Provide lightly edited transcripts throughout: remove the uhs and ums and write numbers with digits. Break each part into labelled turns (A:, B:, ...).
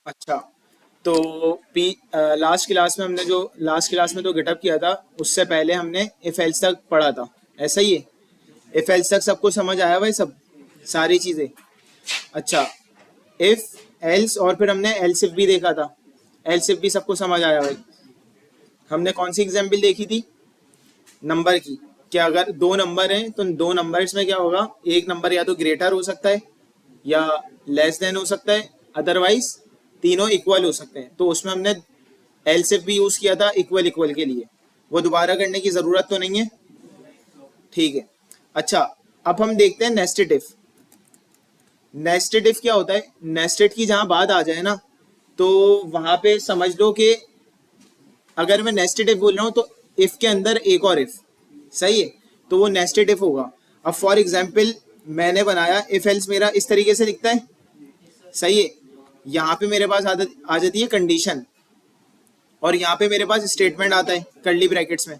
A: अच्छा, तो last class में तो गेटअप किया था, उससे पहले हमने इफ एल्स तक पढ़ा था। ऐसा ही है। इफ एल्स तक सबको समझ आया भाई, सब सारी चीजें। अच्छा, इफ एल्स और फिर हमने एल्स इफ भी देखा था। एल्स इफ भी सबको समझ आया भाई। हमने कौन सी एग्जाम्पल देखी थी? नंबर की। कि अगर दो नंबर हैं तो दो नंबर्स में क्या होगा, एक नंबर या तो ग्रेटर हो सकता है या लेस देन हो सकता है, अदरवाइज तीनों इक्वल हो सकते हैं। तो उसमें हमने एलसिफ भी यूज किया था इक्वल इक्वल के लिए। वो दोबारा करने की जरूरत तो नहीं है। ठीक है। अच्छा, अब हम देखते हैं नेस्टेड इफ। नेस्टेड इफ क्या होता है? नेस्टेड की जहां बात आ जाए ना, तो वहां पे समझ लो कि अगर मैं नेस्टेड इफ बोल रहा हूं तो इफ के अंदर एक और इफ, सही है, तो वो नेस्टेड इफ होगा। अब फॉर एग्जाम्पल मैंने बनाया इफ एल्स, मेरा इस तरीके से दिखता है, सही है। यहाँ पे मेरे पास आ जाती है कंडीशन, और यहाँ पे मेरे पास स्टेटमेंट आता है कर्ली ब्रैकेट्स में।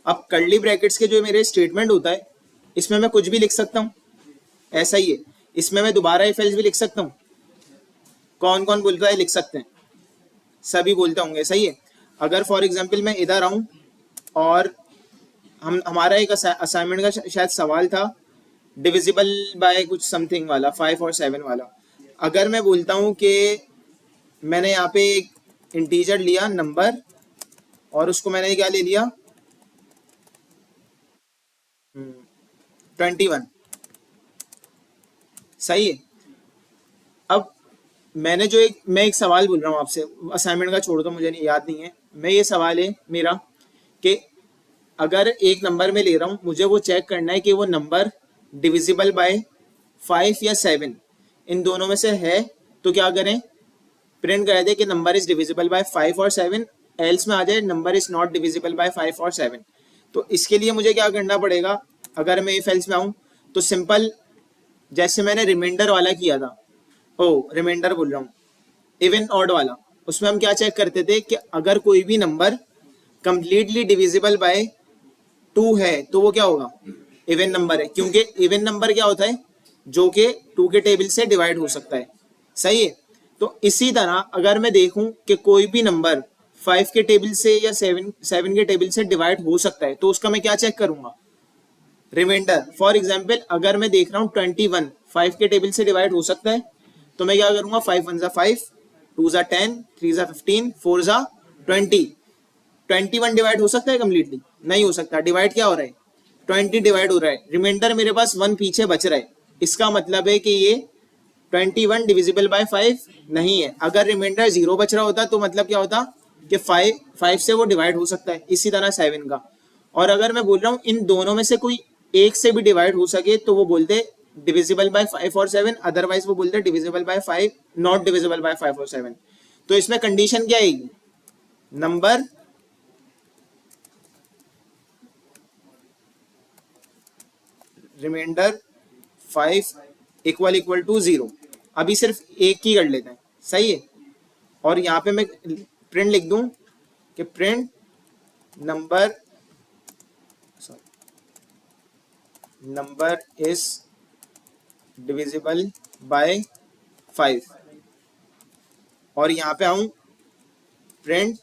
A: अब कर्ली ब्रैकेट्स के जो मेरे स्टेटमेंट होता है, इसमें मैं कुछ भी लिख सकता हूँ। ऐसा ही है, इसमें मैं दोबारा इफ एल्स भी लिख सकता हूँ। कौन कौन बोलता है लिख सकते हैं? सभी बोलते होंगे, सही है। अगर फॉर एग्जाम्पल मैं इधर आऊँ और हमारा एक असाइनमेंट का शायद सवाल था, डिविजिबल बाय कुछ समथिंग वाला, 5 और 7 वाला। अगर मैं बोलता हूँ कि मैंने यहाँ पे एक इंटीजर लिया नंबर, और उसको मैंने क्या ले लिया, 21, सही है। अब मैं एक सवाल बोल रहा हूँ आपसे, असाइनमेंट का छोड़ दो, मुझे नहीं याद नहीं है। मैं ये सवाल है मेरा कि अगर एक नंबर में ले रहा हूँ, मुझे वो चेक करना है कि वो नंबर डिविजिबल बाय 5 या 7, इन दोनों में से है। तो क्या करें? प्रिंट कर दे कि नंबर इज डिविजिबल बाय 5 और 7। एल्स में आ जाए number is not divisible by 5 और 7। तो इसके लिए मुझे क्या करना पड़ेगा? अगर मैं इफ एल्स में आऊँ तो सिंपल, जैसे मैंने रिमाइंडर वाला किया था, ओ रिमाइंडर बोल रहा हूँ, इवन ऑड वाला, उसमें हम क्या चेक करते थे कि अगर कोई भी नंबर कंप्लीटली डिविजिबल बाय 2 है तो वो क्या होगा? इवन नंबर है, क्योंकि इवन नंबर क्या होता है? जो कि 2 के टेबल से डिवाइड हो सकता है, सही है। तो इसी तरह अगर मैं देखूं कि कोई भी नंबर 5 के टेबल से या 7 के टेबल से डिवाइड हो सकता है, तो उसका मैं क्या चेक करूंगा? रिमाइंडर। फॉर एग्जाम्पल अगर मैं देख रहा हूँ 21 5 के टेबल से डिवाइड हो सकता है, तो मैं क्या करूंगा? 5 1 ज़ा 5, 2 ज़ा 10, 3 ज़ा 15, 4 ज़ा 20। 21 डिवाइड हो सकता है कम्प्लीटली? नहीं हो सकता। डिवाइड क्या हो रहा है? 20 डिवाइड हो रहा है। रिमाइंडर मेरे पास 1 पीछे बच रहा है। इसका मतलब है कि ये 21 डिविजिबल बाय 5 नहीं है। अगर रिमाइंडर 0 बच रहा होता तो मतलब क्या होता कि 5 से वो डिवाइड हो सकता है। इसी तरह 7 का। और अगर मैं बोल रहा हूँ इन दोनों में से कोई एक से भी डिवाइड हो सके, तो वो बोलते डिविजिबल बाय 5 और 7, अदरवाइज वो बोलते divisible by 5, not divisible by 5 और 7। तो इसमें कंडीशन क्या आएगी? Number remainder 5 equal equal to 0। अभी सिर्फ एक की कर लेते हैं, सही है। और यहाँ पे मैं प्रिंट लिख दूं कि print number number is divisible by 5, और यहाँ पे आऊं print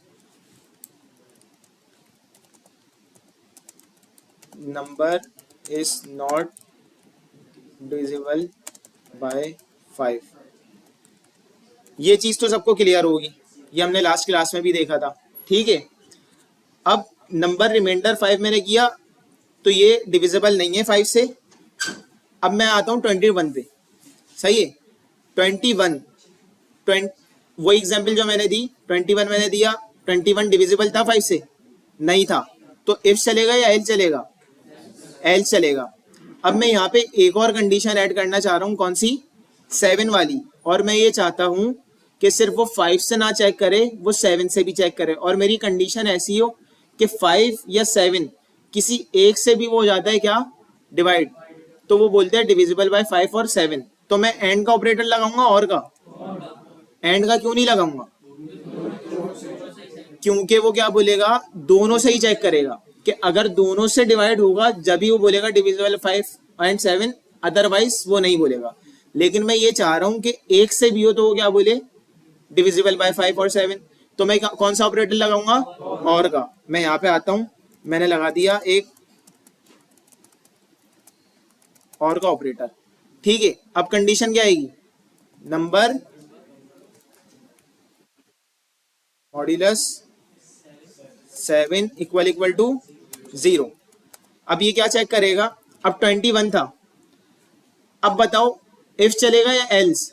A: number is not divisible by 5। ये चीज तो सबको क्लियर होगी, ये हमने लास्ट क्लास में भी देखा था, ठीक है। अब नंबर रिमाइंडर 5 मैंने किया, तो ये डिविजिबल नहीं है 5 से। अब मैं आता हूँ 21 पे, सही है। 21 वो एग्जाम्पल जो मैंने दी, 21 मैंने दिया, 21 डिविजिबल था 5 से? नहीं था। तो इफ चलेगा या एल चलेगा? एल चलेगा। अब मैं यहाँ पे एक और कंडीशन ऐड करना चाह रहा हूँ, कौन सी? 7 वाली। और मैं ये चाहता हूँ कि सिर्फ वो 5 से ना चेक करे, वो 7 से भी चेक करे। और मेरी कंडीशन ऐसी हो कि 5 या 7 किसी एक से भी वो हो जाता है क्या? डिवाइड। तो वो बोलते हैं डिविजिबल बाय 5 और 7। तो मैं एंड का ऑपरेटर लगाऊंगा, और का? एंड का क्यों नहीं लगाऊंगा? क्योंकि वो क्या बोलेगा? दोनों से ही चेक करेगा कि अगर दोनों से डिवाइड होगा जब ही वो बोलेगा डिविजिबल 5 और 7, अदरवाइज वो नहीं बोलेगा। लेकिन मैं ये चाह रहा हूं कि एक से भी हो तो वो क्या बोले? डिविजिबल बाय 5 और 7। तो मैं कौन सा ऑपरेटर लगाऊंगा? और का। मैं यहाँ पे आता हूँ, मैंने लगा दिया एक और का ऑपरेटर। ठीक है, अब कंडीशन क्या आएगी? Number modulus 7 equal equal to 0। अब ये क्या चेक करेगा? अब 21 था, अब बताओ इफ चलेगा या एल्स?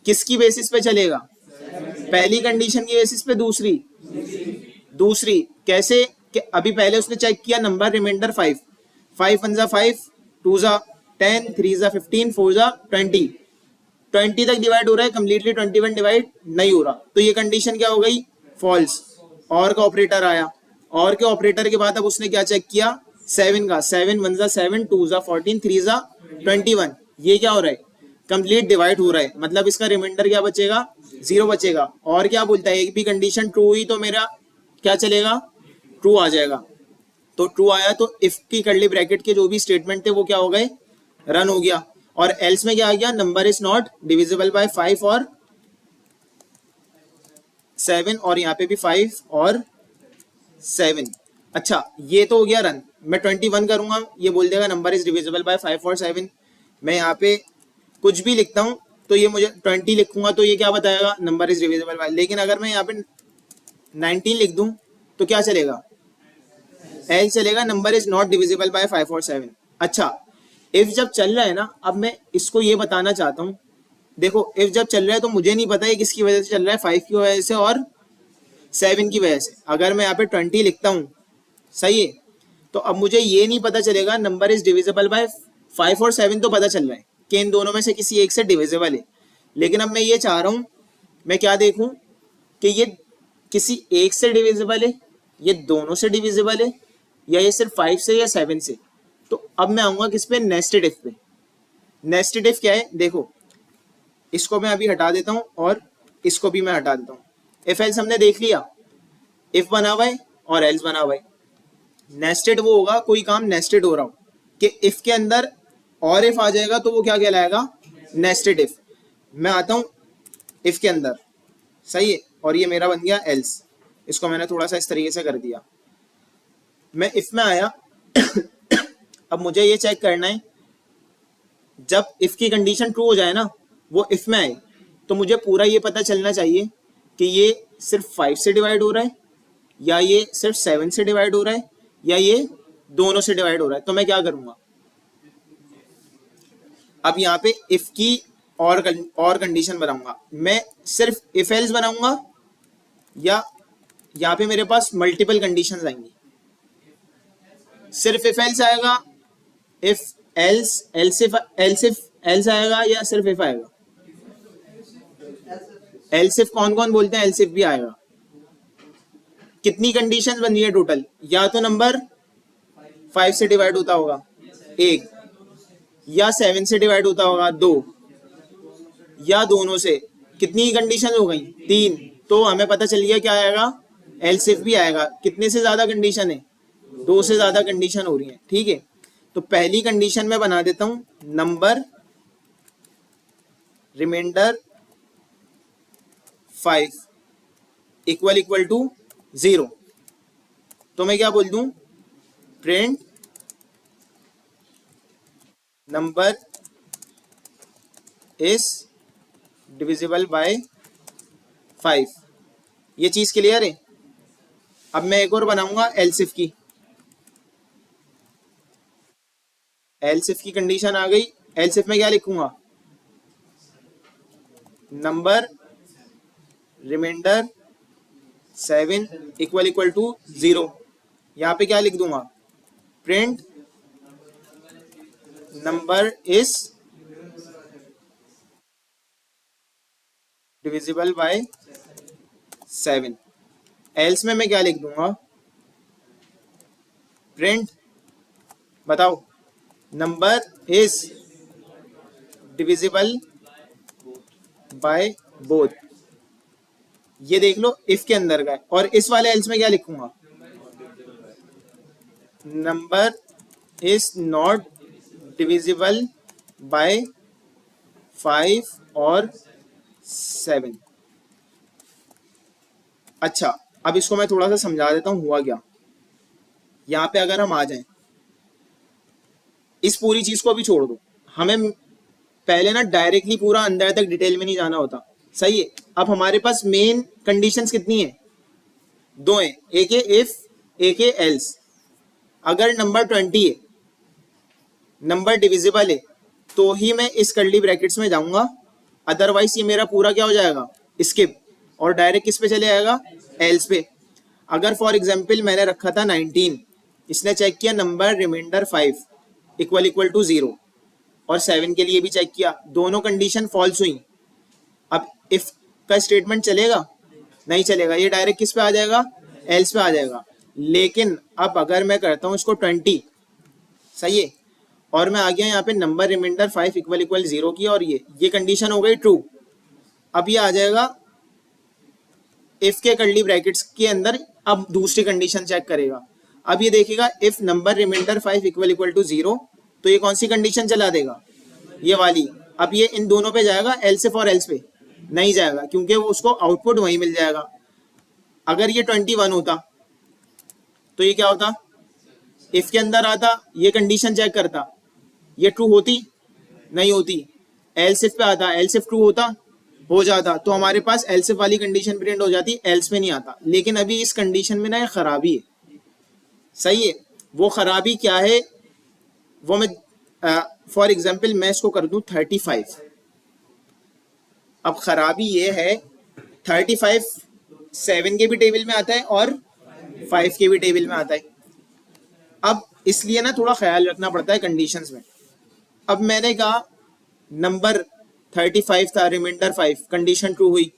A: किसकी बेसिस पे चलेगा? पहली कंडीशन की बेसिस पे। दूसरी दूसरी कैसे? कि अभी पहले उसने चेक किया नंबर रिमाइंडर 5, 5 वन जा 5, 2 जा 10, 3 जा 15, 4 जा 20, 20 तक डिवाइड हो रहा है, कंप्लीटली 21 डिवाइड नहीं हो रहा, तो ये कंडीशन क्या हो गई? फॉल्स। और का ऑपरेटर आया, और के ऑपरेटर के बाद अब उसने क्या चेक किया? 7 का, 7 वन जा 7, 2 जा 14, 3 जा 21, ये क्या हो रहा है? कंप्लीट डिवाइड हो रहा है, मतलब इसका रिमाइंडर क्या बचेगा? 0 बचेगा। और क्या बोलता है? एक भी कंडीशन ट्रू हुई तो मेरा क्या चलेगा? ट्रू आ जाएगा। तो ट्रू आया तो इफ की कर्ली ब्रैकेट के जो भी स्टेटमेंट थे वो क्या हो गए? रन हो गया। और एल्स में क्या आ गया? Number is not divisible by 5 और 7, और यहाँ पे भी 5 और 7। अच्छा, ये तो हो गया रन। मैं 21 करूंगा, ये बोल देगा नंबर इज डिविजिबल बाय 5 और 7। मैं यहाँ पे कुछ भी लिखता हूँ तो ये मुझे 20 लिखूंगा तो ये क्या बताएगा? Number is divisible bye. लेकिन अगर मैं यहाँ पे 19 लिख दूं तो क्या चलेगा? एल चलेगा, number is not divisible by 5 और 7। अच्छा, इफ जब चल रहा है ना, अब मैं इसको ये बताना चाहता हूँ। देखो, इफ जब चल रहा है तो मुझे नहीं पता है किसकी वजह से चल रहा है, 5 की वजह से और 7 की वजह से। अगर मैं यहाँ पे 20 लिखता हूँ, सही है, तो अब मुझे ये नहीं पता चलेगा नंबर इज डिविजिबल बाय 5 और 7, तो पता चल रहा है कि इन दोनों में से किसी एक से डिविजिबल है। लेकिन अब मैं ये चाह रहा हूँ, मैं क्या देखूँ कि ये किसी एक से डिविजिबल है, ये दोनों से डिविजिबल है, या ये सिर्फ 5 से या 7 से। तो अब मैं आऊंगा किस पे? नेस्टेड इफ पे। नेस्टेड इफ क्या है? देखो, इसको मैं अभी हटा देता हूं और इसको भी मैं हटा देता हूं। इफ एल्स हमने देख लिया, इफ बना हुआ है और एल्स बना हुआ है। नेस्टेड वो होगा कोई काम नेस्टेड हो रहा हो, कि इफ के अंदर और इफ आ जाएगा तो वो क्या कहलाएगा? Nested if. मैं आता हूं इफ के अंदर, सही है, और ये मेरा बन गया एल्स। इसको मैंने थोड़ा सा इस तरीके से कर दिया। मैं इफ में आया अब मुझे ये चेक करना है, जब इफ की कंडीशन ट्रू हो जाए ना, वो इफ में आए, तो मुझे पूरा ये पता चलना चाहिए कि ये सिर्फ 5 से डिवाइड हो रहा है, या ये सिर्फ 7 से डिवाइड हो रहा है, या ये दोनों से डिवाइड हो रहा है। तो मैं क्या करूंगा? अब यहाँ पे इफ की और कंडीशन बनाऊंगा। मैं सिर्फ इफ एल्स बनाऊंगा, या यहाँ पे मेरे पास मल्टीपल कंडीशंस आएंगी? सिर्फ इफ एल्स आएगा, इफ एल्स, एल्स आएगा, या सिर्फ इफ आएगा? एल्स इफ कौन कौन बोलते हैं? एल्स इफ भी आएगा। कितनी कंडीशंस बन रही है टोटल? या तो नंबर 5 से डिवाइड होता होगा, एक, या 7 से डिवाइड होता होगा, दो, या दोनों से। कितनी कंडीशन हो गई? 3। तो हमें पता चल गया क्या आएगा? एल्स इफ भी आएगा। कितने से ज्यादा कंडीशन है? 2 से ज्यादा कंडीशन हो रही है। ठीक है, तो पहली कंडीशन में बना देता हूं number remainder 5 equal equal to 0। तो मैं क्या बोल दूं? Print number is divisible by 5। ये चीज क्लियर है? अब मैं एक और बनाऊंगा एल्स इफ की। एल्स इफ की कंडीशन आ गई। एल्स इफ में क्या लिखूंगा? Number remainder 7 equal equal to 0। यहाँ पे क्या लिख दूंगा? Print number is divisible by 7। Else में मैं क्या लिख दूंगा? प्रिंट, बताओ, number is divisible by both. ये देख लो इफ के अंदर का। और इस वाले एल्स में क्या लिखूंगा? Number is not divisible by 5 और 7। अच्छा, अब इसको मैं थोड़ा सा समझा देता हूँ हुआ क्या। यहाँ पे अगर हम आ जाएं, इस पूरी चीज को अभी छोड़ दो, हमें पहले ना डायरेक्टली पूरा अंदर तक डिटेल में नहीं जाना होता, सही है। अब हमारे पास मेन कंडीशंस कितनी है, दो हैं, एक है इफ, एक है एल्स। अगर नंबर 20 है, नंबर डिविजिबल है, तो ही मैं इस कर्ली ब्रैकेट्स में जाऊंगा, अदरवाइज ये मेरा पूरा क्या हो जाएगा, स्किप, और डायरेक्ट किस पे चले जाएगा, एल्स पे। अगर फॉर एग्जाम्पल मैंने रखा था 19, इसने चेक किया number remainder 5 equal equal to 0, और 7 के लिए भी चेक किया, दोनों कंडीशन फॉल्स हुई। अब इफ का स्टेटमेंट चलेगा, नहीं चलेगा, ये डायरेक्ट किस पे आ जाएगा, एल्स पे आ जाएगा। लेकिन अब अगर मैं करता हूँ इसको 20, सही है, और मैं आ गया यहाँ पे नंबर रिमाइंडर 5 इक्वल इक्वल 0 की, और ये कंडीशन हो गई ट्रू। अब ये आ जाएगा इफ के कर्ली ब्रैकेट्स के अंदर, अब दूसरी कंडीशन चेक करेगा। अब ये देखेगा if number remainder 5 equal equal to 0, तो ये कौन सी कंडीशन चला देगा, ये वाली। अब ये इन दोनों पे जाएगा, एल्स इफ और एल्स पे नहीं जाएगा, क्योंकि वो उसको आउटपुट वही मिल जाएगा। अगर ये 21 होता तो ये क्या होता, इफ के अंदर आता, ये कंडीशन चेक करता, ये ट्रू होती, नहीं होती, एल्स इफ पे आता, एल्स इफ ट्रू होता, हो जाता, तो हमारे पास एल्स इफ वाली कंडीशन प्रिंट हो जाती, एल्स में नहीं आता। लेकिन अभी इस कंडीशन में ना एक खराबी है, सही है। वो खराबी क्या है, वो मैं फॉर एग्जाम्पल मैं इसको कर दूं 35। अब खराबी ये है, 35 7 के भी टेबल में आता है और 5 के भी टेबल में आता है। अब इसलिए ना थोड़ा ख्याल रखना पड़ता है कंडीशंस में। अब मैंने कहा नंबर 35 था, रिमाइंडर 5, कंडीशन ट्रू हुई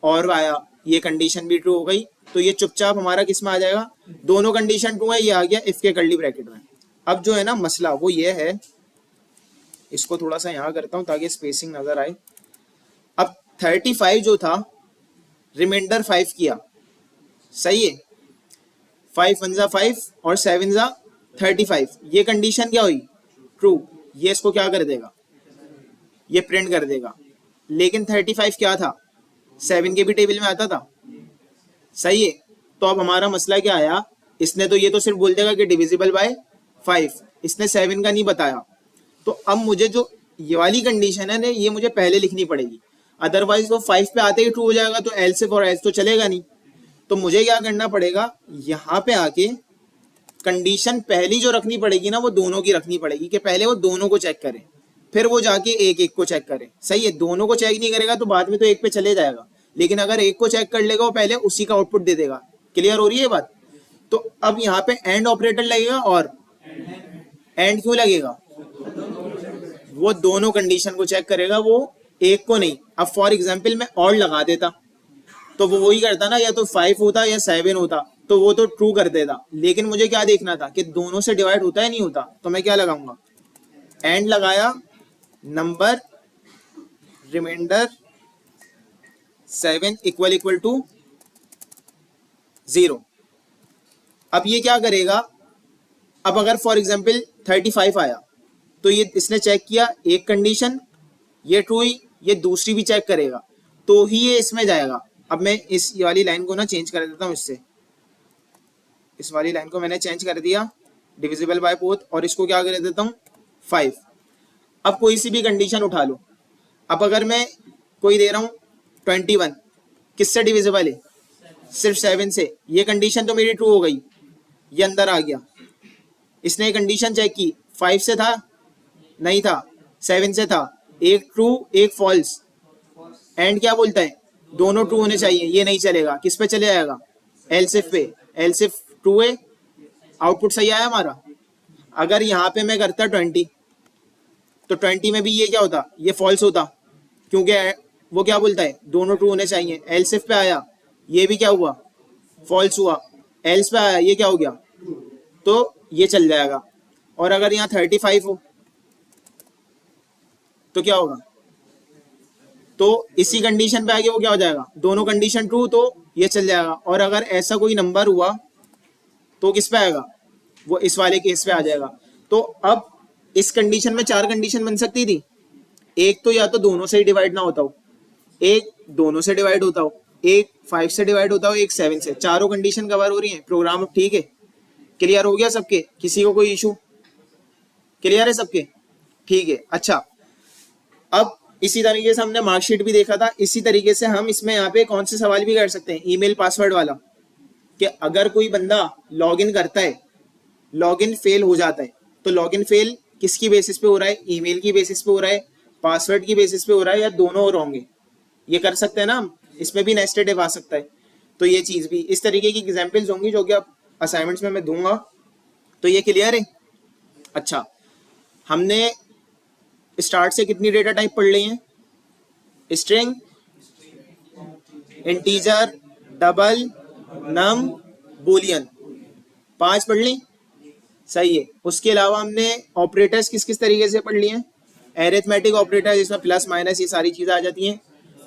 A: और आया, ये कंडीशन भी ट्रू हो गई, तो ये चुपचाप हमारा किस में आ जाएगा, दोनों कंडीशन ट्रू है, ये आ गया इफ के कर्ली ब्रैकेट में। अब जो है ना मसला वो ये है, इसको थोड़ा सा यहाँ करता हूँ ताकि स्पेसिंग नजर आए। अब 35 जो था, रिमाइंडर 5 किया, सही है, 5 1 5 और 7 35, ये कंडीशन क्या हुई, ट्रू। ये इसको क्या कर देगा, ये प्रिंट कर देगा। लेकिन 35 क्या था, 7 के भी टेबल में आता था, सही है। तो अब हमारा मसला क्या आया, इसने तो ये तो सिर्फ बोल देगा कि डिविजिबल बाय 5, इसने 7 का नहीं बताया। तो अब मुझे जो ये वाली कंडीशन है ना, ये मुझे पहले लिखनी पड़ेगी, अदरवाइज वो 5 पे आते ही ट्रू हो जाएगा, तो एल्स इफ और एल्स तो चलेगा नहीं। तो मुझे क्या करना पड़ेगा, यहाँ पे आके कंडीशन पहली जो रखनी पड़ेगी ना, वो दोनों की रखनी पड़ेगी, कि पहले वो दोनों को चेक करें, फिर वो जाके एक एक को चेक करे, सही है। दोनों को चेक नहीं करेगा तो बाद में तो एक पे चले जाएगा, लेकिन अगर एक को चेक कर लेगा वो पहले उसी का आउटपुट दे देगा। क्लियर हो रही है बात। तो अब यहाँ पे एंड ऑपरेटर लगेगा, और एंड क्यों लगेगा, वो दोनों कंडीशन को चेक करेगा, वो एक को नहीं। अब फॉर एग्जाम्पल मैं और लगा देता तो वो वही करता ना, या तो 5 होता या 7 होता, तो वो तो ट्रू कर देता। लेकिन मुझे क्या देखना था कि दोनों से डिवाइड होता है नहीं होता, तो मैं क्या लगाऊंगा, एंड लगाया, number remainder 7 equal equal to 0। अब ये क्या करेगा, अब अगर फॉर एग्जाम्पल 35 आया, तो ये इसने चेक किया एक कंडीशन, ये ट्रू हुई, ये दूसरी भी चेक करेगा, तो ही ये इसमें जाएगा। अब मैं इस वाली लाइन को ना चेंज कर देता हूँ, इससे इस वाली लाइन को मैंने चेंज कर दिया, डिविजिबल बाय बोथ, और इसको क्या कर देता हूँ 5। अब कोई सी भी कंडीशन उठा लो, अब अगर मैं कोई दे रहा हूँ 21, किससे डिविजिबल है, सिर्फ 7 से, ये कंडीशन तो मेरी ट्रू हो गई, ये अंदर आ गया। इसने कंडीशन चेक की, 5 से था, नहीं था, 7 से था, एक ट्रू एक फॉल्स, एंड क्या बोलता है, दोनों ट्रू होने चाहिए, ये नहीं चलेगा, किस पे चले जाएगा, एल्स इफ पे। एल्स इफ ट्रू है, आउटपुट सही आया हमारा। अगर यहाँ पे मैं करता 20, तो 20 में भी ये क्या होता, ये फॉल्स होता, क्योंकि वो क्या बोलता है, दोनों ट्रू होने चाहिए। एल्स इफ पे आया, ये भी क्या हुआ, फॉल्स हुआ। एल्स पे आया, ये क्या हो गया, तो ये चल जाएगा। और अगर यहाँ 35 हो तो क्या होगा, तो इसी कंडीशन पे आगे वो क्या हो जाएगा, दोनों कंडीशन ट्रू, तो ये चल जाएगा। और अगर ऐसा कोई नंबर हुआ तो किस पे आएगा, वो इस वाले केस पे आ जाएगा। तो अब इस कंडीशन में 4 कंडीशन बन सकती थी, एक तो या तो दोनों से ही डिवाइड ना होता हो, एक दोनों से डिवाइड होता हो, एक 5 से डिवाइड होता है, एक 7 से, चारों कंडीशन कवर हो रही है, प्रोग्राम ठीक है, क्लियर हो गया सबके, किसी को कोई इशू, क्लियर है सबके, ठीक है। अच्छा, अब इसी तरीके से हमने मार्कशीट भी देखा था, इसी तरीके से हम इसमें यहाँ पे कौन से सवाल भी कर सकते हैं, ईमेल पासवर्ड वाला, कि अगर कोई बंदा लॉगिन करता है, लॉगिन फेल हो जाता है, तो लॉगिन फेल किसकी बेसिस पे हो रहा है, ईमेल की बेसिस पे हो रहा है, पासवर्ड की बेसिस पे हो रहा है, या दोनों और होंगे, ये कर सकते हैं ना हम, इसमें भी नेस्टेड इफ आ सकता है। तो ये चीज भी, इस तरीके की एग्जाम्पल्स होंगी जो कि आप असाइनमेंट्स में मैं दूंगा। तो ये क्लियर है। अच्छा, हमने स्टार्ट से कितनी डेटा टाइप पढ़ ली है, स्ट्रिंग, इंटीजर, डबल, नम, बूलियन, 5 पढ़ ली, सही है। उसके अलावा हमने ऑपरेटर्स किस किस तरीके से पढ़ लिए हैं, एरिथमेटिक ऑपरेटर जिसमें प्लस माइनस ये सारी चीजें आ जाती हैं,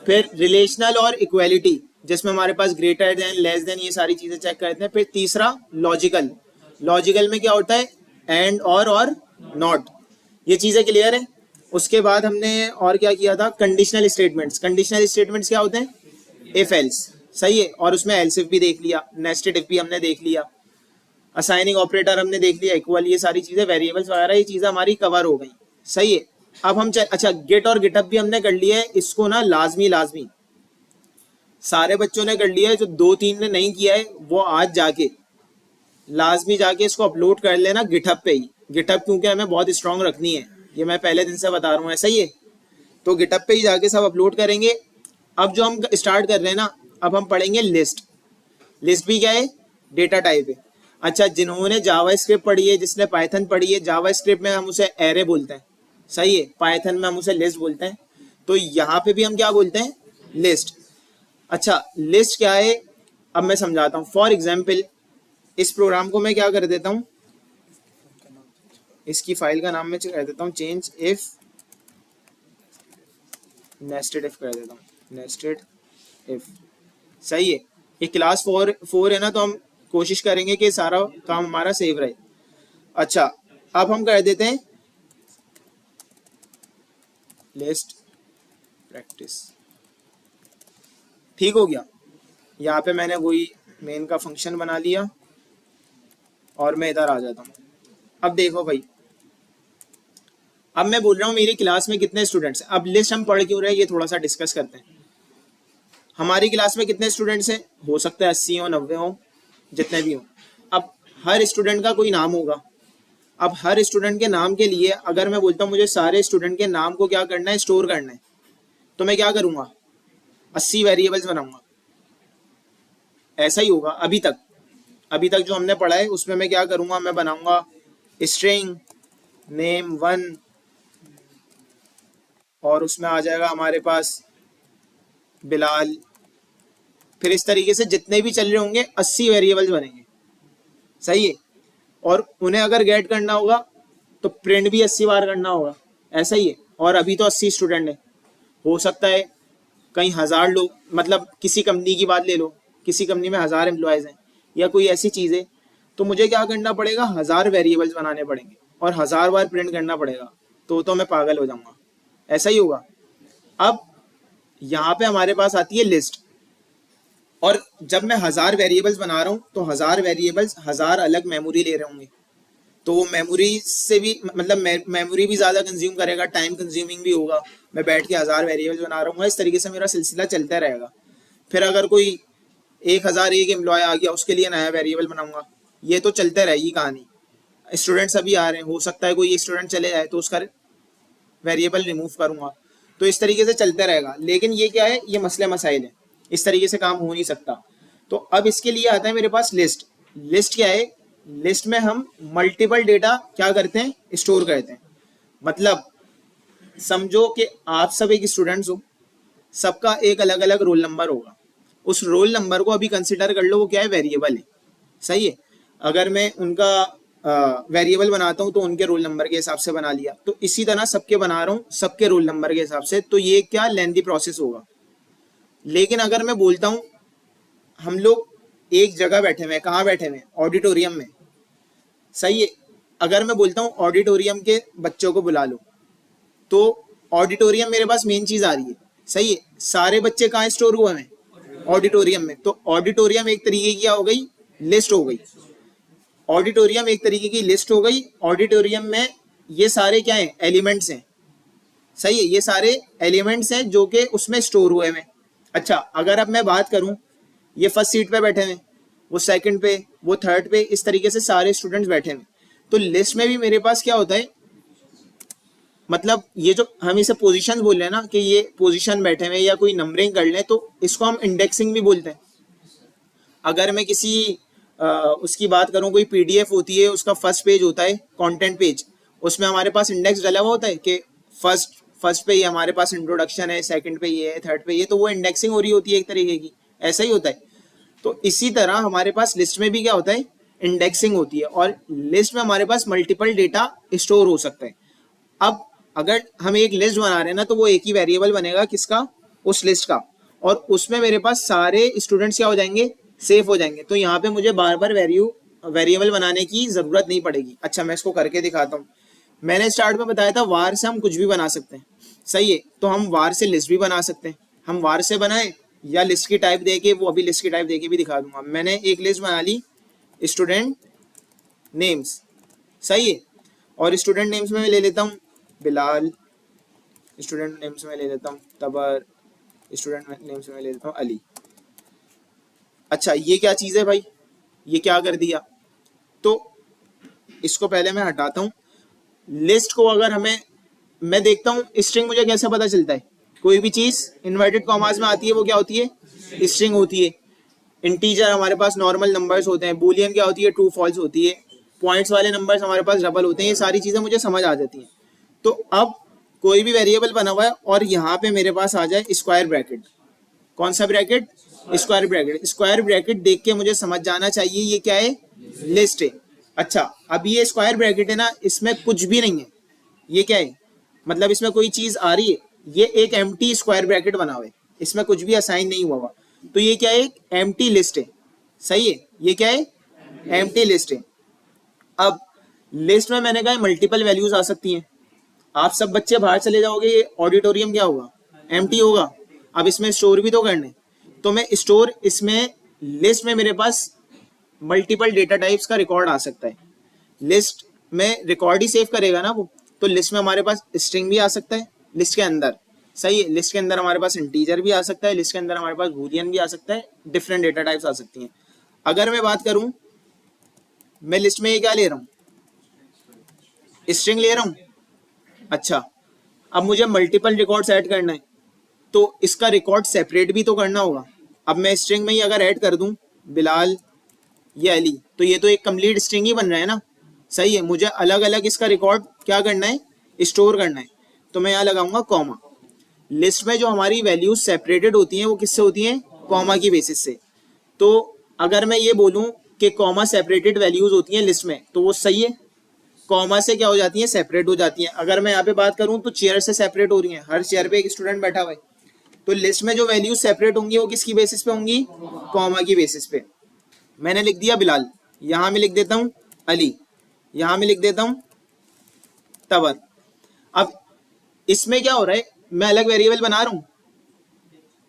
A: फिर रिलेशनल और इक्वालिटी जिसमें हमारे पास ग्रेटर देन, लेस देन, ये सारी चीजें चेक करते हैं, फिर तीसरा लॉजिकल, लॉजिकल में क्या होता है, एंड और नॉट, ये चीजें क्लियर है। उसके बाद हमने और क्या किया था, कंडीशनल स्टेटमेंट्स, कंडीशनल स्टेटमेंट्स क्या होते हैं, इफ एल्स, सही है, और उसमें एल्स इफ भी देख लिया, नेस्टेड इफ भी हमने देख लिया, असाइनिंग ऑपरेटर हमने देख लिया, इक्वल, ये सारी चीजें, वेरिएबल्स वगैरह, ये चीजें हमारी कवर हो गई, सही है। अब हम अच्छा, गेट और गेटअप भी हमने कर लिया है, इसको ना लाजमी सारे बच्चों ने कर लिया है, जो 2-3 ने नहीं किया है वो आज जाके लाजमी जाके इसको अपलोड कर लेना गिटहब पे ही, गिटहब क्योंकि हमें बहुत स्ट्रांग रखनी है, ये मैं पहले दिन से बता रहा हूँ, ऐसा ही है। तो गिटहब पे ही जाके सब अपलोड करेंगे। अब जो हम स्टार्ट कर रहे हैं ना, अब हम पढ़ेंगे लिस्ट, लिस्ट भी क्या है, डेटा टाइप है। अच्छा, जिन्होंने जावा स्क्रिप्ट पढ़ी है, जिसने पाइथन पढ़ी है, जावा स्क्रिप्ट में हम उसे एरे बोलते हैं, सही है, पाइथन में हम उसे लिस्ट बोलते हैं, तो यहाँ पे भी हम क्या बोलते हैं, लिस्ट। अच्छा, लिस्ट क्या है, अब मैं समझाता हूँ। फॉर एग्जाम्पल, इस प्रोग्राम को मैं क्या कर देता हूँ, इसकी फाइल का नाम मैं कर देता हूँ चेंज इफ, नेस्टेड इफ कर देता हूँ, नेस्टेड इफ, सही है। ये क्लास 4 है ना, तो हम कोशिश करेंगे कि सारा काम हमारा सेव रहे। अच्छा, अब हम कर देते हैं लिस्ट प्रैक्टिस, ठीक हो गया। यहाँ पे मैंने वही मेन का फंक्शन बना लिया और मैं इधर आ जाता हूँ। अब देखो भाई, अब मैं बोल रहा हूँ मेरी क्लास में कितने स्टूडेंट्स हैं। अब लिस्ट हम पढ़ क्यों रहे हैं ये थोड़ा सा डिस्कस करते हैं। हमारी क्लास में कितने स्टूडेंट्स हैं, हो सकता है 80 हो, 90 हो, जितने भी हो। अब हर स्टूडेंट का कोई नाम होगा। अब हर स्टूडेंट के नाम के लिए अगर मैं बोलता हूँ मुझे सारे स्टूडेंट के नाम को क्या करना है, स्टोर करना है, तो मैं क्या करूँगा, 80 वेरिएबल्स बनाऊंगा। ऐसा ही होगा अभी तक जो हमने पढ़ा है उसमें मैं क्या करूँगा, मैं बनाऊंगा स्ट्रिंग नेम 1 और उसमें आ जाएगा हमारे पास बिलाल। फिर इस तरीके से जितने भी चल रहे होंगे 80 वेरिएबल्स बनेंगे, सही है। और उन्हें अगर गेट करना होगा तो प्रिंट भी 80 बार करना होगा, ऐसा ही है। और अभी तो 80 स्टूडेंट है, हो सकता है कहीं 1000 लोग, मतलब किसी कंपनी की बात ले लो, किसी कंपनी में 1000 एम्प्लॉयज़ हैं या कोई ऐसी चीज़ है, तो मुझे क्या करना पड़ेगा, 1000 वेरिएबल्स बनाने पड़ेंगे और 1000 बार प्रिंट करना पड़ेगा, तो मैं पागल हो जाऊंगा, ऐसा ही होगा। अब यहाँ पे हमारे पास आती है लिस्ट, और जब मैं 1000 वेरिएबल्स बना रहा हूँ तो 1000 वेरिएबल्स 1000 अलग मेमोरी ले रहे होंगे, तो वो मेमोरी से भी मतलब मेमोरी भी ज़्यादा कंज्यूम करेगा, टाइम कंज्यूमिंग भी होगा। मैं बैठ के 1000 वेरिएबल्स बना रहा हूँ, इस तरीके से मेरा सिलसिला चलता रहेगा। फिर अगर कोई 1001 एम्प्लॉय आ गया, उसके लिए नया वेरिएबल बनाऊंगा, ये तो चलते रहेगी कहानी। स्टूडेंट्स अभी आ रहे हैं, हो सकता है कोई स्टूडेंट चले जाए तो उसका वेरिएबल रिमूव करूंगा, तो इस तरीके से चलते रहेगा। लेकिन ये क्या है, ये मसले मसाइल है, इस तरीके से काम हो नहीं सकता। तो अब इसके लिए आता है मेरे पास लिस्ट। लिस्ट क्या है, लिस्ट में हम मल्टीपल डेटा क्या करते हैं, स्टोर करते हैं। मतलब समझो कि आप सब एक स्टूडेंट्स हो, सबका एक अलग अलग रोल नंबर होगा, उस रोल नंबर को अभी कंसिडर कर लो वो क्या है, वेरिएबल है, सही है। अगर मैं उनका वेरिएबल बनाता हूँ तो उनके रोल नंबर के हिसाब से बना लिया, तो इसी तरह सबके बना रहा हूँ सबके रोल नंबर के हिसाब से, तो ये क्या लेंथी प्रोसेस होगा। लेकिन अगर मैं बोलता हूँ हम लोग एक जगह बैठे हुए हैं, कहाँ बैठे हुए हैं, ऑडिटोरियम में, सही है। अगर मैं बोलता हूँ ऑडिटोरियम के बच्चों को बुला लो, तो ऑडिटोरियम मेरे पास मेन चीज आ रही है, सही है। सारे बच्चे कहाँ स्टोर हुए हैं, ऑडिटोरियम में। तो ऑडिटोरियम एक तरीके की क्या हो गई, लिस्ट हो गई। ऑडिटोरियम एक तरीके की लिस्ट हो गई। ऑडिटोरियम में ये सारे क्या हैं, एलिमेंट्स हैं। सही है, ये सारे एलिमेंट्स हैं जो कि उसमें स्टोर हुए हैं। अच्छा, अगर अब मैं बात करूं, ये फर्स्ट सीट पे बैठे हैं, वो सेकंड पे, वो थर्ड पे, इस तरीके से सारे स्टूडेंट्स बैठे हैं। तो लिस्ट में भी मेरे पास क्या होता है, मतलब ये जो हम इसे पोजीशन बोल रहे हैं ना, कि ये पोजीशन बैठे हुए या कोई नंबरिंग कर लें, तो इसको हम इंडेक्सिंग भी बोलते हैं। अगर मैं किसी उसकी बात करूं, कोई पीडीएफ होती है, उसका फर्स्ट पेज होता है कंटेंट पेज, उसमें हमारे पास इंडेक्स डाला हुआ होता है कि फर्स्ट पे ये हमारे पास इंट्रोडक्शन है, सेकंड पे ये है, थर्ड पे ये, तो वो इंडेक्सिंग हो रही होती है एक तरीके की। ऐसा ही होता है। तो इसी तरह हमारे पास लिस्ट में भी क्या होता है, इंडेक्सिंग होती है। और लिस्ट में हमारे पास मल्टीपल डेटा स्टोर हो सकता है। अब अगर हम एक लिस्ट बना रहे हैं ना, तो वो एक ही वेरिएबल बनेगा, किसका, उस लिस्ट का, और उसमें मेरे पास सारे स्टूडेंट्स क्या हो जाएंगे, सेफ हो जाएंगे। तो यहाँ पे मुझे बार बार वेरिएबल बनाने की जरूरत नहीं पड़ेगी। अच्छा, मैं इसको करके दिखाता हूँ। मैंने स्टार्ट में बताया था वार से हम कुछ भी बना सकते हैं। सही है, तो हम वार से लिस्ट भी बना सकते हैं। हम वार से बनाए या लिस्ट की टाइप देके, वो अभी लिस्ट की टाइप देके भी दिखा दूंगा। मैंने एक लिस्ट बना ली, स्टूडेंट नेम्स। सही है, और स्टूडेंट नेम्स में ले लेता हूँ बिलाल, स्टूडेंट नेम्स में ले लेता हूँ तबर, स्टूडेंट नेम्स में ले लेता हूँ अली। अच्छा, ये क्या चीज़ है भाई, ये क्या कर दिया, तो इसको पहले मैं हटाता हूँ। लिस्ट को अगर मैं देखता हूँ स्ट्रिंग, मुझे कैसे पता चलता है, कोई भी चीज़ इन्वर्टेड कॉमास में आती है वो क्या होती है, स्ट्रिंग होती है। इंटीजर हमारे पास नॉर्मल नंबर्स होते हैं, बूलियन क्या होती है, ट्रू फॉल्स होती है, पॉइंट्स वाले नंबर्स हमारे पास डबल होते हैं। ये सारी चीज़ें मुझे समझ आ जाती हैं। तो अब कोई भी वेरिएबल बना हुआ है और यहाँ पे मेरे पास आ जाए स्क्वायर ब्रैकेट, कौन सा bracket, square bracket. Square bracket देख के मुझे समझ जाना चाहिए ये क्या है, लिस्ट है। अच्छा, अब ये स्क्वायर ब्रैकेट है ना, इसमें कुछ भी नहीं है, ये क्या है, मतलब इसमें कोई चीज आ रही है, ये एक एम्प्टी स्क्वायर ब्रैकेट बना हुआ है, इसमें कुछ भी असाइन नहीं हुआ। तो ये क्या है, एक एम्प्टी लिस्ट है। सही है, ये क्या है, एम्प्टी लिस्ट है। अब लिस्ट में मैंने कहा मल्टीपल वैल्यूज आ सकती हैं। आप सब बच्चे बाहर चले जाओगे, ये ऑडिटोरियम क्या होगा, एम्प्टी होगा। अब इसमें स्टोर भी तो करने, तो मैं स्टोर, इसमें लिस्ट में मेरे पास मल्टीपल डेटा टाइप्स का रिकॉर्ड आ सकता है। लिस्ट में रिकॉर्ड ही सेव करेगा ना वो, तो लिस्ट में हमारे पास स्ट्रिंग भी आ सकता है लिस्ट के अंदर। सही है, लिस्ट के अंदर हमारे पास इंटीजर भी आ सकता है, लिस्ट के अंदर हमारे पास बूलियन भी आ सकता है, डिफरेंट डेटा टाइप्स आ सकती हैं। अगर मैं बात करूं, मैं लिस्ट में ये क्या ले रहा हूँ, स्ट्रिंग ले रहा हूँ। अच्छा, अब मुझे मल्टीपल रिकॉर्ड्स ऐड करना है, तो इसका रिकॉर्ड सेपरेट भी तो करना होगा। अब मैं स्ट्रिंग में ही अगर ऐड कर दूं बिलाल या अली, तो ये तो एक कंप्लीट स्ट्रिंग ही बन रहा है ना। सही है, मुझे अलग अलग इसका रिकॉर्ड क्या करना है, स्टोर करना है। तो मैं यहाँ लगाऊंगा कॉमा। लिस्ट में जो हमारी वैल्यूज सेपरेटेड होती हैं वो किससे होती हैं, कॉमा की बेसिस से। तो अगर मैं ये बोलूं कि कॉमा सेपरेटेड वैल्यूज होती हैं लिस्ट में, तो वो सही है, कॉमा से क्या हो जाती है, सेपरेट हो जाती हैं। अगर मैं यहाँ पे बात करूं तो चेयर से सेपरेट हो रही हैं, हर चेयर पे एक स्टूडेंट बैठा हुआ है। तो लिस्ट में जो वैल्यूज सेपरेट होंगी वो किसकी बेसिस पे होंगी, कॉमा की बेसिस पे। मैंने लिख दिया बिलाल, यहाँ में लिख देता हूँ अली, यहाँ में लिख देता हूँ तबर। अब इसमें क्या हो रहा है, मैं अलग वेरिएबल बना रहा हूँ,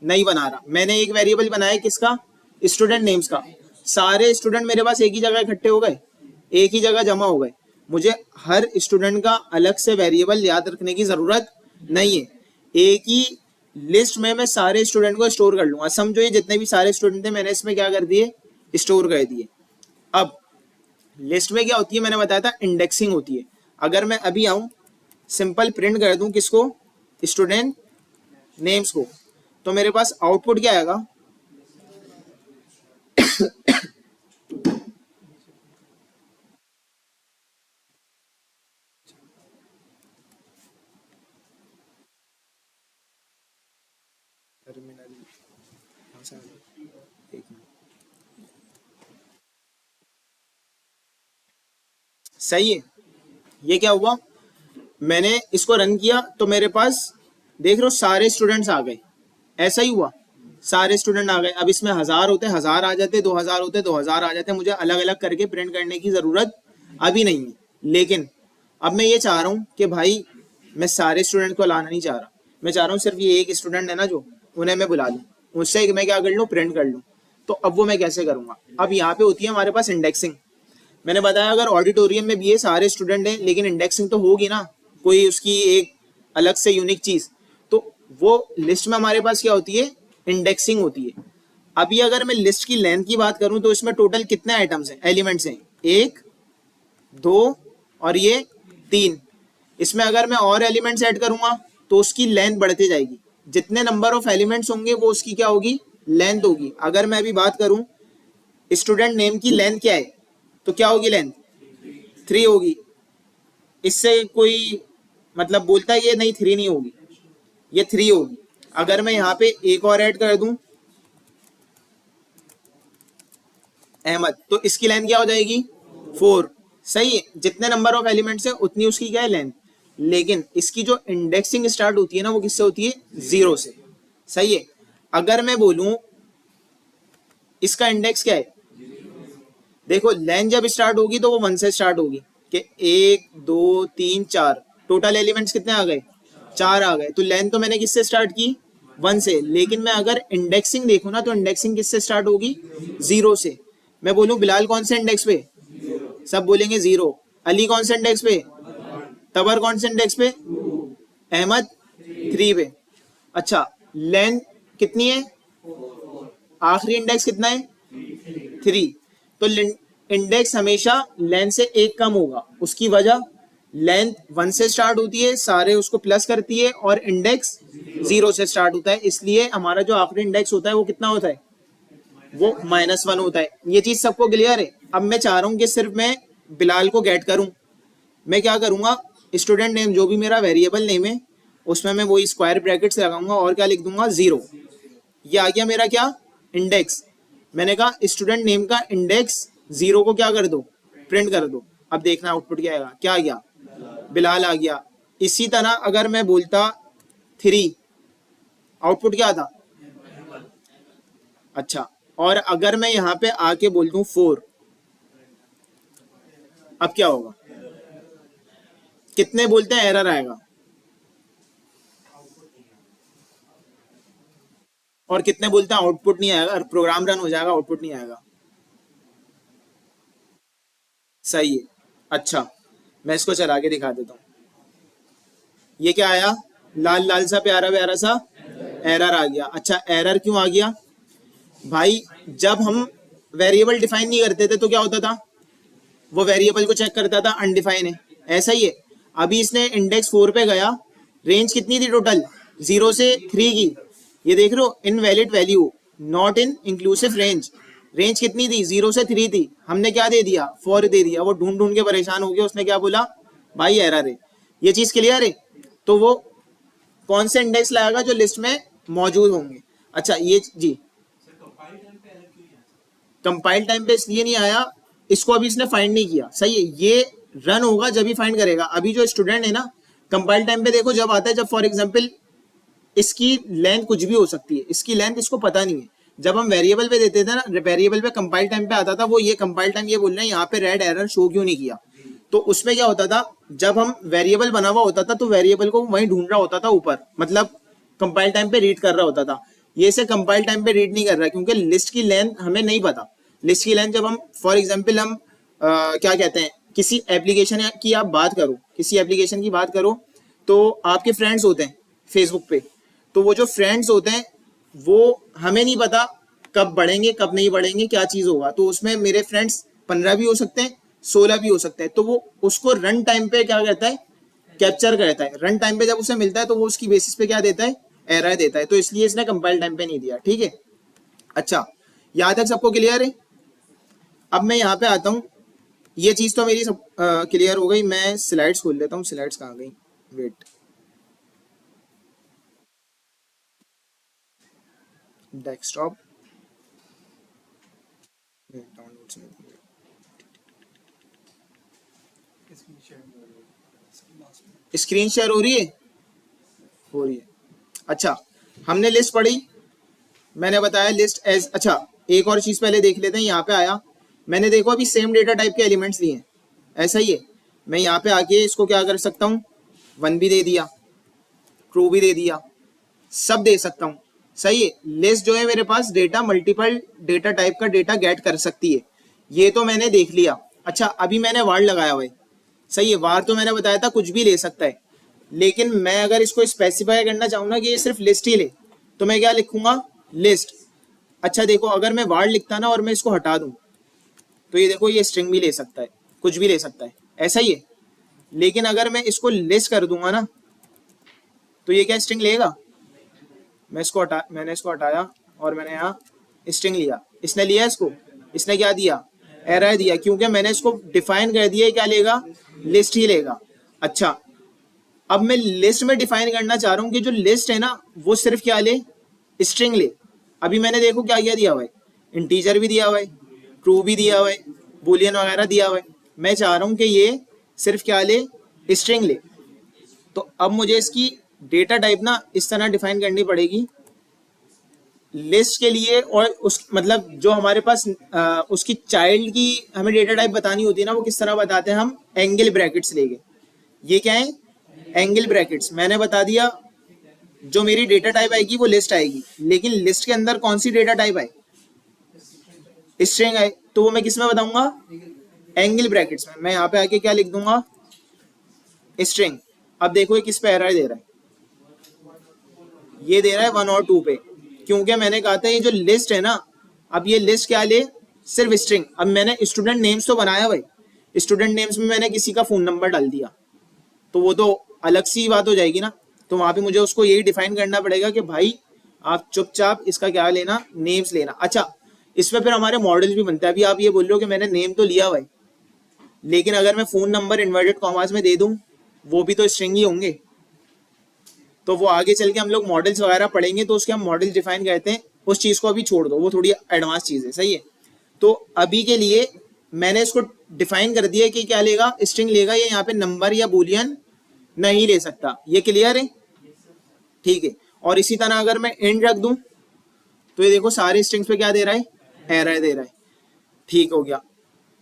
A: नहीं बना रहा। मैंने एक वेरिएबल बनाया किसका, स्टूडेंट नेम्स का। सारे स्टूडेंट मेरे पास एक ही जगह इकट्ठे हो गए, एक ही जगह जमा हो गए। मुझे हर स्टूडेंट का अलग से वेरिएबल याद रखने की जरूरत नहीं है, एक ही लिस्ट में मैं सारे स्टूडेंट को स्टोर कर लूंगा। समझो ये जितने भी सारे स्टूडेंट थे मैंने इसमें क्या कर दिए, स्टोर कर दिए। अब लिस्ट में क्या होती है, मैंने बताया था इंडेक्सिंग होती है। अगर मैं अभी आऊं, सिंपल प्रिंट कर दूं किसको, स्टूडेंट नेम्स को, तो मेरे पास आउटपुट क्या आएगा, टर्मिनल। सही है, ये क्या हुआ, मैंने इसको रन किया तो मेरे पास देख रहे हो सारे स्टूडेंट्स आ गए। ऐसा ही हुआ, सारे स्टूडेंट आ गए। अब इसमें 1000 होते 1000 आ जाते, 2000 होते 2000 आ जाते। मुझे अलग अलग करके प्रिंट करने की जरूरत अभी नहीं है। लेकिन अब मैं ये चाह रहा हूँ कि भाई मैं सारे स्टूडेंट को लाना नहीं चाह रहा, मैं चाह रहा हूँ सिर्फ ये एक स्टूडेंट है ना जो, उन्हें मैं बुला लूँ। उससे मैं क्या कर लूँ, प्रिंट कर लूँ। तो अब वो मैं कैसे करूँगा? अब यहाँ पे होती है हमारे पास इंडेक्सिंग। मैंने बताया अगर ऑडिटोरियम में भी ये सारे स्टूडेंट हैं, लेकिन इंडेक्सिंग तो होगी ना, कोई उसकी एक अलग से यूनिक चीज। तो वो लिस्ट में हमारे पास क्या होती है, इंडेक्सिंग होती है। अभी अगर मैं लिस्ट की लेंथ की बात करूं तो इसमें टोटल कितने आइटम्स हैं, एलिमेंट्स हैं, 1 2 और ये 3। इसमें अगर मैं और एलिमेंट्स ऐड करूंगा तो उसकी लेंथ बढ़ती जाएगी। जितने नंबर ऑफ एलिमेंट्स होंगे वो उसकी क्या होगी, लेंथ होगी। अगर मैं अभी बात करूं स्टूडेंट नेम की लेंथ क्या है, तो क्या होगी लेंथ, 3 होगी। इससे कोई मतलब बोलता है ये नहीं 3 नहीं होगी, ये 3 होगी। अगर मैं यहाँ पे एक और ऐड कर दूं अहमद, तो इसकी लेंथ क्या हो जाएगी, 4। सही है, जितने नंबर ऑफ एलिमेंट्स है उतनी उसकी क्या है, लेंथ। लेकिन इसकी जो इंडेक्सिंग स्टार्ट होती है ना, वो किससे होती है, 0 से। सही है। अगर मैं बोलूं इसका इंडेक्स क्या है, देखो लेंथ जब स्टार्ट होगी तो वो 1 से स्टार्ट होगी कि 1 2 3 4, टोटल एलिमेंट्स कितने आ गए, 4 आ गए। तो लेंथ तो मैंने किससे स्टार्ट की, 1 से। लेकिन मैं अगर इंडेक्सिंग देखूं ना, तो इंडेक्सिंग किससे स्टार्ट होगी, 0 से। मैं बोलूं बिलाल कौन से इंडेक्स पे, सब बोलेंगे 0। अली कौन से इंडेक्स पे, तबर कौन से इंडेक्स पे, अहमद 3 पे। अच्छा, लेंथ कितनी है, आखिरी इंडेक्स कितना है, 3। तो इंडेक्स हमेशा लेंथ से 1 कम होगा। उसकी वजह, लेंथ 1 से स्टार्ट होती है, सारे उसको प्लस करती है, और इंडेक्स 0 से स्टार्ट होता है। इसलिए हमारा जो आखिरी इंडेक्स होता है वो कितना होता है, वो -1 होता है। ये चीज सबको क्लियर है? अब मैं चाह रहा हूं कि सिर्फ मैं बिलाल को गेट करूं। मैं क्या करूंगा, स्टूडेंट नेम जो भी मेरा वेरिएबल नेम है उसमें मैं वही स्क्वायर ब्रैकेट्स लगाऊंगा और क्या लिख दूंगा, 0। ये आ गया मेरा क्या, इंडेक्स। मैंने कहा स्टूडेंट नेम का इंडेक्स 0 को क्या कर दो, प्रिंट कर दो। अब देखना आउटपुट क्या आएगा, क्या आ गया, बिलाल आ गया। इसी तरह अगर मैं बोलता 3, आउटपुट क्या था, अच्छा। और अगर मैं यहाँ पे आके बोल दूं 4, अब क्या होगा, कितने बोलते हैं एरर आएगा, और कितने बोलते हैं आउटपुट नहीं आएगा, प्रोग्राम रन हो जाएगा, आउटपुट नहीं आएगा। सही है। अच्छा, मैं इसको चला के दिखा देता हूँ। ये क्या आया, लाल लाल सा प्यारा प्यारा सा एरर आ गया। अच्छा, एरर क्यों आ गया भाई, जब हम वेरिएबल डिफाइन नहीं करते थे तो क्या होता था, वो वेरिएबल को चेक करता था अनडिफाइन है, ऐसा ही है। अभी इसने इंडेक्स 4 पे गया, रेंज कितनी थी टोटल, 0 से 3 की। ये देख रहे हो, invalid value, not in inclusive range. Range कितनी थी, 0 से 3 थी, हमने क्या दे दिया, 4 दे दिया। वो ढूंढ ढूंढ के परेशान हो गया, उसने क्या बोला, भाई एरर है। ये चीज क्लियर है? तो वो कौन से इंडेक्स लाएगा, जो लिस्ट में मौजूद होंगे। अच्छा, ये जी, कंपाइल टाइम पे इसलिए नहीं आया, इसको अभी इसने फाइंड नहीं किया। सही है, ये रन होगा जब ही फाइंड करेगा। अभी जो स्टूडेंट है ना, कंपाइल टाइम पे देखो जब आता है, जब फॉर एग्जांपल इसकी लेंथ कुछ भी हो सकती है, इसकी लेंथ इसको पता नहीं है। जब हम वेरिएबल पे देते थे ना, वेरिएबल पे कंपाइल टाइम पे आता था, वो ये कंपाइल टाइम ये बोल रहे हैं यहाँ पे रेड एरर शो क्यों नहीं किया। तो उसमें क्या होता था, जब हम वेरिएबल बना हुआ होता था तो वेरिएबल को वहीं ढूंढ रहा होता था ऊपर, मतलब कंपाइल टाइम पे रीड कर रहा होता था। ये से कंपाइल टाइम पे रीड नहीं कर रहा, क्योंकि लिस्ट की लेंथ हमें नहीं पता। लिस्ट की लेंथ जब हम फॉर एग्जाम्पल हम क्या कहते हैं, किसी एप्लीकेशन की आप बात करो, किसी एप्लीकेशन की बात करो, तो आपके फ्रेंड्स होते हैं फेसबुक पे। तो वो जो फ्रेंड्स होते हैं वो हमें नहीं पता कब बढ़ेंगे कब नहीं बढ़ेंगे, क्या चीज होगा। तो उसमें मेरे फ्रेंड्स 15 भी हो सकते हैं, 16 भी हो सकते हैं। तो वो उसको रन टाइम पे क्या कहता है, कैप्चर करता है। रन टाइम पे जब उसे मिलता है तो वो उसकी बेसिस पे क्या देता है, एरर देता है। तो इसलिए इसने कंपाइल टाइम पे नहीं दिया। ठीक है, अच्छा, यहाँ तक सबको क्लियर है? अब मैं यहाँ पे आता हूँ, ये चीज तो मेरी सब क्लियर हो गई। मैं स्लाइड्स खोल लेता हूँ, स्लाइड्स कहाँ गई, वेट, डेस्कटॉप, डाउनलोड्स में, स्क्रीन शेयर हो रही है, हो रही है। अच्छा, हमने लिस्ट पढ़ी, मैंने बताया लिस्ट एज, अच्छा एक और चीज पहले देख लेते हैं। यहाँ पे आया, मैंने देखो अभी सेम डेटा टाइप के एलिमेंट्स दिए हैं, ऐसा ही है। मैं यहाँ पे आके इसको क्या कर सकता हूँ, 1 भी दे दिया, ट्रू भी दे दिया, सब दे सकता हूँ। सही है। लिस्ट जो है मेरे पास डेटा मल्टीपल डेटा टाइप का डेटा गेट कर सकती है, ये तो मैंने देख लिया। अच्छा अभी मैंने वार लगाया हुआ है, सही है। वार तो मैंने बताया था कुछ भी ले सकता है, लेकिन मैं अगर इसको स्पेसिफाई करना चाहूँ ना कि ये सिर्फ लिस्ट ही ले, तो मैं क्या लिखूंगा, लिस्ट। अच्छा देखो अगर मैं वार लिखता ना और मैं इसको हटा दूं, तो ये देखो ये स्ट्रिंग भी ले सकता है, कुछ भी ले सकता है, ऐसा ही है। लेकिन अगर मैं इसको लिस्ट कर दूंगा ना, तो ये क्या स्ट्रिंग लेगा? मैंने इसको हटाया और मैंने यहाँ स्ट्रिंग लिया, इसने लिया इसको, इसने क्या दिया, एरर दिया, क्योंकि मैंने इसको डिफाइन कर दिया क्या लेगा, लिस्ट ही लेगा। अच्छा अब मैं लिस्ट में डिफाइन करना चाह रहा हूँ कि जो लिस्ट है ना वो सिर्फ क्या ले, स्ट्रिंग ले। अभी मैंने देखो क्या क्या दिया हुआ है, इंटीजर भी दिया हुआ है, ट्रू भी दिया हुआ है, बुलियन वगैरह दिया हुआ है। मैं चाह रहा हूँ कि ये सिर्फ क्या ले, स्ट्रिंग ले। तो अब मुझे इसकी डेटा टाइप ना इस तरह डिफाइन करनी पड़ेगी लिस्ट के लिए, और उस मतलब जो हमारे पास उसकी चाइल्ड की हमें डेटा टाइप बतानी होती है ना, वो किस तरह बताते हैं हम, एंगल ब्रैकेट्स लेके। ये क्या है, एंगल ब्रैकेट्स। मैंने बता दिया जो मेरी डेटा टाइप आएगी वो लिस्ट आएगी, लेकिन लिस्ट के अंदर कौन सी डेटा टाइप आए, स्ट्रिंग आए, तो वो मैं किस में बताऊंगा, एंगल ब्रैकेट्स में। मैं यहाँ पे आके क्या लिख दूंगा, स्ट्रिंग। अब देखो ये किस पे एरर दे रहा है, ये दे रहा है 1 और 2 पे, क्योंकि मैंने कहा था ये जो लिस्ट है ना, अब ये लिस्ट क्या ले, सिर्फ स्ट्रिंग। अब मैंने स्टूडेंट नेम्स तो बनाया भाई, स्टूडेंट नेम्स में मैंने किसी का फोन नंबर डाल दिया, तो वो तो अलग सी बात हो जाएगी ना। तो वहां पे मुझे उसको यही डिफाइन करना पड़ेगा कि भाई आप चुपचाप इसका क्या लेना, नेम्स लेना। अच्छा इसमें फिर हमारे मॉडल्स भी बनते हैं। अभी आप ये बोल रहे हो कि मैंने नेम तो लिया भाई, लेकिन अगर मैं फोन नंबर इन्वर्टेड कॉमास में दे दूं, वो भी तो स्ट्रिंग ही होंगे। तो वो आगे चल के हम लोग मॉडल्स वगैरह पढ़ेंगे तो उसके हम मॉडल्स डिफाइन करते हैं, उस चीज को अभी छोड़ दो, वो थोड़ी एडवांस चीज है, सही है। तो अभी के लिए मैंने इसको डिफाइन कर दिया कि क्या लेगा, स्ट्रिंग लेगा, ये यहाँ पे नंबर या बुलियन नहीं ले सकता। ये क्लियर है, ठीक है। और इसी तरह अगर मैं इंड रख दूं, तो ये देखो सारे स्ट्रिंग्स पे क्या दे रहा है, एरर दे रहा है। ठीक हो गया।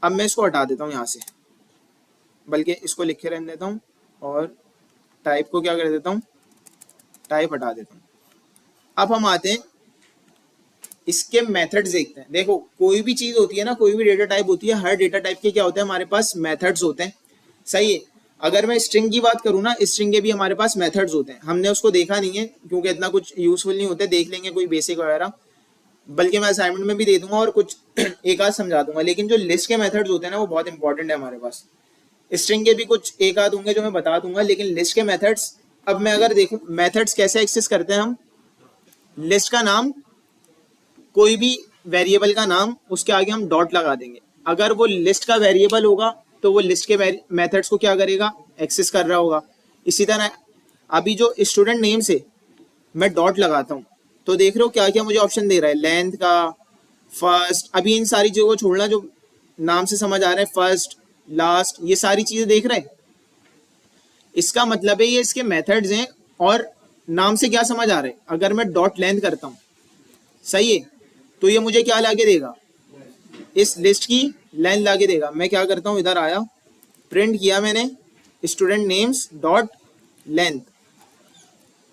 A: अब मैं इसको हटा देता हूँ यहाँ से, बल्कि इसको लिखे रहने देता हूँ और टाइप को क्या कर देता हूँ, टाइप हटा देता हूँ। अब हम आते हैं इसके मेथड्स देखते हैं। देखो कोई भी चीज होती है ना, कोई भी डेटा टाइप होती है, हर डेटा टाइप के क्या होते हैं, हमारे पास मेथड्स होते हैं, सही है। अगर मैं स्ट्रिंग की बात करूँ ना, स्ट्रिंग के भी हमारे पास मेथड्स होते हैं। हमने उसको देखा नहीं है क्योंकि इतना कुछ यूजफुल नहीं होता, देख लेंगे कोई बेसिक वगैरह, बल्कि मैं असाइनमेंट में भी दे दूंगा और कुछ एक आध समझा दूंगा। लेकिन जो लिस्ट के मेथड्स होते हैं ना वो बहुत इंपॉर्टेंट है हमारे पास। स्ट्रिंग के भी कुछ एक आध होंगे जो मैं बता दूंगा, लेकिन लिस्ट के मेथड्स, अब मैं अगर देखूं मेथड्स कैसे एक्सेस करते हैं हम, लिस्ट का नाम, कोई भी वेरिएबल का नाम, उसके आगे हम डॉट लगा देंगे। अगर वो लिस्ट का वेरिएबल होगा तो वो लिस्ट के मेथड्स को क्या करेगा, एक्सेस कर रहा होगा। इसी तरह अभी जो स्टूडेंट नेम से मैं डॉट लगाता हूँ, तो देख रहे हो क्या क्या मुझे ऑप्शन दे रहा है, लेंथ का, फर्स्ट। अभी इन सारी चीजों को छोड़ना, जो नाम से समझ आ रहा है, फर्स्ट, लास्ट, ये सारी चीजें देख रहे हैं। इसका मतलब है ये इसके मेथड्स हैं। और नाम से क्या समझ आ रहा है, अगर मैं डॉट लेंथ करता हूँ, सही है, तो ये मुझे क्या लाके देगा, इस लिस्ट की लेंथ लाके देगा। मैं क्या करता हूँ, इधर आया, प्रिंट किया मैंने स्टूडेंट नेम्स डॉट लेंथ।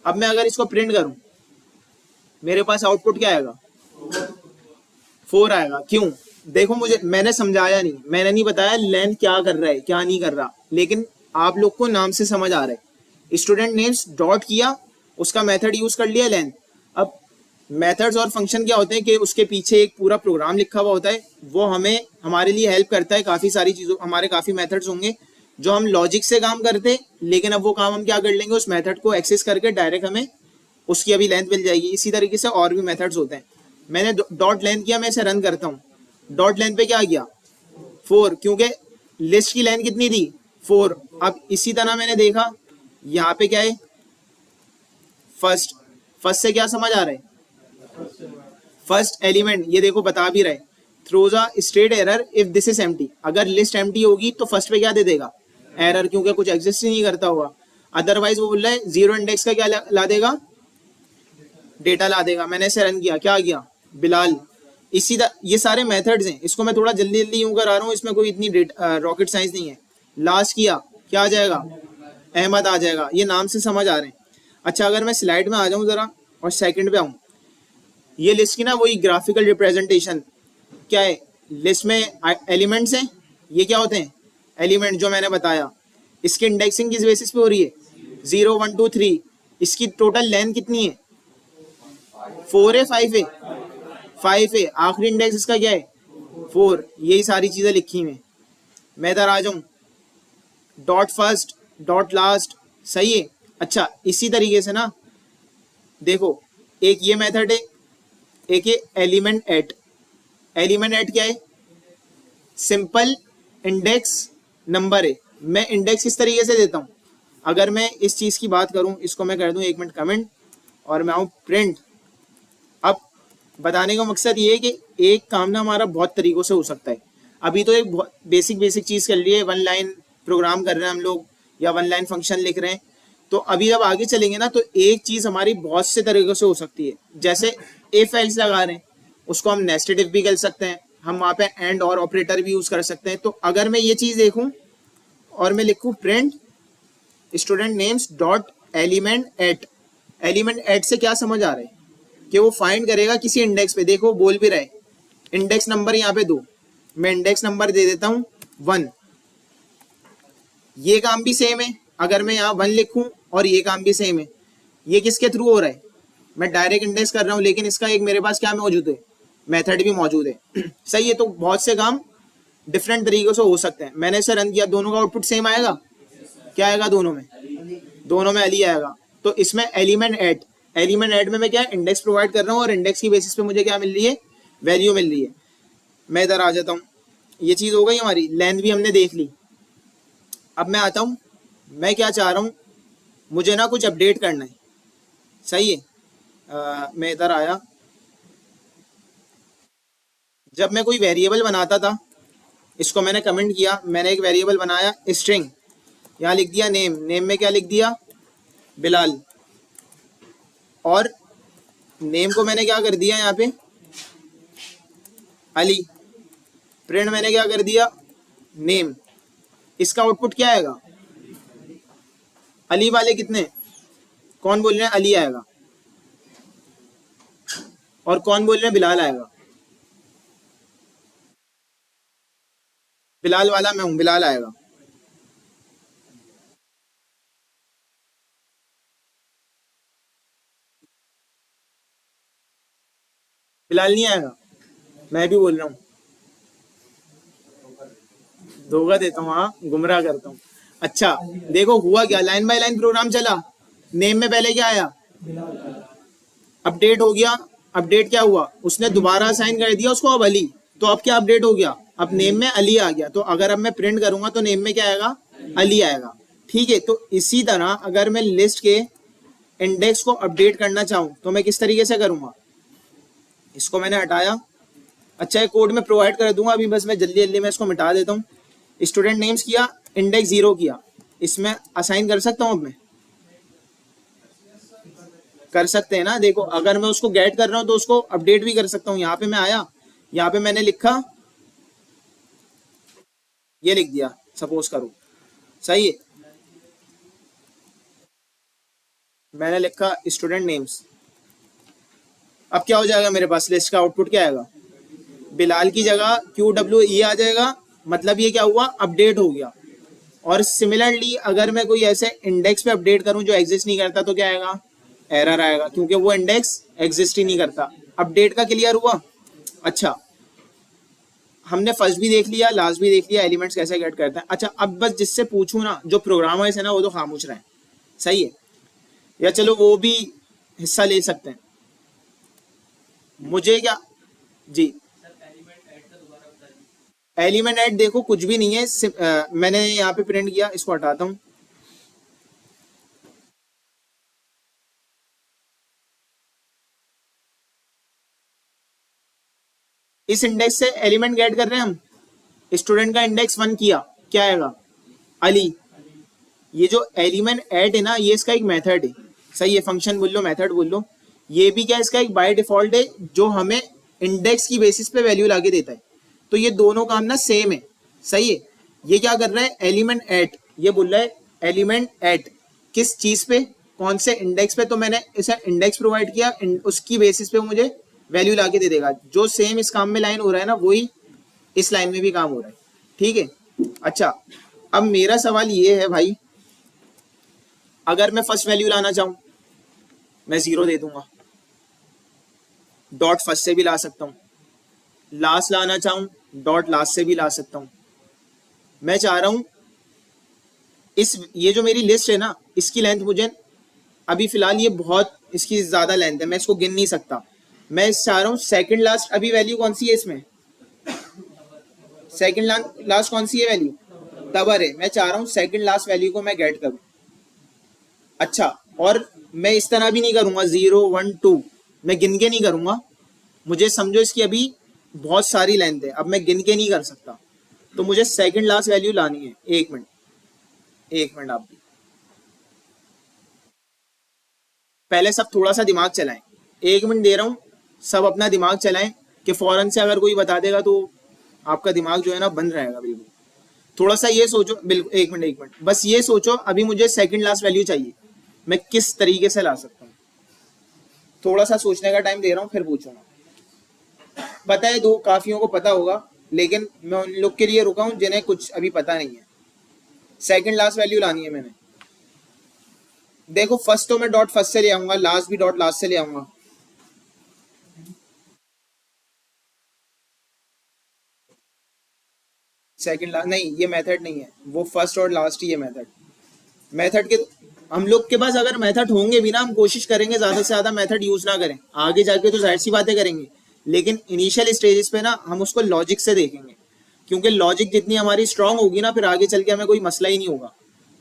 A: अब मैं अगर इसको प्रिंट करूं, मेरे पास आउटपुट क्या आएगा, 4 आएगा। क्यों, देखो मैंने समझाया नहीं, मैंने नहीं बताया लेंथ क्या कर रहा है क्या नहीं कर रहा, लेकिन आप लोग को नाम से समझ आ रहा है। स्टूडेंट नेम्स डॉट किया, उसका मेथड यूज कर लिया लेंथ। अब मेथड्स और फंक्शन क्या होते हैं कि उसके पीछे एक पूरा प्रोग्राम लिखा हुआ होता है, वो हमें हमारे लिए हेल्प करता है काफ़ी सारी चीज़ों। हमारे काफ़ी मेथड्स होंगे जो हम लॉजिक से काम करते, लेकिन अब वो काम हम क्या कर लेंगे, उस मेथड को एक्सेस करके डायरेक्ट हमें उसकी अभी लेंथ मिल जाएगी। इसी तरीके से और भी मेथड्स होते हैं। मैंने डॉट लेंथ किया, मैं इसे रन करता हूँ, डॉट लेंथ पे क्या गया, 4, क्योंकि लिस्ट की लेंथ कितनी थी, 4। अब इसी तरह मैंने देखा यहाँ पे क्या है, फर्स्ट, फर्स्ट से क्या समझ आ रहा है, फर्स्ट एलिमेंट, ये देखो बता भी रहे, throws a state error if this is empty. अगर लिस्ट एम्प्टी होगी तो फर्स्ट पे क्या दे देगा, एरर, क्योंकि कुछ एग्जिस्ट ही नहीं करता होगा। अदरवाइज वो बोल रहा है जीरो इंडेक्स का क्या ला देगा, डेटा ला देगा। मैंने इसे रन किया, क्या गया, बिलाल। इसी ये सारे मेथड्स हैं। इसको मैं थोड़ा जल्दी जल्दी यूं करा रहा हूँ, इसमें कोई इतनी रॉकेट साइंस नहीं है। लास्ट किया, क्या आ जाएगा, अहमद आ जाएगा। ये नाम से समझ आ रहे हैं। अच्छा अगर मैं स्लाइड में आ जाऊं जरा और सेकंड पे आऊं, ये लिस्ट की ना वही ग्राफिकल रिप्रेजेंटेशन क्या है, लिस्ट में एलिमेंट्स हैं, ये क्या होते हैं एलिमेंट जो मैंने बताया। इसकी इंडेक्सिंग किस बेसिस पे हो रही है 0 1 2 3। इसकी टोटल लेंथ कितनी है 4 है 5 है 5 है। आखिरी इंडेक्स इसका क्या है 4। यही सारी चीजें लिखी हुई हैं। मैं इधर आ जाऊं डॉट फर्स्ट डॉट लास्ट सही है। अच्छा इसी तरीके से ना देखो एक ये मेथड है, एक ये एलिमेंट एट। एलिमेंट एट क्या है सिंपल इंडेक्स नंबर है। मैं इंडेक्स किस तरीके से देता हूं, अगर मैं इस चीज की बात करूं, इसको मैं कर दूं 1 मिनट कमेंट और मैं आऊं प्रिंट। अब बताने का मकसद ये है कि एक काम ना हमारा बहुत तरीकों से हो सकता है। अभी तो एक बेसिक चीज कर लिए, 1 लाइन प्रोग्राम कर रहे हैं हम लोग या 1 लाइन फंक्शन लिख रहे हैं। तो अभी जब आगे चलेंगे ना तो एक चीज हमारी बहुत से तरीकों से हो सकती है। जैसे इफ एल्स लगा रहे हैं उसको हम नेस्टेड इफ भी कर सकते हैं, हम वहां पे एंड और ऑपरेटर भी यूज कर सकते हैं। तो अगर मैं ये चीज देखूं और मैं लिखूं print student names dot element at. Element at से क्या समझ आ रहा है कि वो फाइंड करेगा किसी इंडेक्स पे। देखो बोल भी रहे इंडेक्स नंबर यहाँ पे 2, मैं इंडेक्स नंबर दे देता हूँ 1। ये काम भी सेम है, अगर मैं यहाँ 1 लिखूं और ये काम भी सेम है। ये किसके थ्रू हो रहा है मैं डायरेक्ट इंडेक्स कर रहा हूँ, लेकिन इसका एक मेरे पास क्या मौजूद है मेथड भी मौजूद है सही है। तो बहुत से काम डिफरेंट तरीकों से हो सकते हैं। मैंने इसे रन किया, दोनों का आउटपुट सेम आएगा। क्या आएगा दोनों में अली आएगा। तो इसमें एलिमेंट ऐड में मैं क्या इंडेक्स प्रोवाइड कर रहा हूँ और इंडेक्स की बेसिस पे मुझे क्या मिल रही है वैल्यू मिल रही है। मैं इधर आ जाता हूँ, ये चीज हो गई हमारी, लेंथ भी हमने देख ली। अब मैं आता हूँ, मैं क्या चाह रहा हूँ मुझे ना कुछ अपडेट करना है सही है। मैं इधर आया, जब मैं कोई वेरिएबल बनाता था इसको मैंने कमेंट किया, मैंने एक वेरिएबल बनाया स्ट्रिंग, यहाँ लिख दिया नेम, नेम में क्या लिख दिया बिलाल, और नेम को मैंने क्या कर दिया यहाँ पे अली। प्रिंट मैंने क्या कर दिया नेम। इसका आउटपुट क्या आएगा अली वाले कितने, कौन बोल रहे हैं अली आएगा और कौन बोल रहे हैं बिलाल आएगा। बिलाल वाला मैं हूं, बिलाल आएगा। बिलाल नहीं आएगा, मैं भी बोल रहा हूँ धोखा देता हूँ, हाँ गुमराह करता हूँ। अच्छा देखो हुआ क्या, लाइन बाय लाइन प्रोग्राम चला। नेम में पहले क्या आया अपडेट हो गया। अपडेट क्या हुआ उसने दोबारा असाइन कर दिया उसको अब अली। तो अब क्या अपडेट हो गया, अब नेम में अली आ गया। तो अगर अब मैं प्रिंट करूंगा तो नेम में क्या आएगा अली आएगा। ठीक है, तो इसी तरह अगर मैं लिस्ट के इंडेक्स को अपडेट करना चाहूँ तो मैं किस तरीके से करूंगा, इसको मैंने हटाया। अच्छा एक कोड में प्रोवाइड कर दूंगा, अभी बस मैं जल्दी जल्दी में इसको मिटा देता हूँ। स्टूडेंट नेम्स किया, इंडेक्स 0 किया, इसमें असाइन कर सकता हूँ। अब मैं कर सकते हैं ना, देखो अगर मैं उसको गेट कर रहा हूँ तो उसको अपडेट भी कर सकता हूँ। यहाँ पे मैं आया, यहाँ पे मैंने लिखा, ये लिख दिया सपोज करो सही है। मैंने लिखा स्टूडेंट नेम्स। अब क्या हो जाएगा मेरे पास लिस्ट का आउटपुट क्या आएगा बिलाल की जगह QWE आ जाएगा। मतलब ये क्या हुआ अपडेट हो गया। और सिमिलरली अगर मैं कोई ऐसे इंडेक्स पे अपडेट करूं जो एग्जिस्ट नहीं करता तो क्या आएगा एरर आएगा, क्योंकि वो इंडेक्स एग्जिस्ट ही नहीं करता। अपडेट का क्लियर हुआ। अच्छा हमने फर्स्ट भी देख लिया, लास्ट भी देख लिया, एलिमेंट्स कैसे गेट करते हैं। अच्छा अब बस जिससे पूछूं ना, जो प्रोग्रामर्स है ना वो तो खामोश रहे सही है, या चलो वो भी हिस्सा ले सकते हैं। मुझे क्या जी एलिमेंट ऐड देखो कुछ भी नहीं है। मैंने यहाँ पे प्रिंट किया, इसको हटाता हूँ। इस इंडेक्स से एलिमेंट गेट कर रहे हैं हम। स्टूडेंट का इंडेक्स 1 किया, क्या आएगा अली। ये जो एलिमेंट ऐड है ना ये इसका एक मेथड है सही है, फंक्शन बोल लो मेथड बोल लो। ये भी क्या इसका एक बाय डिफॉल्ट है जो हमें इंडेक्स की बेसिस पे वैल्यू लाके देता है। तो ये दोनों काम ना सेम है सही है। ये क्या कर रहा है एलिमेंट ऐड, ये बोल रहा है एलिमेंट ऐड किस चीज पे, कौन से इंडेक्स पे। तो मैंने इसे इंडेक्स प्रोवाइड किया, उसकी बेसिस पे मुझे वैल्यू लाके दे देगा। जो सेम इस काम में लाइन हो रहा है ना, वही इस लाइन में भी काम हो रहा है। ठीक है, अच्छा अब मेरा सवाल ये है भाई, अगर मैं फर्स्ट वैल्यू लाना चाहूं, मैं 0 दे दूंगा, डॉट फर्स्ट से भी ला सकता हूं। लास्ट लाना चाहूं, डॉट लास्ट से भी ला सकता हूं। मैं चाह रहा हूं इस ये जो मेरी लिस्ट है ना, इसकी लेंथ मुझे अभी फिलहाल ये बहुत इसकी ज्यादा लेंथ है, मैं इसको गिन नहीं सकता। मैं चाह रहा हूँ सेकंड लास्ट, अभी वैल्यू कौन सी है इसमें, सेकंड लास्ट कौन सी है वैल्यू, तबर है। मैं चाह रहा हूँ सेकंड लास्ट वैल्यू को मैं गेट करूँ। अच्छा, और मैं इस तरह भी नहीं करूंगा 0 1 2, मैं गिन के नहीं करूंगा। मुझे समझो इसकी अभी बहुत सारी लेंथ है, अब मैं गिन के नहीं कर सकता, तो मुझे सेकंड लास्ट वैल्यू लानी है। एक मिनट, एक मिनट, आप भी पहले सब थोड़ा सा दिमाग चलाएं। 1 मिनट दे रहा हूं, सब अपना दिमाग चलाएं कि फौरन से अगर कोई बता देगा तो आपका दिमाग जो है ना बंद रहेगा बिल्कुल। थोड़ा सा ये सोचो, बिल्कुल 1 मिनट, 1 मिनट, बस ये सोचो अभी मुझे सेकंड लास्ट वैल्यू चाहिए, मैं किस तरीके से ला सकता हूँ। थोड़ा सा सोचने का टाइम दे रहा हूँ, फिर पूछूंगा। पता है दो काफियों को पता होगा, लेकिन मैं उन लोग के लिए रुका हूँ जिन्हें कुछ अभी पता नहीं है। सेकंड लास्ट वैल्यू लानी है मैंने। देखो फर्स्ट तो मैं डॉट फर्स्ट से ले आऊंगा, लास्ट भी डॉट लास्ट से ले आऊंगा। सेकंड लास्ट नहीं, ये मेथड नहीं है, वो फर्स्ट और लास्ट ही है मेथड। मेथड के हम लोग के पास अगर मेथड होंगे भी ना, हम कोशिश करेंगे ज्यादा से ज्यादा मेथड यूज ना करें। आगे जाके तो जाहिर सी बातें करेंगे, लेकिन इनिशियल स्टेजेस पे ना हम उसको लॉजिक से देखेंगे, क्योंकि लॉजिक जितनी हमारी स्ट्रांग होगी ना, फिर आगे चल के हमें कोई मसला ही नहीं होगा।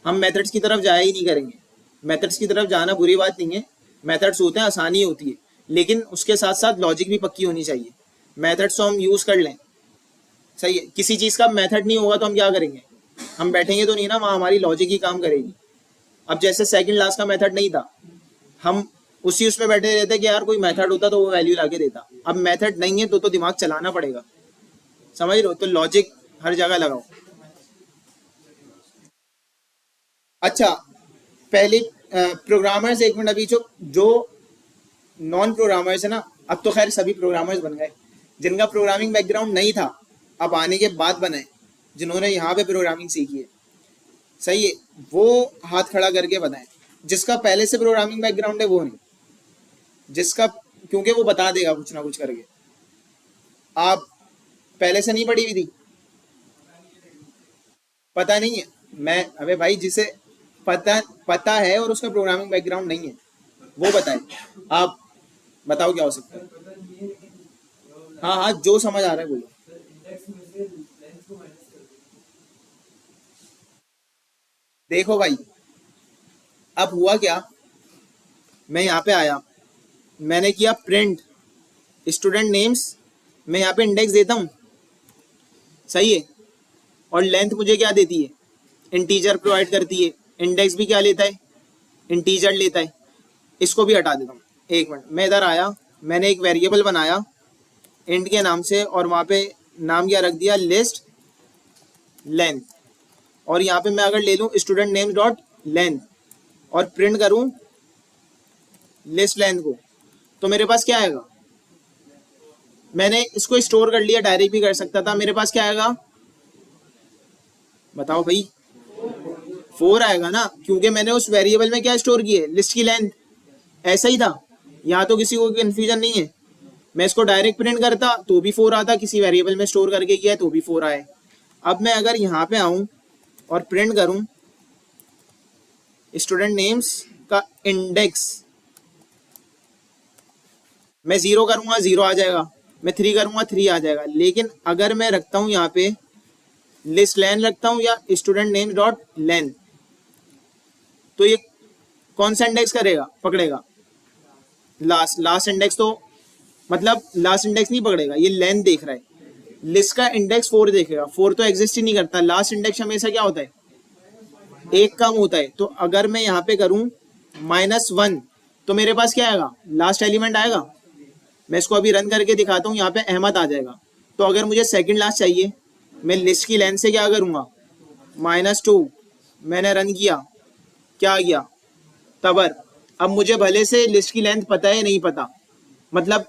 A: हम मेथड्स की तरफ जाया ही नहीं करेंगे। मेथड्स की तरफ जाना बुरी बात नहीं है, मेथड्स होते हैं, आसानी होती है, लेकिन उसके साथ साथ लॉजिक भी पक्की होनी चाहिए। मेथड्स तो हम यूज कर लें, सही है, किसी चीज का मेथड नहीं होगा तो हम क्या करेंगे, हम बैठेंगे तो नहीं ना, वहां हमारी लॉजिक ही काम करेगी। अब जैसे सेकंड लास्ट का मेथड नहीं था, हम उसी उसमें बैठे रहते कि यार कोई मेथड होता तो वो वैल्यू लाके देता। अब मेथड नहीं है तो दिमाग चलाना पड़ेगा, समझ रहे हो, तो लॉजिक हर जगह लगाओ। अच्छा, पहले प्रोग्रामर्स, 1 मिनट, अभी जो नॉन प्रोग्रामर्स है ना, अब तो खैर सभी प्रोग्रामर्स बन गए, जिनका प्रोग्रामिंग बैकग्राउंड नहीं था अब आने के बाद बनाए, जिन्होंने यहाँ पे प्रोग्रामिंग सीखी है, सही है, वो हाथ खड़ा करके बताएं। जिसका पहले से प्रोग्रामिंग बैकग्राउंड है वो नहीं, जिसका, क्योंकि वो बता देगा कुछ ना कुछ करके। आप पहले से नहीं पढ़ी हुई थी, पता नहीं है, मैं अबे भाई जिसे पता पता है और उसका प्रोग्रामिंग बैकग्राउंड नहीं है वो बताए। आप बताओ क्या हो सकता है। हाँ हाँ, जो समझ आ रहा है बोलो। देखो भाई, अब हुआ क्या, मैं यहाँ पे आया, मैंने किया प्रिंट स्टूडेंट नेम्स, मैं यहाँ पे इंडेक्स देता हूँ, सही है, और लेंथ मुझे क्या देती है, इंटीजर प्रोवाइड करती है। इंडेक्स भी क्या लेता है, इंटीजर लेता है। इसको भी हटा देता हूँ। 1 मिनट, मैं इधर आया, मैंने एक वेरिएबल बनाया इंट के नाम से, और वहाँ पे नाम क्या रख दिया, लिस्ट लेंथ। और यहाँ पे मैं अगर ले लूँ स्टूडेंट नेम डॉट लेंथ और प्रिंट करूँ लिस्ट लेंथ को, तो मेरे पास क्या आएगा, मैंने इसको स्टोर कर लिया, डायरेक्ट भी कर सकता था, मेरे पास क्या आएगा बताओ भाई, 4 आएगा ना, क्योंकि मैंने उस वेरिएबल में क्या स्टोर किया, लिस्ट की लेंथ। ऐसा ही था, यहाँ तो किसी को कंफ्यूजन नहीं है। मैं इसको डायरेक्ट प्रिंट करता तो भी 4 आता, किसी वेरिएबल में स्टोर करके किया है तो भी 4 आए। अब मैं अगर यहाँ पे आऊँ और प्रिंट करूँ स्टूडेंट नेम्स का इंडेक्स, मैं 0 करूँगा 0 आ जाएगा, मैं 3 करूँगा 3 आ जाएगा। लेकिन अगर मैं रखता हूँ यहाँ पे लिस्ट लेंथ रखता हूँ या स्टूडेंट नेम डॉट लेंथ, तो ये कौन सा इंडेक्स करेगा, पकड़ेगा लास्ट। लास्ट इंडेक्स तो मतलब लास्ट इंडेक्स नहीं पकड़ेगा, ये लेंथ देख रहा है। लिस्ट का इंडेक्स 4 देखेगा, 4 तो एग्जिस्ट ही नहीं करता। लास्ट इंडेक्स हमेशा क्या होता है, 1 कम होता है। तो अगर मैं यहाँ पे करूँ -1, तो मेरे पास क्या आएगा, लास्ट एलिमेंट आएगा। मैं इसको अभी रन करके दिखाता हूँ, यहाँ पे अहमद आ जाएगा। तो अगर मुझे सेकंड लास्ट चाहिए, मैं लिस्ट की लेंथ से क्या करूँगा, -2, मैंने रन किया, क्या आ गया, तबर। अब मुझे भले से लिस्ट की लेंथ पता है नहीं पता, मतलब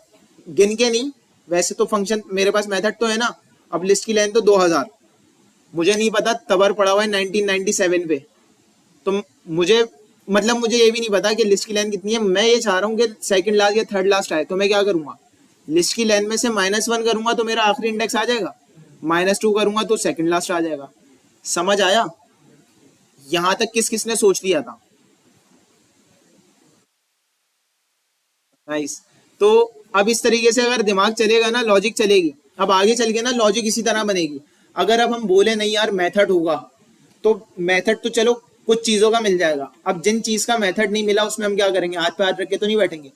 A: गिन के नहीं, वैसे तो फंक्शन मेरे पास मेथड तो है ना। अब लिस्ट की लेंथ तो 2000, मुझे नहीं पता तबर पड़ा हुआ है 1997 पे। तो मुझे मतलब मुझे ये भी नहीं पता कि लिस्ट की लेंथ कितनी है। मैं ये चाह रहा हूँ कि सेकंड लास्ट या थर्ड लास्ट आए, तो मैं क्या करूंगा, लिस्ट की लेंथ में से -1 करूंगा तो मेरा आखिरी इंडेक्स आ जाएगा, -2 करूंगा तो सेकंड लास्ट आ जाएगा। समझ आया? यहां तक किस किसने सोच लिया था? नाइस। तो अब इस तरीके से अगर दिमाग चलेगा ना, लॉजिक चलेगी। अब आगे चल के ना लॉजिक इसी तरह बनेगी। अगर अब हम बोले नहीं यार मेथड होगा, तो मेथड तो चलो कुछ चीजों का मिल जाएगा। अब जिन चीज का मेथड नहीं मिला उसमें हम क्या करेंगे, हाथ पे हाथ रख के तो नहीं बैठेंगे।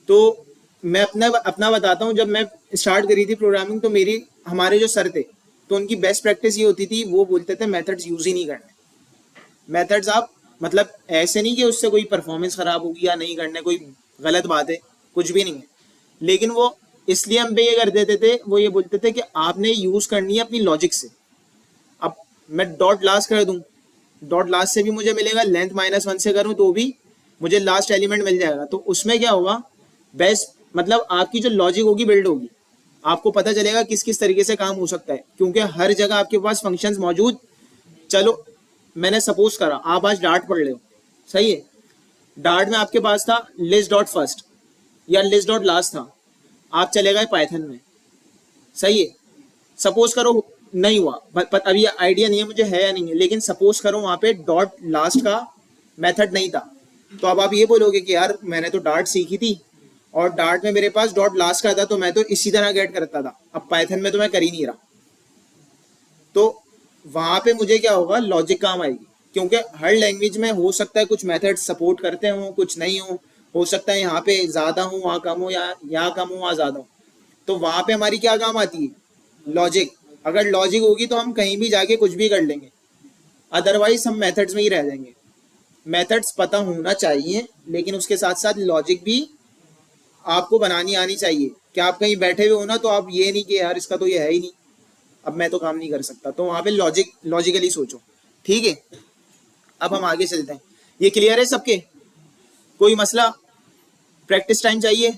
A: तो मैं अपना अपना बताता हूँ, जब मैं स्टार्ट करी थी प्रोग्रामिंग, तो मेरी हमारे जो सर थे, तो उनकी बेस्ट प्रैक्टिस ये होती थी, वो बोलते थे मेथड्स यूज ही नहीं करने। मेथड्स आप मतलब ऐसे नहीं कि उससे कोई परफॉर्मेंस खराब होगी या नहीं करने, कोई गलत बात है, कुछ भी नहीं है। लेकिन वो इसलिए हम पे ये कर देते थे, वो ये बोलते थे कि आपने यूज करनी है अपनी लॉजिक से। अब मैं डॉट लास्ट कर दूं, डॉट लास्ट से भी मुझे मिलेगा, लेंथ -1 से करूं तो भी मुझे लास्ट एलिमेंट मिल जाएगा। तो उसमें क्या होगा, बेस्ट मतलब आपकी जो लॉजिक होगी बिल्ड होगी, आपको पता चलेगा किस किस तरीके से काम हो सकता है, क्योंकि हर जगह आपके पास फंक्शंस मौजूद। चलो मैंने सपोज करा आप आज डार्ट पढ़ रहे हो, सही है। डार्ट में आपके पास था लिस्ट डॉट फर्स्ट या लिस्ट डॉट लास्ट था, आप चले गए पाइथन में, सही है। सपोज करो नहीं हुआ, अभी आइडिया नहीं है मुझे है या नहीं है, लेकिन सपोज करो वहां पे डॉट लास्ट का मेथड नहीं था, तो अब आप ये बोलोगे कि यार मैंने तो डार्ट सीखी थी और डार्ट में मेरे पास डॉट लास्ट का था, तो मैं तो इसी तरह गेट करता था, अब पाइथन में तो मैं कर ही नहीं रहा। तो वहां पे मुझे क्या होगा, लॉजिक काम आएगी। क्योंकि हर लैंग्वेज में हो सकता है कुछ मेथड सपोर्ट करते हो, कुछ नहीं हो सकता है यहाँ पे ज्यादा हो वहाँ कम हो, या यहाँ कम हो वहाँ ज्यादा हो। तो वहां पे हमारी क्या काम आती है, लॉजिक। अगर लॉजिक होगी तो हम कहीं भी जाके कुछ भी कर लेंगे, अदरवाइज हम मेथड्स में ही रह जाएंगे। मेथड्स पता होना चाहिए, लेकिन उसके साथ साथ लॉजिक भी आपको बनानी आनी चाहिए। कि आप कहीं बैठे हुए हो ना, तो आप ये नहीं कि यार इसका तो ये है ही नहीं, अब मैं तो काम नहीं कर सकता, तो वहां पे लॉजिकली सोचो। ठीक है, अब हम आगे चलते हैं। ये क्लियर है सबके? कोई मसला? प्रैक्टिस टाइम चाहिए?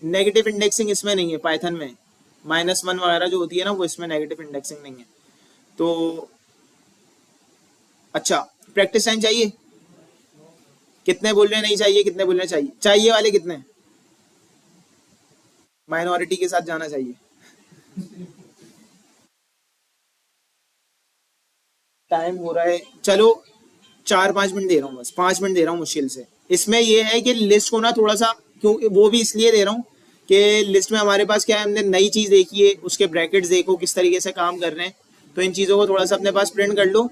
A: नेगेटिव इंडेक्सिंग इसमें नहीं है, पाइथन में -1 वगैरह जो होती है ना, वो इसमें नेगेटिव इंडेक्सिंग नहीं है। तो अच्छा, प्रैक्टिस टाइम चाहिए? कितने बोल रहे हैं नहीं चाहिए, कितने बोल रहे हैं चाहिए? चाहिए वाले कितने? माइनॉरिटी के साथ जाना चाहिए। टाइम हो रहा है, चलो 4-5 मिनट दे रहा हूँ, बस 5 मिनट दे रहा हूँ मुश्किल से। इसमें ये है कि लिस्ट को ना थोड़ा सा, क्यों वो भी इसलिए दे रहा हूँ कि लिस्ट में हमारे पास क्या है, हमने नई चीज देखी है, उसके ब्रैकेट्स देखो किस तरीके से काम कर रहे हैं। तो इन चीजों को थोड़ा सा अपने पास प्रिंट कर लो।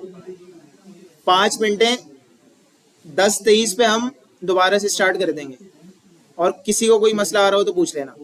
A: 5 मिनटें 10:23 पे हम दोबारा से स्टार्ट कर देंगे, और किसी को कोई मसला आ रहा हो तो पूछ लेना।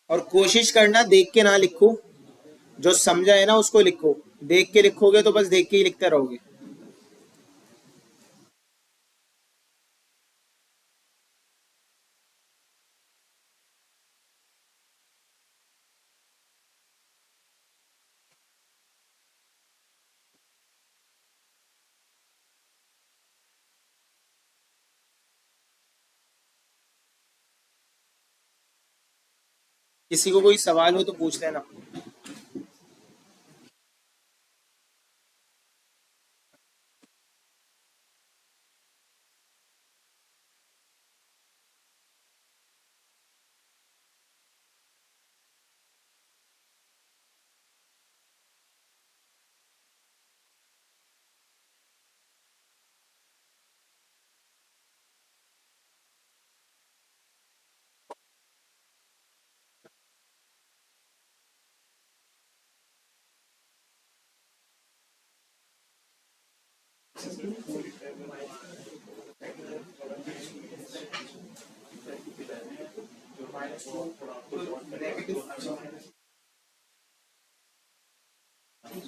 A: और कोशिश करना देख के ना लिखो, जो समझा है ना उसको लिखो। देख के लिखोगे तो बस देख के ही लिखते रहोगे। किसी को कोई सवाल हो तो पूछ लेना।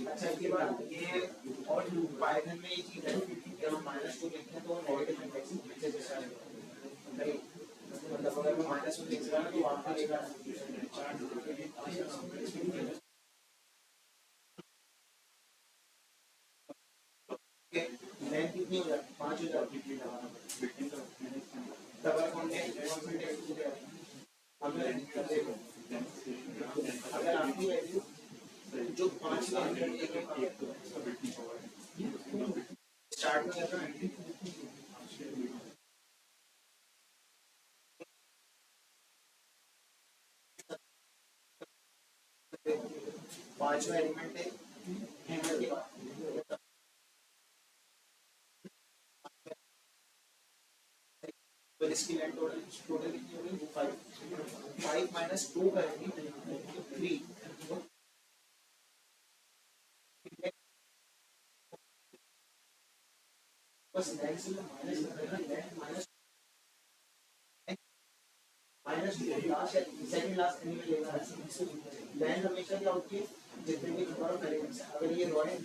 A: अच्छा ये बात ये और पाइथन में ये चीज है कि हम माइनस टू लिखते हैं तो नेगेटिव इंडेक्स नीचे से स्टार्ट होता है। मतलब अगर मैं माइनस टू लिख रहा हूं तो वहां पे लेगा लेंथ कितनी हो जाती है 5 हो जाती है डबल कॉन्टेक्ट अगर देखो अगर आपकी वैल्यू जो 5 में स्टार्ट में करना है 5वां एलिमेंट है हैमर के बाद तो इसकी लेंथ टोटल टोटल कितनी होगी 5 5 माइनस 2 करेंगे 3 बस लेंथ से माइनस करना length minus minus last second last element लेना है लेंथ हमेशा क्या होती है जितने भी नंबर ऑफ एलिमेंट्स है अगर ये रो है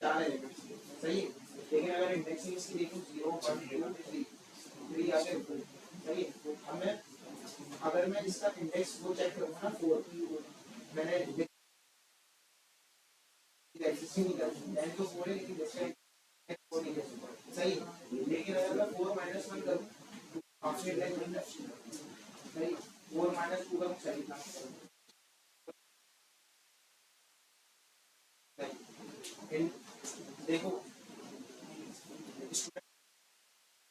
A: 4 एलिमेंट्स सही है लेकिन अगर इंडेक्सिंग इसकी देखो 0 1 2 3 3 आगे सही है हमें अगर मैं इसका इंडेक्स वो चेक करूंगा ना 4 मैंने एग्जिस्टिंग नहीं कर लेंथ तो 4 है लेकिन इसका 4 नहीं है सही है लेकिन अगर मैं 4 माइनस 1 करूं ऑप्शन लेंथ सही 4 माइनस 2 का सही था इन देखो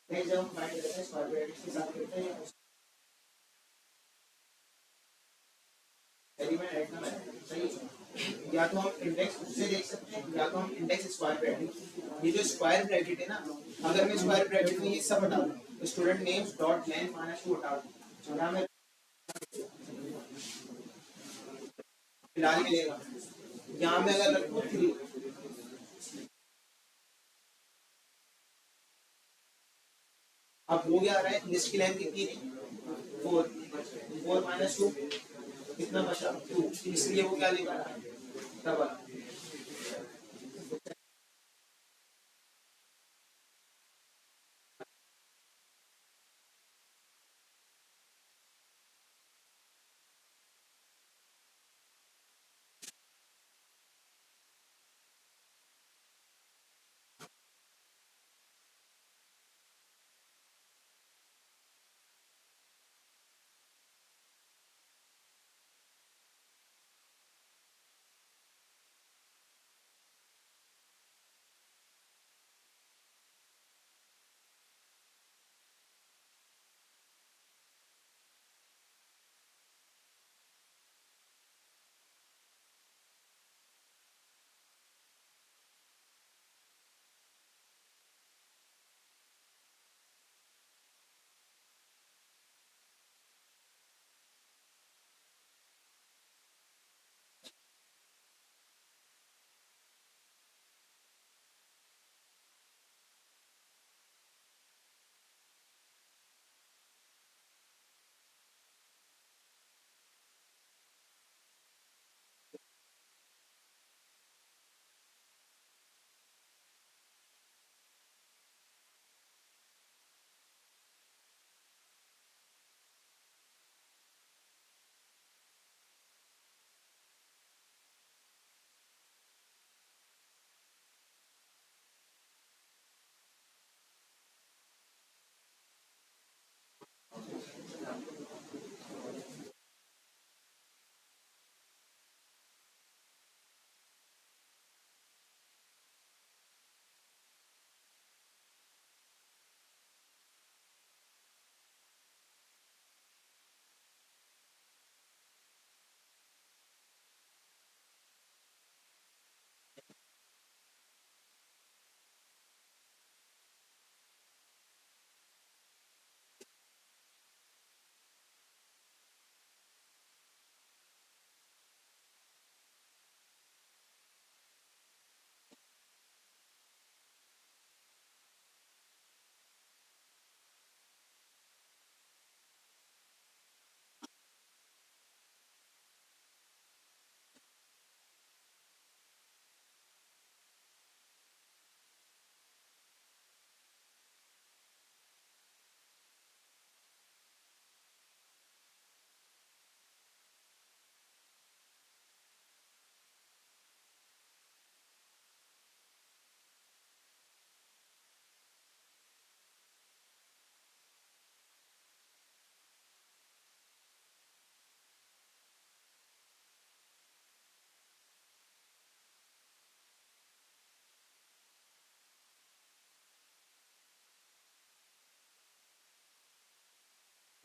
A: जब हम फाइंड करते हैं स्क्वायर ब्रैकेट के साथ करते हैं एलिमेंट रखना है सही या तो हम इंडेक्स उससे देख सकते हैं या तो हम इंडेक्स स्क्वायर ब्रैकेट ये जो स्क्वायर ब्रैकेट है ना अगर मैं स्क्वायर ब्रैकेट में ये सब हटा दूं student names dot length minus 2 हटा दूं यहाँ में फिलहाल मिलेगा यहाँ में अगर रखूँ 3 अब हो गया रहा है लिस्ट की लेंथ कितनी थी 4 4 माइनस 2 कितना बचा 2 इसलिए वो क्या लेगा डबल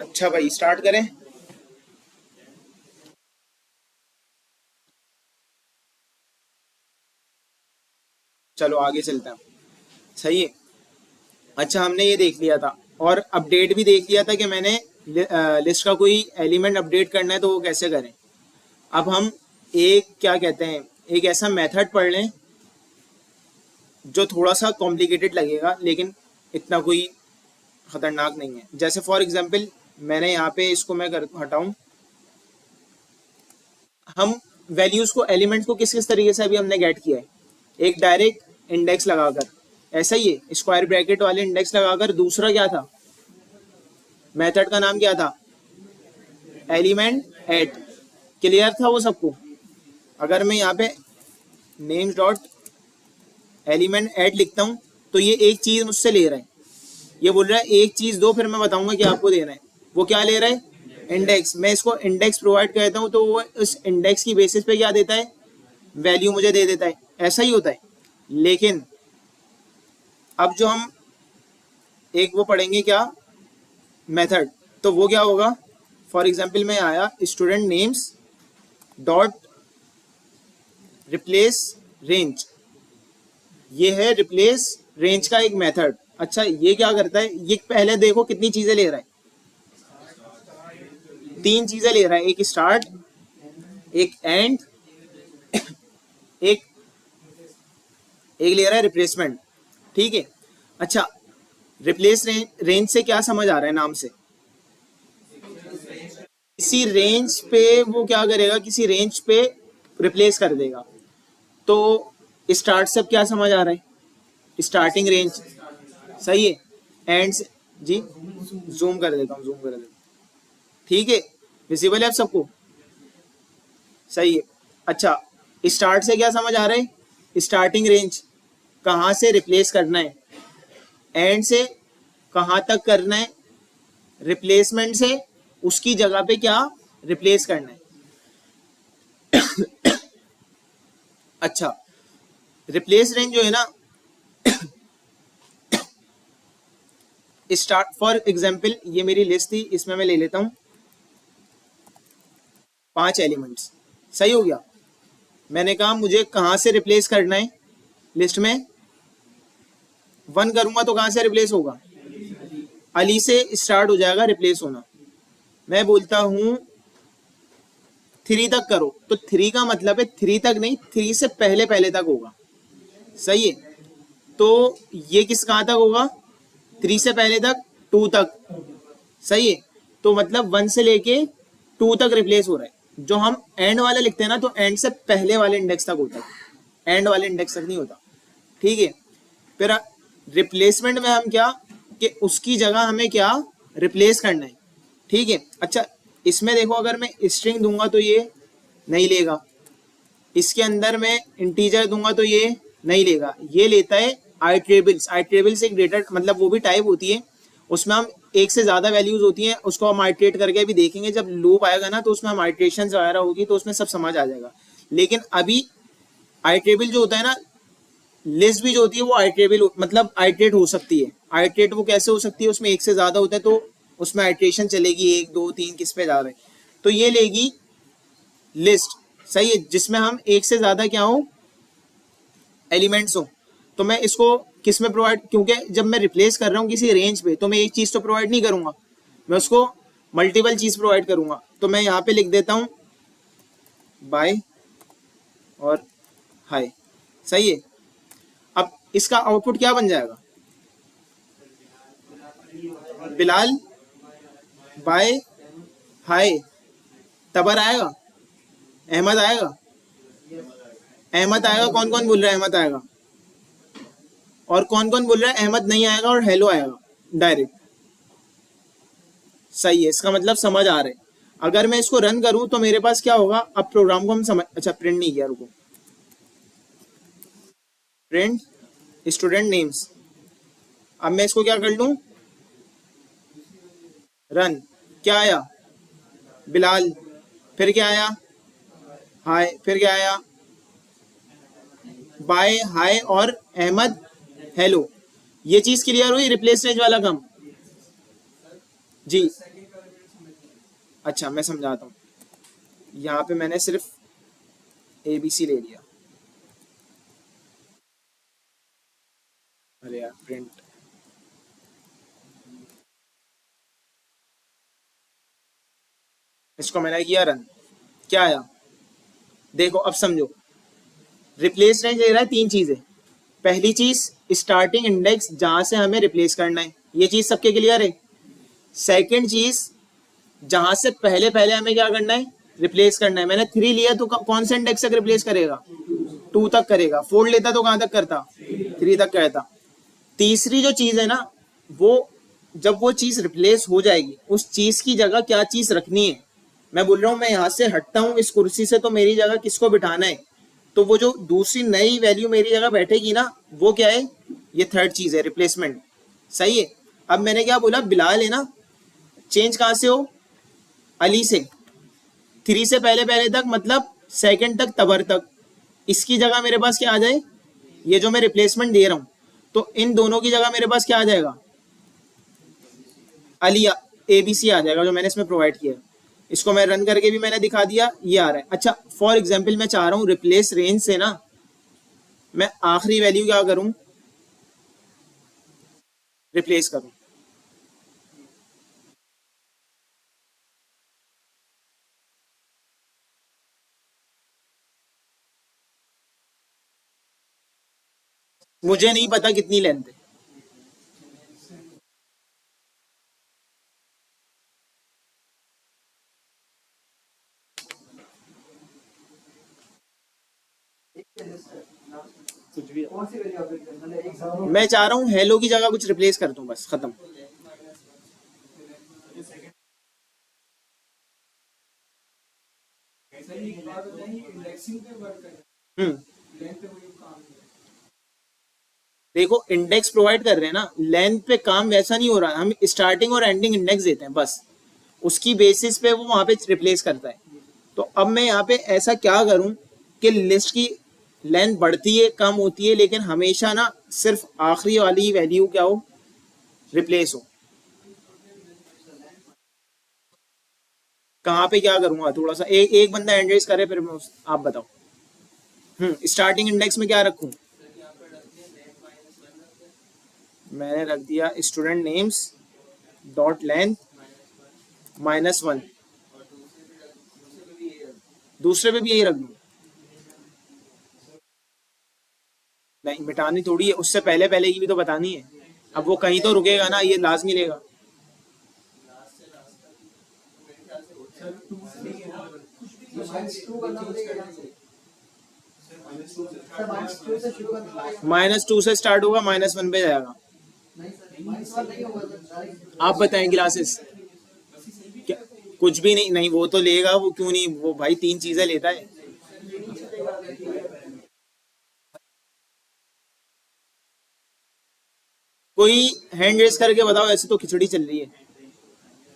A: अच्छा भाई स्टार्ट करें। चलो आगे चलते हैं। सही है। अच्छा हमने ये देख लिया था और अपडेट भी देख लिया था कि मैंने लिस्ट का कोई एलिमेंट अपडेट करना है तो वो कैसे करें। अब हम एक क्या कहते हैं, एक ऐसा मेथड पढ़ लें जो थोड़ा सा कॉम्प्लिकेटेड लगेगा लेकिन इतना कोई खतरनाक नहीं है। जैसे फॉर एग्जांपल मैंने यहाँ पे इसको मैं कर हटाऊं, हम वैल्यूज को एलिमेंट्स को किस किस तरीके से अभी हमने गेट किया है। एक डायरेक्ट इंडेक्स लगाकर, ऐसा ही है स्क्वायर ब्रैकेट वाले इंडेक्स लगाकर। दूसरा क्या था, मेथड का नाम क्या था, एलिमेंट एट। क्लियर था वो सबको। अगर मैं यहाँ पे नेम्स डॉट एलिमेंट एट लिखता हूँ तो ये एक चीज मुझसे ले रहा है, ये बोल रहा है एक चीज दो फिर मैं बताऊंगा कि आपको देना है। वो क्या ले रहा है, इंडेक्स। मैं इसको इंडेक्स प्रोवाइड करता हूँ तो वो उस इंडेक्स की बेसिस पे क्या देता है, वैल्यू मुझे दे देता है। ऐसा ही होता है। लेकिन अब जो हम एक वो पढ़ेंगे क्या, मेथड, तो वो क्या होगा। फॉर एग्जाम्पल मैं आया student names dot replace range, ये है रिप्लेस रेंज का एक मेथड। अच्छा ये क्या करता है, ये पहले देखो कितनी चीजें ले रहा है, तीन चीजें ले रहा है, एक स्टार्ट, एक एंड, एक एक ले रहा है रिप्लेसमेंट। ठीक है। अच्छा रिप्लेस रेंज से क्या समझ आ रहा है नाम से, किसी रेंज पे वो क्या करेगा, किसी रेंज पे रिप्लेस कर देगा। तो स्टार्ट से अब क्या समझ आ रहा है, स्टार्टिंग रेंज। सही है। एंड से जी जूम कर देता हूँ, जूम कर देता हूँ। ठीक है, विजिबल है आप सबको। सही है। अच्छा स्टार्ट से क्या समझ आ रहा है, स्टार्टिंग रेंज कहाँ से रिप्लेस करना है, एंड से कहाँ तक करना है, रिप्लेसमेंट से उसकी जगह पे क्या रिप्लेस करना है। अच्छा रिप्लेस रेंज जो है ना, स्टार्ट फॉर एग्जाम्पल ये मेरी लिस्ट थी, इसमें मैं ले लेता हूं 5 एलिमेंट्स। सही हो गया। मैंने कहा मुझे कहां से रिप्लेस करना है, लिस्ट में 1 करूंगा तो कहां से रिप्लेस होगा, अली से स्टार्ट हो जाएगा रिप्लेस होना। मैं बोलता हूं 3 तक करो तो 3 का मतलब है 3 तक नहीं, 3 से पहले पहले तक होगा। सही है। तो ये किस कहां तक होगा, 3 से पहले तक 2 तक। सही है। तो मतलब 1 से लेके 2 तक रिप्लेस हो रहा है। जो हम एंड वाला लिखते हैं ना, तो एंड से पहले वाले इंडेक्स तक होता है, एंड वाले इंडेक्स तक नहीं होता। ठीक है। फिर रिप्लेसमेंट में हम क्या, कि उसकी जगह हमें क्या रिप्लेस करना है। ठीक है। अच्छा इसमें देखो अगर मैं स्ट्रिंग दूंगा तो ये नहीं लेगा, इसके अंदर मैं इंटीजर दूंगा तो ये नहीं लेगा, ये लेता है आइट्रेबल्स। आइट्रेबल्स एक डेटा मतलब वो भी टाइप होती है, उसमें हम एक से ज्यादा वैल्यूज होती हैं, उसको हम आइट्रेट करके भी देखेंगे। जब लूप आएगा ना तो उसमें हम आइट्रेशन वगैरह होगी तो उसमें सब समझ आ जाएगा। लेकिन अभी आइट्रेबल जो होता है ना, लिस्ट भी जो होती है वो आइट्रेबल मतलब आइट्रेट हो सकती है। आइट्रेट वो कैसे हो सकती है, उसमें एक से ज्यादा होता है तो उसमें आइट्रेशन चलेगी, 1 2 3 किस पे जा रहे हैं, तो ये लेगी लिस्ट। सही है। जिसमें हम एक से ज्यादा क्या हो, एलिमेंट्स हो। तो मैं इसको किस में प्रोवाइड, क्योंकि जब मैं रिप्लेस कर रहा हूँ किसी रेंज पे तो मैं एक चीज तो प्रोवाइड नहीं करूंगा, मैं उसको मल्टीपल चीज प्रोवाइड करूंगा। तो मैं यहाँ पे लिख देता हूँ बाय और हाय। सही है। अब इसका आउटपुट क्या बन जाएगा, बिलाल बाय हाय। तबर आएगा, अहमद आएगा, अहमद आएगा। कौन कौन बोल रहा है अहमद आएगा, और कौन कौन बोल रहा है अहमद नहीं आएगा, और हेलो आएगा डायरेक्ट। सही है। इसका मतलब समझ आ रहा है। अगर मैं इसको रन करूं तो मेरे पास क्या होगा, अब प्रोग्राम को हम समझ, अच्छा प्रिंट नहीं किया, रुको, प्रिंट स्टूडेंट नेम्स। अब मैं इसको क्या कर लूं, रन। क्या आया, बिलाल। फिर क्या आया, हाय। फिर क्या आया, बाय हाय और अहमद हेलो। ये चीज क्लियर हुई, रिप्लेस रेंज वाला काम। जी अच्छा मैं समझाता हूँ, यहाँ पे मैंने सिर्फ ABC ले लिया। अरे यार प्रिंट, इसको मैंने किया रन, क्या आया देखो, अब समझो। रिप्लेस रेंज ले रहा है तीन चीजें। पहली चीज स्टार्टिंग इंडेक्स जहां से हमें रिप्लेस करना है, ये चीज सबके क्लियर है। सेकंड चीज जहां से पहले पहले हमें क्या करना है, रिप्लेस करना है। मैंने 3 लिया तो कौन से इंडेक्स तक रिप्लेस करेगा, 2 तक करेगा। 4 लेता तो कहां तक करता, 3 तक करता। तीसरी जो चीज है ना, वो जब वो चीज रिप्लेस हो जाएगी, उस चीज की जगह क्या चीज रखनी है। मैं बोल रहा हूँ मैं यहाँ से हटता हूँ इस कुर्सी से, तो मेरी जगह किसको बिठाना है, तो वो जो दूसरी नई वैल्यू मेरी जगह बैठेगी ना, वो क्या है, ये थर्ड चीज है, रिप्लेसमेंट। सही है। अब मैंने क्या बोला, बिलाल है ना, चेंज कहाँ से हो, अली से। 3 से पहले पहले तक मतलब सेकंड तक, तबर तक। इसकी जगह मेरे पास क्या आ जाए, ये जो मैं रिप्लेसमेंट दे रहा हूँ, तो इन दोनों की जगह मेरे पास क्या आ जाएगा, अली, ABC आ जाएगा, जो मैंने इसमें प्रोवाइड किया है। इसको मैं रन करके भी मैंने दिखा दिया, ये आ रहा है। अच्छा फॉर एग्जाम्पल मैं चाह रहा हूँ रिप्लेस रेंज से ना, मैं आखिरी वैल्यू क्या करूं, रिप्लेस करूं। मुझे नहीं पता कितनी लेंथ है। कुछ भी, मैं चाह रहा हूँ हेलो की जगह कुछ रिप्लेस कर दूं, बस खत्म। हम्म, देखो इंडेक्स प्रोवाइड कर रहे हैं ना, लेंथ पे काम वैसा नहीं हो रहा, हम स्टार्टिंग और एंडिंग इंडेक्स देते हैं बस, उसकी बेसिस पे वो वहां पे रिप्लेस करता है। तो अब मैं यहाँ पे ऐसा क्या करूं कि लिस्ट की लेंथ बढ़ती है कम होती है, लेकिन हमेशा ना सिर्फ आखिरी वाली वैल्यू क्या हो, रिप्लेस हो। कहाँ पे क्या करूंगा, थोड़ा सा एक बंदा एंड्रेस करे, फिर मैं आप बताओ। स्टार्टिंग इंडेक्स में क्या रखूं, मैंने रख दिया स्टूडेंट नेम्स डॉट लेंथ -1। दूसरे पे भी यही रख दूं, नहीं मिटानी थोड़ी है, उससे पहले पहले की भी तो बतानी है। अब वो कहीं तो रुकेगा ना, ये लाजमी लेगा। -2 से स्टार्ट होगा, -1 पे जाएगा। आप बताएं क्लासेस, क्या, कुछ भी नहीं, नहीं वो तो लेगा, वो क्यों नहीं, वो भाई 3 चीजें लेता है। कोई हैंड रेस करके बताओ, ऐसे तो खिचड़ी चल रही है।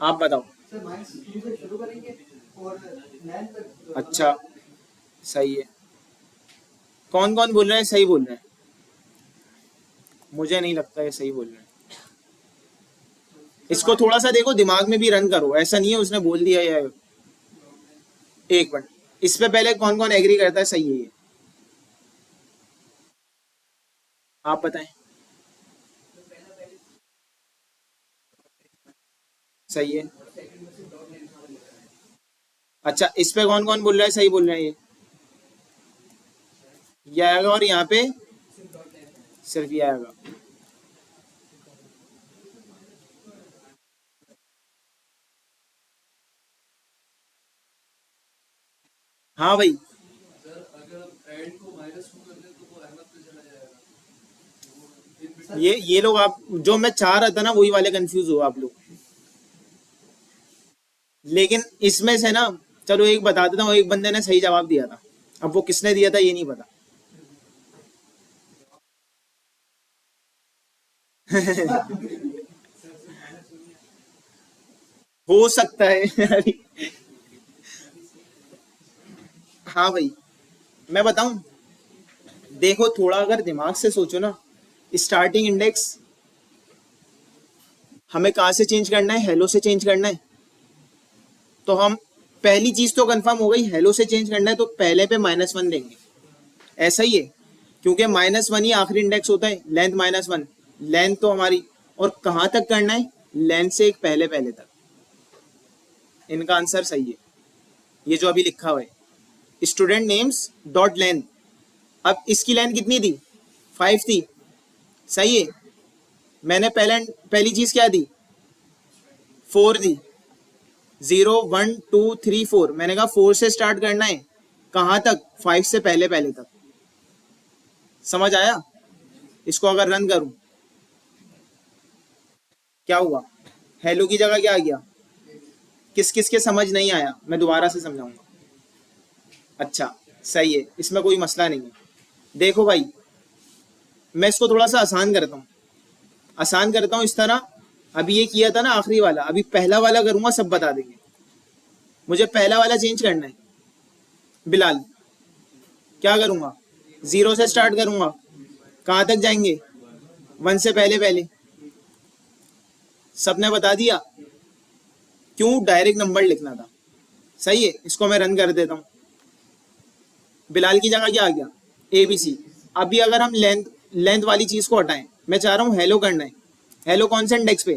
A: आप बताओ। अच्छा सही है। कौन कौन बोल रहे हैं, सही बोल रहे हैं, मुझे नहीं लगता ये सही बोल रहे हैं। इसको थोड़ा सा देखो, दिमाग में भी रन करो, ऐसा नहीं है उसने बोल दिया या, एक मिनट, इस पे पहले कौन कौन एग्री करता है सही है ये, आप बताएं। सही है। अच्छा इस पे कौन कौन बोल रहा है सही बोल रहे हैं ये आएगा, और यहाँ पे सिर्फ ये आएगा। हाँ भाई, ये लोग, आप जो मैं चाह रहा था ना वही वाले कंफ्यूज हो आप लोग। लेकिन इसमें से ना, चलो एक बता देता हूँ, एक बंदे ने सही जवाब दिया था, अब वो किसने दिया था ये नहीं पता। हो सकता है। हाँ भाई, मैं बताऊं, देखो थोड़ा अगर दिमाग से सोचो ना, स्टार्टिंग इंडेक्स हमें कहाँ से चेंज करना है, हेलो से चेंज करना है। तो हम पहली चीज तो कंफर्म हो गई, हेलो से चेंज करना है तो पहले पे -1 देंगे, ऐसा ही है, क्योंकि -1 ही आखिरी इंडेक्स होता है, लेंथ -1, लेंथ तो हमारी, और कहाँ तक करना है, लेंथ से एक पहले पहले तक। इनका आंसर सही है, ये जो अभी लिखा हुआ है स्टूडेंट नेम्स डॉट लेंथ। अब इसकी लेंथ कितनी थी, 5 थी, सही है। मैंने पहली चीज क्या दी, 4 दी, 0 1 2 3 4, मैंने कहा 4 से स्टार्ट करना है, कहाँ तक, 5 से पहले पहले तक। समझ आया? इसको अगर रन करूं क्या हुआ, हेलो की जगह क्या आ गया, किस किस के समझ नहीं आया, मैं दोबारा से समझाऊंगा। अच्छा सही है, इसमें कोई मसला नहीं है। देखो भाई, मैं इसको थोड़ा सा आसान करता हूँ इस तरह। अभी ये किया था ना आखिरी वाला, अभी पहला वाला करूंगा, सब बता देंगे। मुझे पहला वाला चेंज करना है, बिलाल क्या करूंगा, 0 से स्टार्ट करूंगा, कहाँ तक जाएंगे, 1 से पहले पहले। सबने बता दिया, क्यों, डायरेक्ट नंबर लिखना था, सही है। इसको मैं रन कर देता हूँ, बिलाल की जगह क्या आ गया, ABC। अभी अगर हम लेंथ वाली चीज को हटाएं, मैं चाह रहा हूँ हेलो करना है, हेलो कौन से इंडेक्स पे,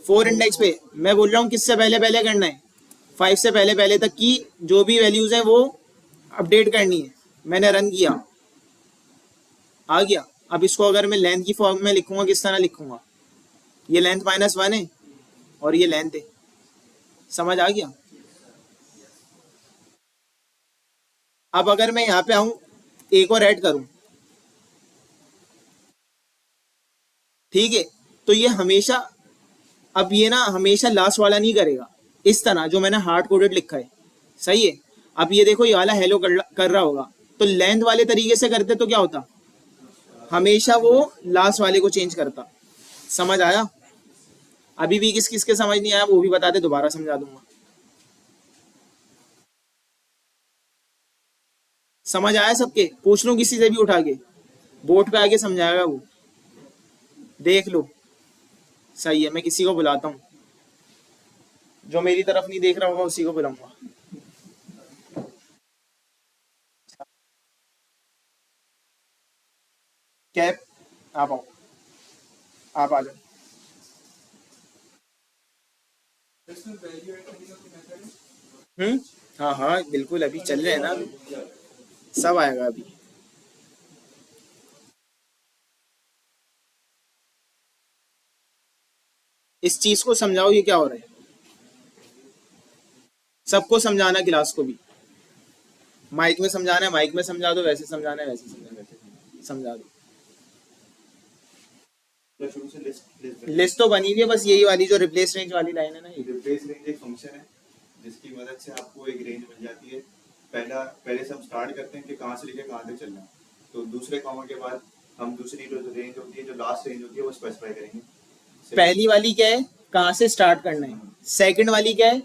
A: 4 इंडेक्स पे। मैं बोल रहा हूँ किससे पहले पहले करना है, 5 से पहले पहले तक की जो भी वैल्यूज हैं वो अपडेट करनी है। मैंने रन किया, आ गया। अब इसको अगर मैं लेंथ की फॉर्म में लिखूंगा, किस तरह लिखूंगा, ये लेंथ -1 है और ये लेंथ है, समझ आ गया? अब अगर मैं यहाँ पे आऊं, एक और ऐड करूं, ठीक है, तो ये हमेशा, अब ये ना हमेशा लास्ट वाला नहीं करेगा, इस तरह जो मैंने हार्ड कोडेड लिखा है, सही है। अब ये देखो, ये वाला हेलो कर रहा होगा, तो लेंथ वाले तरीके से करते तो क्या होता, हमेशा वो लास्ट वाले को चेंज करता। समझ आया? अभी भी किस किस के समझ नहीं आया वो भी बता दे, दोबारा समझा दूंगा। समझ आया सबके? पूछ लूं किसी से भी उठा के, बोर्ड पे आके समझाएगा वो, देख लो। सही है, मैं किसी को बुलाता हूँ, जो मेरी तरफ नहीं देख रहा होगा उसी को बुलाऊंगा। कैप, आप आओ, आप आ जाओ। हम्म, हाँ हाँ बिल्कुल, अभी चल रहे हैं ना, अभी सब आएगा अभी। इस चीज को समझाओ, ये क्या हो रहा है, सबको समझाना, क्लास को भी। माइक में समझाना है माइक में समझा दो, वैसे समझाना है वैसे समझा दो। लिस्ट तो बनी हुई है, बस यही वाली जो रिप्लेस रेंज वाली लाइन है ना,
B: रिप्लेस रेंज एक फंक्शन है जिसकी मदद से आपको एक रेंज मिल जाती है। पहले से हम स्टार्ट करते हैं कि कहाँ से लेके कहाँ तक चलना है, तो दूसरे कॉमा के बाद हम दूसरी जो रेंज होती है, जो लास्ट रेंज होती है, वो स्पेसिफाई करेंगे।
A: पहली वाली क्या है, कहाँ से स्टार्ट करना है, सेकंड वाली क्या है,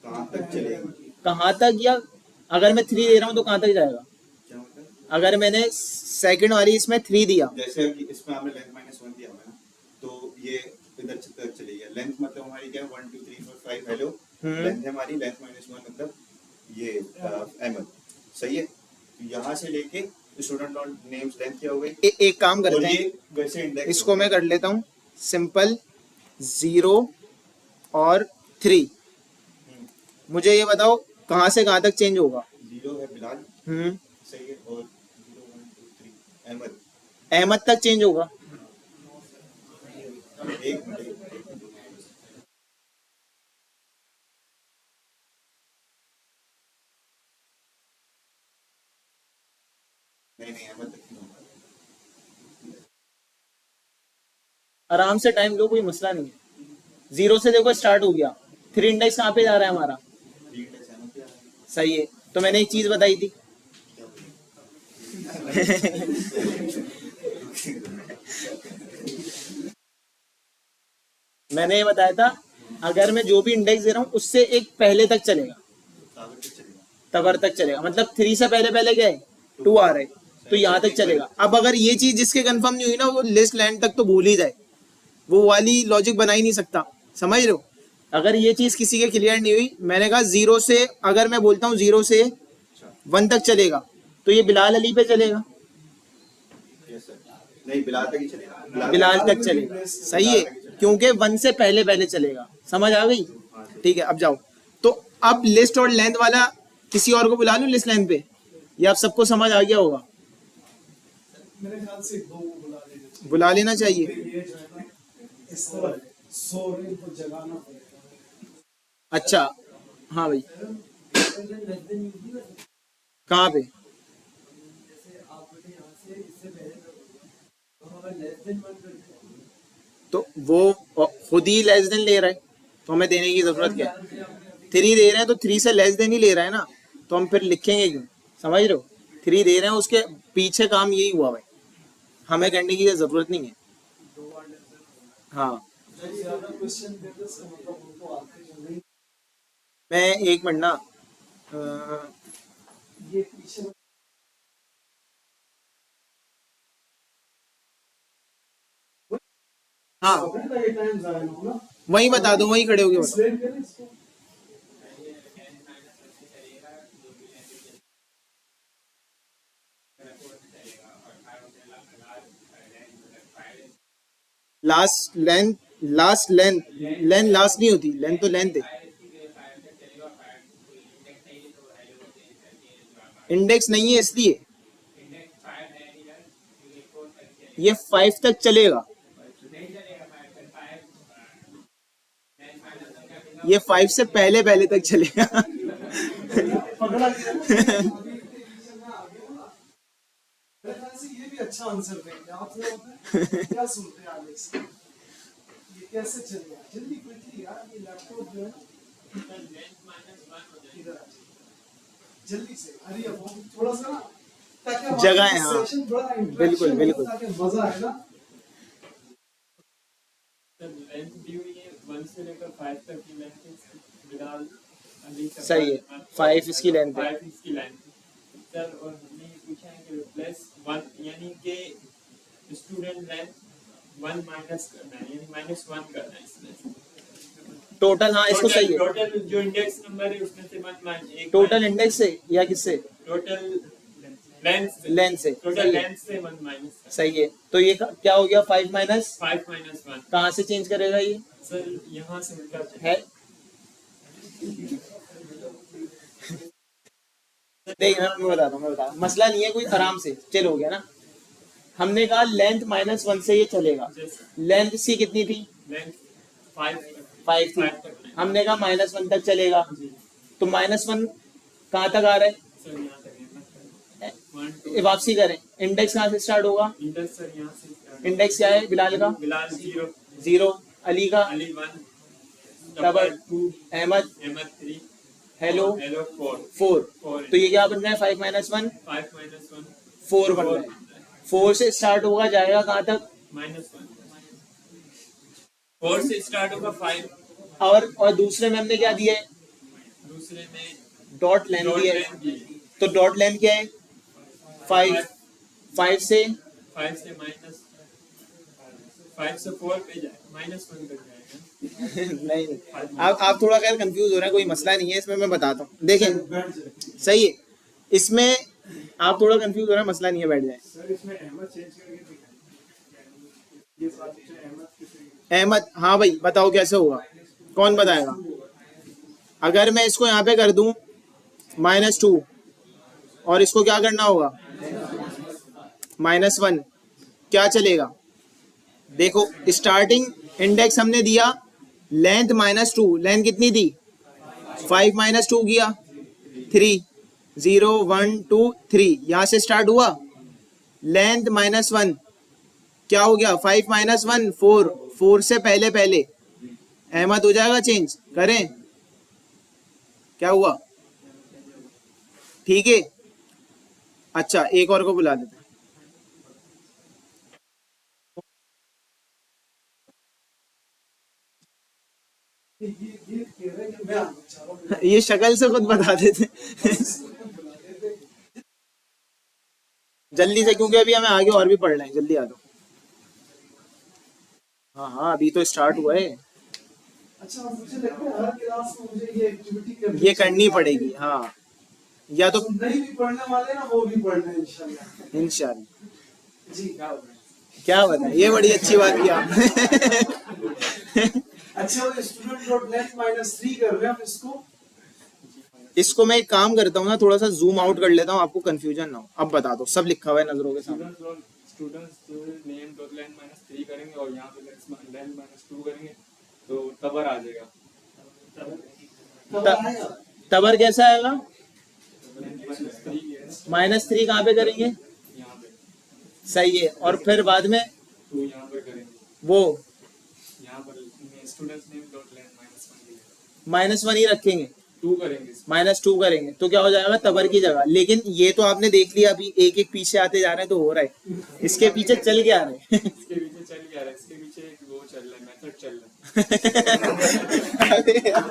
B: कहाँ तक चलेगा,
A: कहाँ तक, या अगर मैं 3 दे रहा हूँ तो कहाँ तक जाएगा।
B: क्या मतलब,
A: अगर मैंने सेकंड वाली इसमें 3 दिया,
B: जैसे इसमें आपने लेंथ -1 दिया हुआ है ना, तो ये इधर तक चलेगी। लेंथ मतलब हमारी क्या है, 1 2 3 4 5 हेलो, लेंथ है हमारी, लेंथ -1 मतलब ये एमएल, सही है। तो यहाँ से लेके स्टूडेंट डॉट नेम्स लेंथ क्या हो गई,
A: एक काम करते हैं,
B: वैसे इंडेक्स
A: इसको मैं कर लेता हूँ सिंपल, 0 और 3। मुझे ये बताओ कहाँ से कहाँ तक चेंज होगा।
B: 0 है बिलाल, सही है, और 0 1 2 3 अहमद,
A: अहमद तक चेंज होगा।
B: एक मिनट नहीं अहमद तक नहीं होगा।
A: आराम से टाइम लो, कोई मसला नहीं है। 0 से देखो स्टार्ट हो गया, 3 इंडेक्स कहाँ पे जा रहा है हमारा, सही है। तो मैंने एक चीज बताई थी मैंने ये बताया था, अगर मैं जो भी इंडेक्स दे रहा हूँ उससे एक पहले तक चलेगा, तबर तक चलेगा, मतलब 3 से पहले पहले क्या है, 2 आ रहा है, तो यहाँ तक चलेगा। अब अगर ये चीज जिसके कंफर्म नहीं हुई ना, वो लिस्ट लैंड तक तो भूल ही जाए, वो वाली लॉजिक बना ही नहीं सकता, समझ रहे हो। अगर ये चीज किसी के क्लियर नहीं हुई, मैंने कहा जीरो से, अगर मैं बोलता हूँ जीरो से
B: अच्छा
A: 1 तक चलेगा तो ये बिलाल अली पे चलेगा,
B: यस सर, नहीं बिलाल तक ही चलेगा,
A: बिलाल तक चलेगा, सही है,
B: बिलाल तक ही चलेगा।
A: क्योंकि 1 से पहले पहले चलेगा। समझ आ गई?
B: हाँ सर।
A: ठीक है, अब जाओ। तो अब लिस्ट और लेंथ वाला किसी और को बुला लूं लिस्ट लेंथ पे, या अब सबको समझ आ गया होगा?
C: मेरे ख्याल से दो को बुला लेना चाहिए।
A: बुला लेना चाहिए।
C: ये जो है ना, इस तरह सो रहे को जगाना पड़ेगा।
A: अच्छा, हाँ भाई, कहाँ पे? तो वो खुद ही लेस देन ले रहा है, तो हमें देने की जरूरत क्या है? 3 दे रहे हैं तो 3 से लेस देन ही ले रहा है ना, तो हम फिर लिखेंगे क्यों? समझ रहे हो? 3 दे रहे हैं, उसके पीछे काम यही हुआ भाई, हमें करने की जरूरत नहीं है। हाँ,
C: ज्यादा क्वेश्चन देते से मतलब उनको आते जो नहीं,
A: मैं एक मिनट ना, अ,
C: ये पीछे
A: हाँ
C: पकड़ लगे टाइम जाया ना हो ना।
A: वहीं बता दो, वहीं खड़े हो गए बताओ।
C: एक्सप्लेन करें इसको।
A: लास्ट लेंथ, लेंथ लास्ट नहीं होती, लेंथ तो लेंथ है, इंडेक्स नहीं है इसलिए ये 5 तक चलेगा, ये 5 से पहले पहले तक चलेगा।
C: पकड़ा गया ना। मेरे ख्याल से ये भी अच्छा आंसर देंगे आप, जरा बताएं क्या सुनते हैं आगे से, ये कैसे चलेगा जल्दी क्विकली यार, ये लैपटॉप जो है ना, इधर आ जाइए। जल्दी से हरी अप थोड़ा सा ना, ताकि हमारा
A: जगह है, हाँ।
C: सेशन बड़ा
A: बिल्कुल,
C: इंटरेक्शन हो,
A: बिल्कुल।
C: ताकि मजा आए ना।
D: लेंथ दी हुई है 1 से लेकर 5 तक की लेंथ है बिलाल अली का।
A: सही है, 5 इसकी लेंथ है।
D: 5 इसकी लेंथ है सर। और हमने ये पूछा है कि प्लस 1 यानी कि स्टूडेंट लेंथ 1 माइनस करना है, यानी -1 करना है इसमें।
A: टोटल, हाँ इसको सही है,
D: टोटल जो इंडेक्स नंबर है उसमें से 1 1
A: टोटल इंडेक्स से या किससे?
D: टोटल लेंथ
A: लेंथ से,
D: टोटल
A: सही है,
D: लेंथ से 1 माइनस
A: सही है। तो ये क्या हो गया? 5 माइनस,
D: 5 माइनस 1
A: कहाँ से चेंज करेगा ये?
D: सर यहाँ से उल्टा
A: है देख, मैं बताता हूँ, मसला नहीं है कोई, आराम से चिल हो गया ना। हमने कहा लेंथ -1 से ये चलेगा, लेंथ सी कितनी थी?
D: लेंथ 5
A: 5 थी, हमने कहा -1 तक चलेगा, तो -1 कहाँ तक आ रहा है?
D: सर यहाँ तक है 1
A: ये वापसी करें, इंडेक्स कहाँ से स्टार्ट होगा?
D: इंडेक्स सर यहाँ से
A: इंडेक्स क्या है बिलाल का?
D: बिलाल 0
A: 0, अली का
D: Ali 1
A: double,
D: 2
A: Ahmed
D: Ahmed 3
A: hello
D: hello 4
A: 4। तो ये क्या बन रहा है? 5 माइनस 1
D: 5 माइनस 1
A: 4 बन रहा है। 4 से स्टार्ट होगा, जाएगा कहाँ तक?
D: -1 4 से स्टार्ट होगा 5
A: और दूसरे में हमने क्या दिया है?
D: दूसरे में
A: डॉट लेंथ
D: डॉट
A: दिया है,
D: लेंथ दी
A: तो डॉट लेंथ क्या है? 5, 5 से
D: 5 से माइनस 5 से 4 पे जाए -1 तक जाएगा।
A: नहीं, आप थोड़ा खैर कंफ्यूज हो रहे हैं, कोई मसला नहीं है इसमें, मैं बताता हूँ, देखें
C: बैठ जाए
A: सही है, इसमें आप थोड़ा कंफ्यूज हो रहे हैं, मसला नहीं है, बैठ जाए।
C: सर, इसमें अहमद चेंज करके दिखाएं। ये साथ में अहमद किसी
A: अहमद, हाँ भाई बताओ कैसे होगा, कौन बताएगा? अगर मैं इसको यहाँ पे कर दूं -2, और इसको क्या करना होगा? -1, क्या चलेगा? देखो, स्टार्टिंग इंडेक्स हमने दिया लेंथ -2, लेंथ कितनी थी? 5 -2 किया 3, 0 1 2 3, यहाँ से स्टार्ट हुआ, लेंथ -1 क्या हो गया? 5 -1 4, 4 से पहले पहले अहमद हो जाएगा, चेंज करें, क्या हुआ? ठीक है, अच्छा एक और को बुला देते
C: ये कह रहे हैं कि मैं आपको चाह रहा हूँ
A: हैं। ये शक्ल से खुद बता देते
C: बुला देते।
A: जल्दी से, क्योंकि अभी हमें आगे और भी पढ़ना है, जल्दी आ दो। हाँ हाँ, अभी तो स्टार्ट हुआ है।
C: अच्छा, मुझे लगता है हर क्लास में मुझे ये एक्टिविटी
A: ये करनी पड़ेगी, हाँ, या तो
C: जो नहीं भी पढ़ने वाले ना वो भी पढ़ लें इंशाल्लाह।
A: इंशाल्लाह।
C: जी।
A: क्या बताएं, ये बड़ी अच्छी बात की आपने।
C: अच्छा, वो स्टूडेंट डॉट लेंथ -3 कर रहे हैं आप इसको।
A: इसको मैं एक काम करता हूँ ना, थोड़ा सा जूम आउट कर लेता हूँ, आपको कंफ्यूजन ना हो। अब बता दो, सब लिखा हुआ है नजरों के सामने।
D: स्टूडेंट्स नेम डॉट लेंथ -3 करेंगे और यहाँ पे लेंथ -2 करेंगे तो तबर आ जाएगा।
C: तब आएगा।
A: तबर कैसा आएगा?
D: -3
A: -3 कहाँ पे करेंगे?
D: यहाँ पे
A: सही है, और फिर बाद में
D: 2 यहाँ पर करेंगे।
A: वो
D: यहाँ पर स्टूडेंट्स नेम डॉट लेंथ
A: -1 ही रखेंगे,
D: -2 करेंगे।
A: -2 करेंगे तो क्या हो जाएगा? तबर की जगह। लेकिन ये तो आपने देख लिया, अभी एक एक पीछे आते जा रहे हैं तो हो रहा है। इसके पीछे चल के आ रहे हैं।
D: इसके पीछे चल क्या रहा है? इसके पीछे एक वो चल रहा है, मेथड चल रहा है।
A: अरे यार,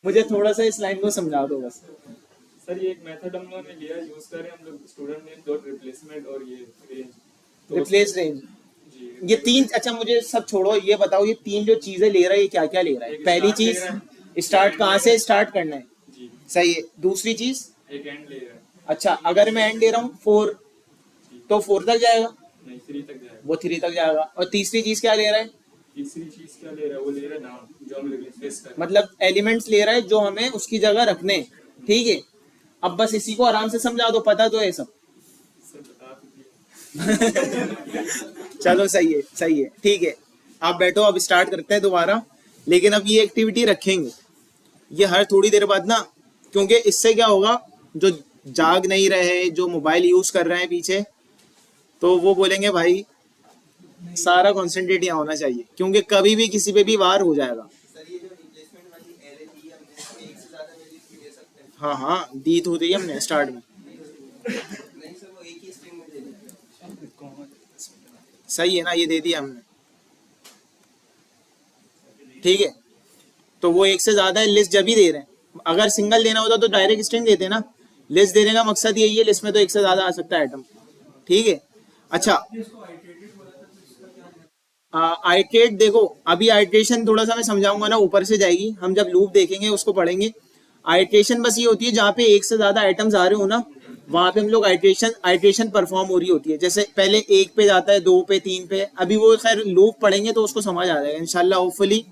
A: मुझे थोड़ा सा इस लाइन को समझा दो बस।
D: सर ये एक मेथड हम लोगों ने लिया, यूज कर रहे हैं हम लोग, स्टूडेंट नेम डॉट रिप्लेसमेंट और ये रेंज।
A: रिप्लेस रेंज,
D: जी,
A: ये तीन, अच्छा मुझे सब छोड़ो, ये बताओ ये तीन जो चीजें ले रहा है ये क्या क्या ले रहा है?
D: एक
A: पहली
D: start ले
A: चीज
D: रहा
A: स्टार्ट कहाँ से स्टार्ट करना है,
D: जी,
A: सही है। दूसरी चीज,
D: एक एंड ले रहा है।
A: अच्छा अगर मैं एंड दे रहा हूँ 4 तो 4 तक जाएगा,
D: नहीं 3 तक जाएगा।
A: वो 3 तक जाएगा। और तीसरी चीज क्या ले रहा है?
D: तीसरी चीज क्या ले रहा है? वो ले रहा है नाम जो हम रिप्लेस कर रहे हैं।
A: मतलब एलिमेंट्स ले रहा है जो हमें उसकी जगह रखने हैं, ठीक है। अब बस इसी को आराम से समझा दो, पता तो है सब।
D: सर बता दीजिए।
A: चलो सही है, सही है, ठीक है। आप बैठो, अब स्टार्ट करते हैं दोबारा। लेकिन अब ये एक्टिविटी रखेंगे ये हर थोड़ी देर बाद ना, क्योंकि इससे क्या होगा, जो जाग नहीं रहे, जो मोबाइल यूज कर रहे हैं पीछे, तो वो बोलेंगे भाई सारा कॉन्सेंट्रेट यहाँ होना चाहिए, क्योंकि कभी भी किसी पे भी वार हो जाएगा।
B: सर ये जो रिप्लेसमेंट वाली एरे दी है हमने, इसमें एक से ज्यादा वैल्यूज भी दे सकते हैं।
A: हाँ हाँ, दी तो दी हमने स्टार्ट में।
B: नहीं सर, वो एक ही स्ट्रिंग में दे देंगे।
A: सही है ना, ये दे दिया हमने, ठीक है। तो वो एक से ज्यादा है, लिस्ट जब ही दे रहे हैं। अगर सिंगल देना होता तो डायरेक्ट स्ट्रिंग देते ना। लिस्ट देने का मकसद यही है, लिस्ट में तो एक से ज्यादा आ सकता है आइटम, ठीक है। अच्छा आइटरेट देखो, अभी आइटरेशन थोड़ा सा मैं समझाऊंगा ना, ऊपर से जाएगी, हम जब लूप देखेंगे उसको पढ़ेंगे। आइटरेशन बस ये होती है जहाँ पे एक से ज्यादा आइटम्स आ रहे हो ना, वहां पे हम लोग आइटरेशन परफॉर्म हो रही होती है। जैसे पहले 1 पे जाता है, 2 पे, 3 पे। अभी वो खैर लूप पढ़ेंगे तो उसको समझ आ जाएगा इंशाल्लाह, होपफुली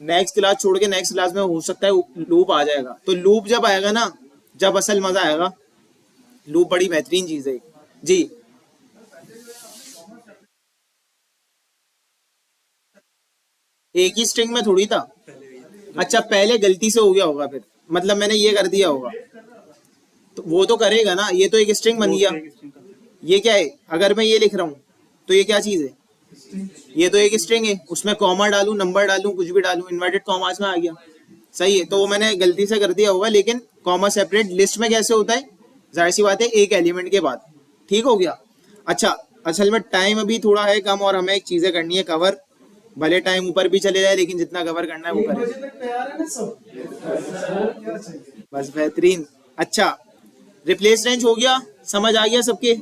A: नेक्स्ट क्लास छोड़ के नेक्स्ट क्लास में हो सकता है लूप आ जाएगा। तो लूप जब आएगा ना, जब असल मजा आएगा। लूप बड़ी बेहतरीन चीज है जी। एक ही स्ट्रिंग में थोड़ी था, अच्छा पहले गलती से हो गया होगा, फिर मतलब मैंने ये कर दिया होगा, तो वो तो करेगा ना। ये तो एक स्ट्रिंग बन गया। ये क्या है? अगर मैं ये लिख रहा हूँ तो ये क्या चीज है? ये तो एक स्ट्रिंग है, उसमें कॉमा डालूं, नंबर डालूं, कुछ भी डालूं, इन्वर्टेड कॉमास में आ गया, सही है। तो वो मैंने गलती से कर दिया होगा। लेकिन कॉमा सेपरेट लिस्ट में कैसे होता है? जाहिर सी बात है एक एलिमेंट के बाद, ठीक हो गया। अच्छा असल में टाइम अभी थोड़ा है कम, और हमें एक चीजें करनी है कवर। भले टाइम ऊपर भी चले जाए, लेकिन जितना कवर करना है वो
C: 1
A: करें।
C: बजे तक तैयार है ना सब? क्या चाहिए?
A: बस बेहतरीन। अच्छा रिप्लेस रेंज हो गया, समझ आ गया सबके?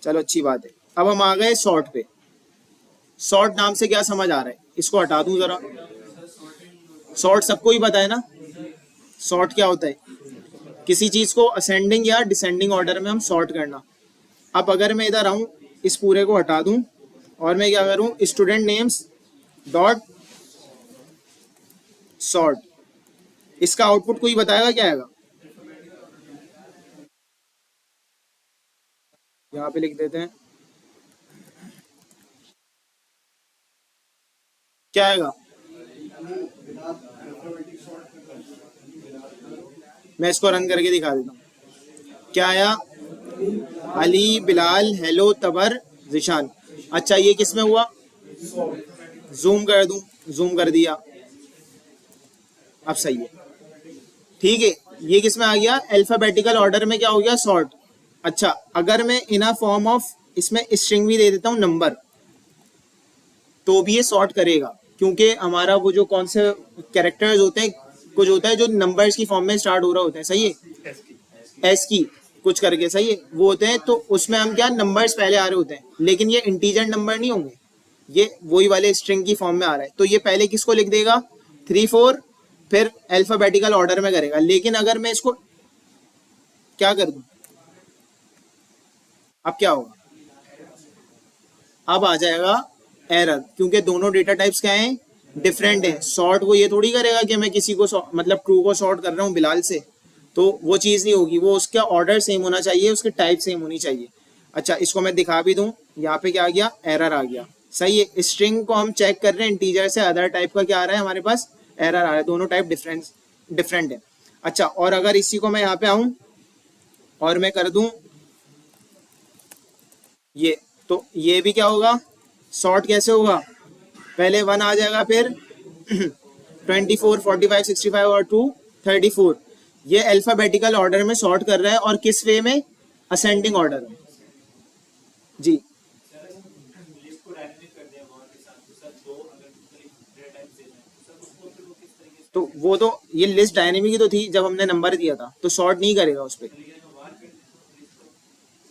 A: चलो अच्छी बात है। अब हम आ गए सॉर्ट पे। सॉर्ट नाम से क्या समझ आ रहा है? इसको हटा दूं जरा। सॉर्ट सबको ही पता है ना, सॉर्ट क्या होता है? किसी चीज को असेंडिंग या डिसेंडिंग ऑर्डर में हम सॉर्ट करना। अब अगर मैं इधर आऊं, इस पूरे को हटा दूं, और मैं क्या करूं, स्टूडेंट नेम्स डॉट सॉर्ट, इसका आउटपुट कोई बताएगा क्या आएगा? यहाँ पे लिख देते हैं, क्या आएगा? मैं इसको रन करके दिखा देता हूँ। क्या आया? अली, बिलाल, हेलो, तबर, जिशान। अच्छा ये किस में हुआ? जूम कर दूं, जूम कर दिया, अब सही है, ठीक है। ये किस में आ गया? अल्फाबेटिकल ऑर्डर में क्या हो गया? सॉर्ट। अच्छा अगर मैं इन अ फॉर्म ऑफ इसमें स्ट्रिंग भी दे देता हूँ नंबर, तो भी ये सॉर्ट करेगा, क्योंकि हमारा वो जो कौन से कैरेक्टर्स होते हैं, कुछ होता है जो नंबर्स की फॉर्म में स्टार्ट हो रहा होता है, सही है, एस की, कुछ करके, सही है, वो होते हैं। तो उसमें हम क्या, नंबर्स पहले आ रहे होते हैं, लेकिन ये इंटीजर नंबर नहीं होंगे, ये वही वाले स्ट्रिंग की फॉर्म में आ रहा है। तो ये पहले किसको लिख देगा, 3 4, फिर अल्फाबेटिकल ऑर्डर में करेगा। लेकिन अगर मैं इसको क्या कर दूं, अब क्या होगा, अब आ जाएगा एरर, क्योंकि दोनों डेटा टाइप्स क्या हैं, डिफरेंट हैं। सॉर्ट वो ये थोड़ी करेगा कि मैं किसी को मतलब ट्रू को सॉर्ट कर रहा हूँ बिलाल से, तो वो चीज़ नहीं होगी। वो उसका ऑर्डर सेम होना चाहिए, उसकी टाइप सेम होनी चाहिए। अच्छा, इसको मैं दिखा भी दूं, यहाँ पे क्या आ गया, एरर आ गया, सही है। स्ट्रिंग को हम चेक कर रहे हैं, इंटीजर से अदर टाइप का क्या आ रहा है हमारे पास, एरर आ रहा है, दोनों टाइप डिफरेंट है। अच्छा, और अगर इसी को मैं यहाँ पे आऊँ और मैं कर दूं ये, तो ये भी क्या होगा, सॉर्ट कैसे होगा, पहले 1 आ जाएगा, फिर 24 45 65 और 2 34। ये अल्फाबेटिकल ऑर्डर में सॉर्ट कर रहा है, और किस वे में, असेंडिंग ऑर्डर में। जी,
D: लिस्ट को डायनेमिक कर दिया वहाँ के साथ, तो सर दो अगर डेटा टाइप देना है तो सर उसको फिर वो किस तरीके से,
A: तो वो तो ये लिस्ट डायनेमिक ही तो थी जब हमने नंबर दिया था, तो सॉर्ट नहीं करेगा उस पर।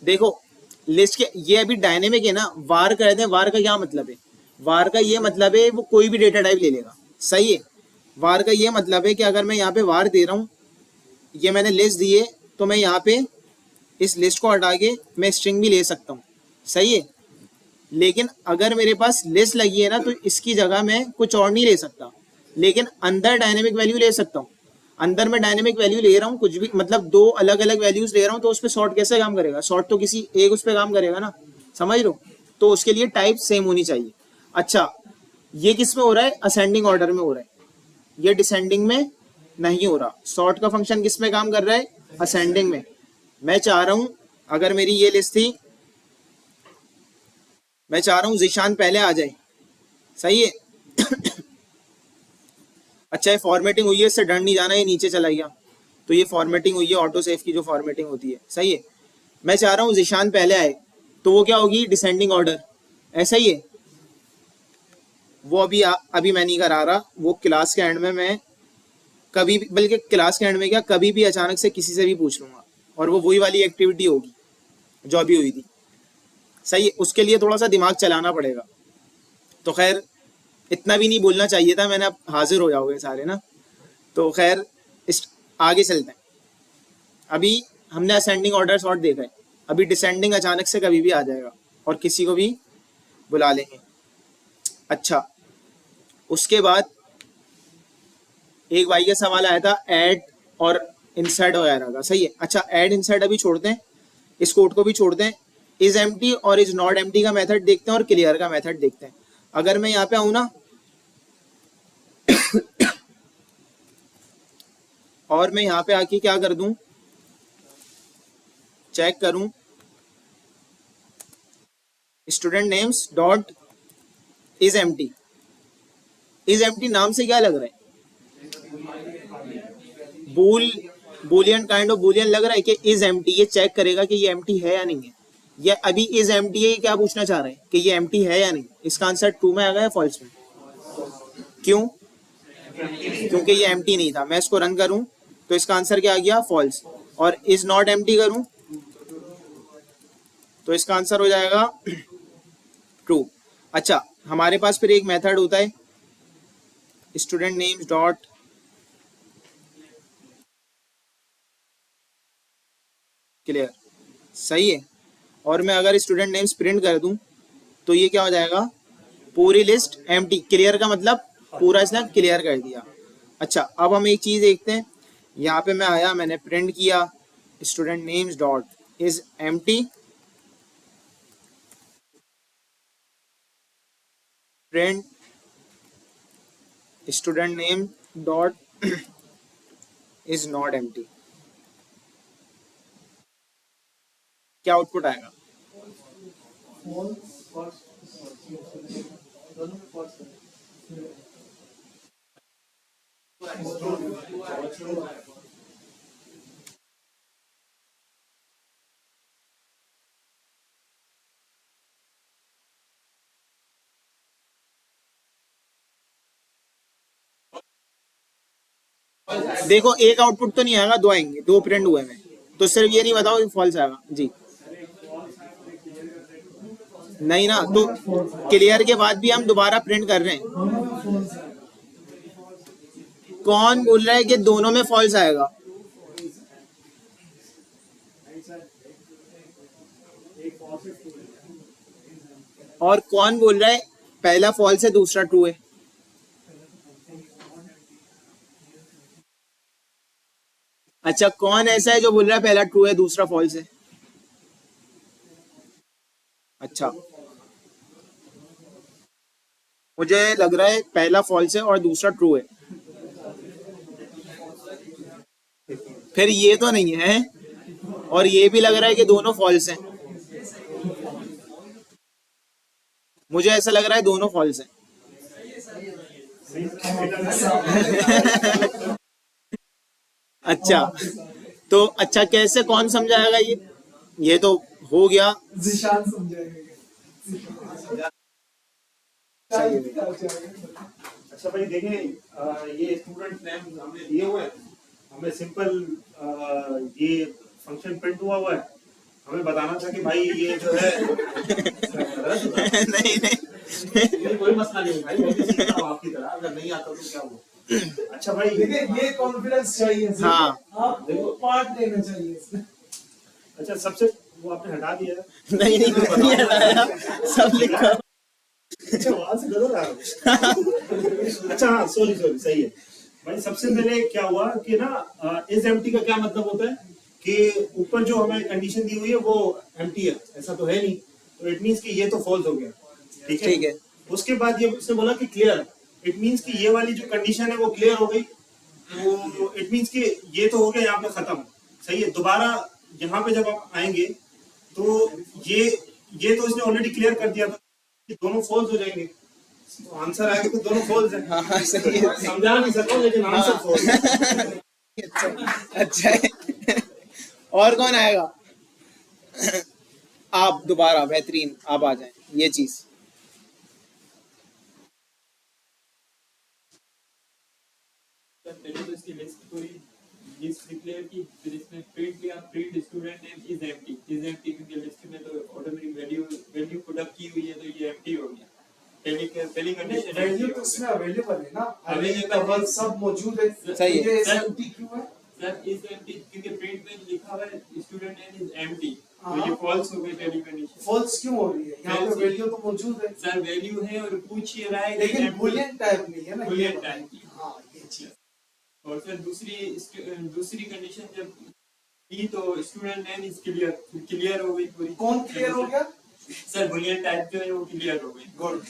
A: देखो, लिस्ट के ये अभी डायनेमिक है ना, वार कर दें, वार का क्या मतलब है, वार का ये मतलब है वो कोई भी डेटा टाइप ले लेगा, सही है। वार का ये मतलब है कि अगर मैं यहाँ पे वार दे रहा हूँ, ये मैंने लिस्ट दी है, तो मैं यहाँ पे इस लिस्ट को हटा के मैं स्ट्रिंग भी ले सकता हूँ, सही है। लेकिन अगर मेरे पास लिस्ट लगी है ना, तो इसकी जगह मैं कुछ और नहीं ले सकता, लेकिन अंदर डायनेमिक वैल्यू ले सकता हूँ। अंदर मैं डायनेमिक वैल्यू ले रहा हूँ कुछ भी, मतलब दो अलग अलग वैल्यूज ले रहा हूँ, तो उस पर सॉर्ट कैसे काम करेगा, सॉर्ट तो किसी एक उस पर काम करेगा ना, समझ लो। तो उसके लिए टाइप सेम होनी चाहिए। अच्छा, ये किस में हो रहा है, असेंडिंग ऑर्डर में हो रहा है, ये डिसेंडिंग में नहीं हो रहा। सॉर्ट का फंक्शन किस में काम कर रहा है, असेंडिंग में। मैं चाह रहा हूं, अगर मेरी ये लिस्ट थी, मैं चाह रहा हूं जिशान पहले आ जाए, सही है। अच्छा, ये फॉर्मेटिंग हुई है, इससे डर नहीं जाना, ये नीचे चला गया, तो ये फॉर्मेटिंग हुई है ऑटो सेव की, जो फॉर्मेटिंग होती है, सही है। मैं चाह रहा हूँ जिशान पहले आए, तो वो क्या होगी, डिसेंडिंग ऑर्डर, ऐसा ही है। वो अभी मैं नहीं करा रहा, वो क्लास के एंड में मैं कभी भी, बल्कि क्लास के एंड में क्या, कभी भी अचानक से किसी से भी पूछ लूंगा, और वो वही वाली एक्टिविटी होगी जो अभी हुई थी, सही है। उसके लिए थोड़ा सा दिमाग चलाना पड़ेगा। तो खैर, इतना भी नहीं बोलना चाहिए था मैंने, अब हाजिर हो जाओगे सारे ना। तो खैर, इस आगे चलते हैं। अभी हमने असेंडिंग ऑर्डर सॉर्ट देखा है, अभी डिसेंडिंग अचानक से कभी भी आ जाएगा और किसी को भी बुला लेंगे। अच्छा, उसके बाद एक भाई का सवाल आया था ऐड और इंसर्ट वगैरह का, सही है। अच्छा, ऐड इंसर्ट अभी छोड़ते हैं, इस कोड को भी छोड़ते हैं। इज एम्प्टी और इज नॉट एम्प्टी का मेथड देखते हैं, और क्लियर का मेथड देखते हैं। अगर मैं यहाँ पे आऊँ ना, और मैं यहाँ पे आके क्या कर दूं, चेक करूं, student names dot is empty. Is empty नाम से क्या लग रहा है, बुलियन काइंड ऑफ बुलियन लग रहा है कि इज एम्प्टी। ये चेक करेगा कि ये एम्प्टी है या नहीं है। ये अभी इज एम्प्टी है, क्या पूछना चाह रहे हैं कि ये एम्प्टी है या नहीं। इसका आंसर ट्रू में आ गया, फॉल्स में। क्यों, क्योंकि ये एम्प्टी नहीं था। मैं इसको रन करूं तो इसका आंसर क्या आ गया, फॉल्स। और इज नॉट एम्प्टी करूं तो इसका आंसर हो जाएगा ट्रू। अच्छा, हमारे पास फिर एक मेथड होता है स्टूडेंट नेम्स डॉट क्लियर, सही है। और मैं अगर स्टूडेंट नेम्स प्रिंट कर दूं तो ये क्या हो जाएगा, पूरी लिस्ट एम्प्टी। क्लियर का मतलब पूरा इसने क्लियर कर दिया। अच्छा, अब हम एक चीज देखते हैं। यहाँ पे मैं आया, मैंने प्रिंट किया student names dot is empty, print student name dot is not empty. क्या आउटपुट आएगा, देखो एक आउटपुट तो नहीं आएगा, दो आएंगे, दो प्रिंट हुए हैं। तो सिर्फ ये नहीं बताओ कि फॉल्स आएगा जी। नहीं ना, तो क्लियर के बाद भी हम दोबारा प्रिंट कर रहे हैं।
C: दोनों में फॉल्स है।
A: कौन बोल रहा है कि दोनों में फॉल्स आएगा? और कौन बोल रहा है पहला फॉल्स है दूसरा ट्रू है? अच्छा, कौन ऐसा है जो बोल रहा है पहला ट्रू है दूसरा फॉल्स है? अच्छा, मुझे लग रहा है पहला फॉल्स है और दूसरा ट्रू है। फिर ये तो नहीं है, और ये भी लग रहा है कि दोनों फॉल्स हैं। मुझे ऐसा लग रहा है दोनों फॉल्स हैं। अच्छा, तो अच्छा कैसे कौन समझाएगा ये तो हो गया।
C: जिशान समझाएगा।
E: अच्छा भाई देखिए, ये स्टूडेंट नेम हमने दिए हुए हैं, हमें सिंपल ये फंक्शन प्रिंट हुआ है, हमें बताना था कि भाई ये जो है
A: नहीं नहीं,
E: ये कोई मसला नहीं है भाई, मैं भी सीख रहा हूँ आपकी तरह, अगर नहीं आता तो क्या हुआ। अच्छा भाई
C: देखिए ये कॉन्फिडेंस चाहिए सर।
A: हाँ।
C: आपको पार्ट देना चाहिए इसमें।
E: अच्छा, सबसे वो आपने हटा दिया है।
A: नहीं नहीं, नहीं हटाया, सब लिखा।
E: अच्छा वहां से गलत आ गया। अच्छा हाँ, सॉरी सही है भाई। सबसे पहले क्या हुआ कि ना, इज एम्प्टी का क्या मतलब होता है कि ऊपर जो हमें कंडीशन दी हुई है वो एम्प्टी है, ऐसा तो है नहीं, तो इट मींस कि ये तो फॉल्स हो गया। ठीक है। उसके बाद ये उसने बोला कि क्लियर है, इट मींस कि ये वाली जो कंडीशन है वो क्लियर हो गई, तो इट मींस कि ये तो हो गया यहाँ पे खत्म। सही है। दोबारा यहाँ पे जब आप आएंगे तो ये तो इसने ऑलरेडी क्लियर कर दिया था कि दोनों फॉल्स हो जाएंगे, तो आंसर आएगा तो दोनों फॉल्स है।
A: हाँ सही है।
E: समझा नहीं सकता लेकिन आंसर फॉल्स है।
A: अच्छा है। और कौन आएगा? आप दोबारा, बेहतरीन, आप आ जाएं ये चीज।
D: पहले तो इसकी लिस्ट पूरी लिस्ट डिक्लेयर की, फिर इसमें प्रिंट किया, print student name is empty क्योंकि लिस्ट में तो ऑटोमेटिक वैल्यू पुट अप की हुई है, तो ये एम्प्टी हो गया। पहली कंडीशन
C: वैल्यू तो उसमें अवेलेबल है ना,
D: Available है।
C: सब मौजूद है।
A: सही है।
C: ये एम्प्टी क्यों है?
D: सर इज एम्प्टी क्योंकि प्रिंट में लिखा हुआ है स्टूडेंट नेम इज एम्प्टी, तो
C: हाँ।
D: ये फॉल्स हो गई पहली कंडीशन।
C: फॉल्स क्यों हो रही है? यहाँ पे
D: False।
C: वैल्यू तो मौजूद है,
D: सर वैल्यू है और पूछ ये रहा है कि
C: लेकिन
D: empty-
C: बुलियन टाइप नहीं है ना।
D: Boolean type की।
C: हाँ ये चीज।
D: और फिर दूसरी कंडीशन जब की तो स्टूडेंट नेम इज क्लियर हो गई पूरी।
C: कौन क्लियर हो गया?
D: सर बुलियन टाइप जो है वो क्लियर हो गई।
C: गुड।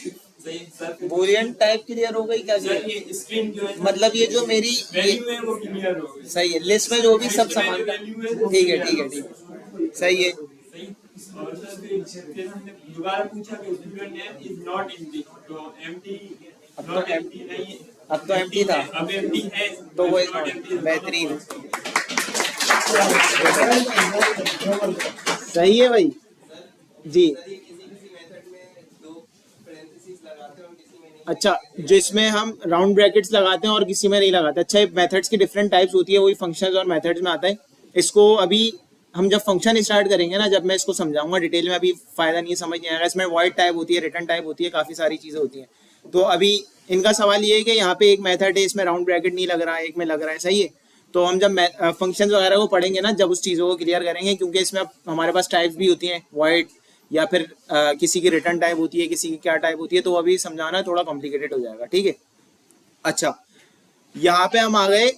D: सही सर।
A: बुलियन टाइप क्लियर हो गई क्या?
D: सर ये स्ट्रिंग जो है
A: मतलब ये जो मेरी
D: वैल्यू है वो क्लियर हो गई।
A: सही है, लिस्ट में जो भी सब सामान था।
D: वैल्यू है
A: ठीक है ठीक है ठीक है, सही है।
D: सही। और सर फिर हमने दोबारा पूछा कि student name is not empty, तो एम्प्टी नॉट एम्प्टी नहीं है,
A: अब तो एम्प्टी था,
D: अब एम्प्टी है
A: तो वो
D: not empty,
A: बेहतरीन। सही है भाई जी। अच्छा, जिसमें हम राउंड ब्रैकेट्स लगाते हैं और किसी में नहीं लगाते। अच्छा, ये मेथड्स की डिफरेंट टाइप्स होती है, वही फंक्शंस और मेथड्स में आता है। इसको अभी हम जब फंक्शन स्टार्ट करेंगे ना, जब मैं इसको समझाऊंगा डिटेल में, अभी फायदा नहीं है, समझ नहीं आएगा। इसमें वॉइड टाइप होती है, रिटर्न टाइप होती है, काफ़ी सारी चीज़ें होती हैं। तो अभी इनका सवाल ये है कि यहाँ पे एक मेथड है, इसमें राउंड ब्रैकेट नहीं लग रहा है, एक में लग रहा है। सही है। तो हम जब फंक्शंस वगैरह को पढ़ेंगे ना, जब उस चीज़ों को क्लियर करेंगे, क्योंकि इसमें अब हमारे पास टाइप्स भी होती हैं, वॉइड या फिर किसी की रिटर्न टाइप होती है, किसी की क्या टाइप होती है, तो अभी समझाना थोड़ा कॉम्प्लिकेटेड हो जाएगा। ठीक है। अच्छा, यहाँ पे हम आ गए,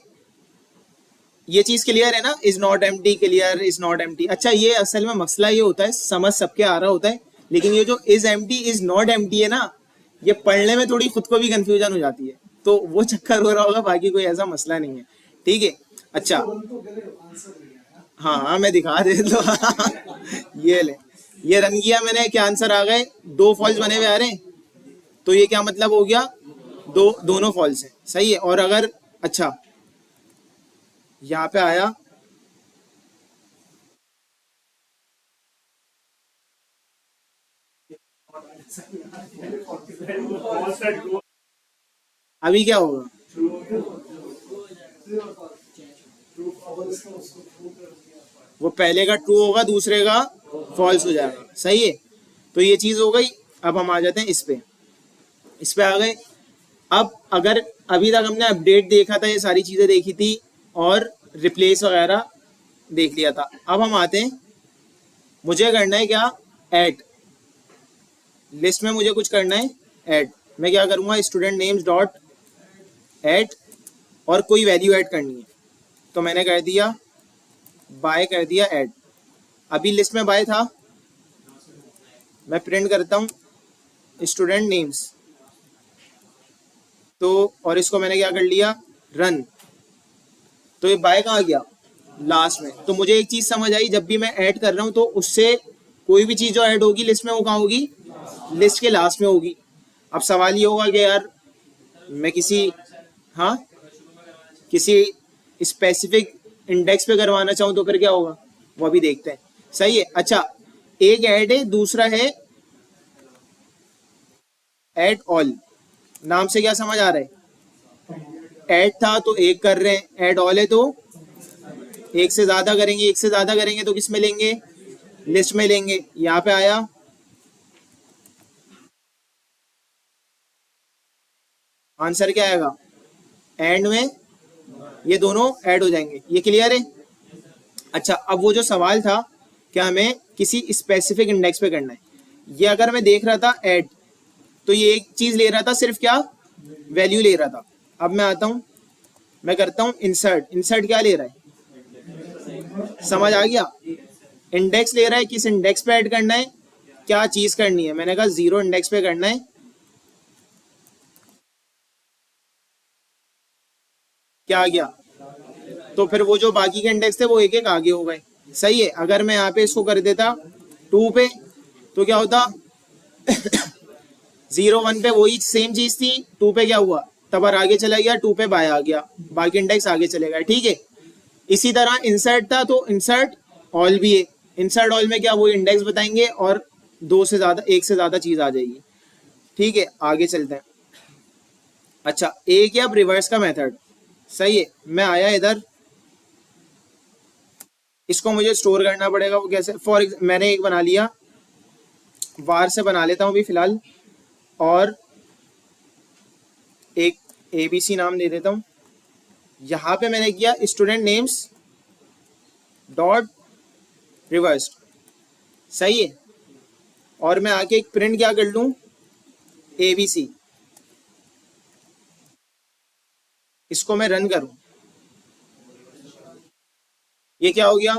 A: ये चीज क्लियर है ना, is not empty, clear is not empty. अच्छा, ये असल में मसला ये होता है, समझ सबके आ रहा होता है, लेकिन ये जो is empty is not empty है ना, ये पढ़ने में थोड़ी खुद को भी कंफ्यूजन हो जाती है, तो वो चक्कर हो रहा होगा, बाकी कोई ऐसा मसला नहीं है। ठीक है। अच्छा हाँ हाँ, मैं दिखा दे दो। ये ले, ये रन किया मैंने, क्या आंसर आ गए? 2 फॉल्स बने हुए आ रहे हैं, तो ये क्या मतलब हो गया? दोनों फॉल्स है। सही है। और अगर अच्छा यहाँ पे आया, अभी क्या होगा? वो पहले का ट्रू होगा, दूसरे का फॉल्स हो जाएगा। सही है, तो ये चीज हो गई। अब हम आ जाते हैं इस पे आ गए। अब अगर अभी तक हमने अपडेट देखा था, ये सारी चीजें देखी थी और रिप्लेस वगैरह देख लिया था। अब हम आते हैं, मुझे करना है क्या, ऐड। लिस्ट में मुझे कुछ करना है ऐड। मैं क्या करूँगा, स्टूडेंट नेम्स डॉट ऐड और कोई वैल्यू ऐड करनी है, तो मैंने कर दिया बाय, कर दिया ऐड। अभी लिस्ट में बाय था, मैं प्रिंट करता हूँ स्टूडेंट नेम्स, तो और इसको मैंने क्या कर लिया, रन। तो ये बाय कहाँ गया, लास्ट में। तो मुझे एक चीज समझ आई, जब भी मैं ऐड कर रहा हूँ तो उससे कोई भी चीज जो ऐड होगी लिस्ट में, वो कहाँ होगी, लिस्ट के लास्ट में होगी। अब सवाल ये होगा कि यार मैं किसी स्पेसिफिक इंडेक्स पे करवाना चाहूँ तो फिर क्या होगा, वो अभी देखते हैं। सही है। अच्छा, एक ऐड है, दूसरा है ऐड ऑल। नाम से क्या समझ आ रहा है, ऐड था तो एक कर रहे हैं, ऐड ऑल है तो एक से ज्यादा करेंगे। एक से ज्यादा करेंगे तो किस में लेंगे, लिस्ट में लेंगे। यहाँ पे आया, आंसर क्या आएगा, एंड में ये दोनों ऐड हो जाएंगे। ये क्लियर है। अच्छा, अब वो जो सवाल था कि हमें किसी स्पेसिफिक इंडेक्स पे करना है, ये अगर मैं देख रहा था ऐड, तो ये एक चीज ले रहा था, सिर्फ क्या, वैल्यू ले रहा था। अब मैं आता हूं, मैं करता हूं इंसर्ट। इंसर्ट क्या ले रहा है, समझ आ गया, इंडेक्स ले रहा है, किस इंडेक्स पे ऐड करना है, क्या चीज करनी है। मैंने कहा 0 इंडेक्स पे करना है, क्या आ गया, तो फिर वो जो बाकी के इंडेक्स थे वो एक एक आगे हो गए। सही है। अगर मैं यहाँ पे इसको कर देता 2 पे, तो क्या होता 0 1 पे वही सेम चीज थी, 2 पे क्या हुआ, तबर आगे चला गया, 2 पे बाय आ गया, बाकी इंडेक्स आगे चले गए। ठीक है। इसी तरह इंसर्ट था, तो इंसर्ट ऑल भी है। इंसर्ट ऑल में क्या, वो इंडेक्स बताएंगे और एक से ज्यादा चीज आ जाएगी। ठीक है, आगे चलते हैं। अच्छा, एक या रिवर्स का मेथड। सही है। मैं आया इधर, इसको मुझे स्टोर करना पड़ेगा। वो कैसे, मैंने एक बना लिया, वार से बना लेता हूँ अभी फिलहाल, और एक ABC नाम दे देता हूँ। यहाँ पे मैंने किया स्टूडेंट नेम्स डॉट रिवर्स्ड। सही है। और मैं आके एक प्रिंट क्या कर लूँ, ABC। इसको मैं रन करूं, ये क्या हो गया,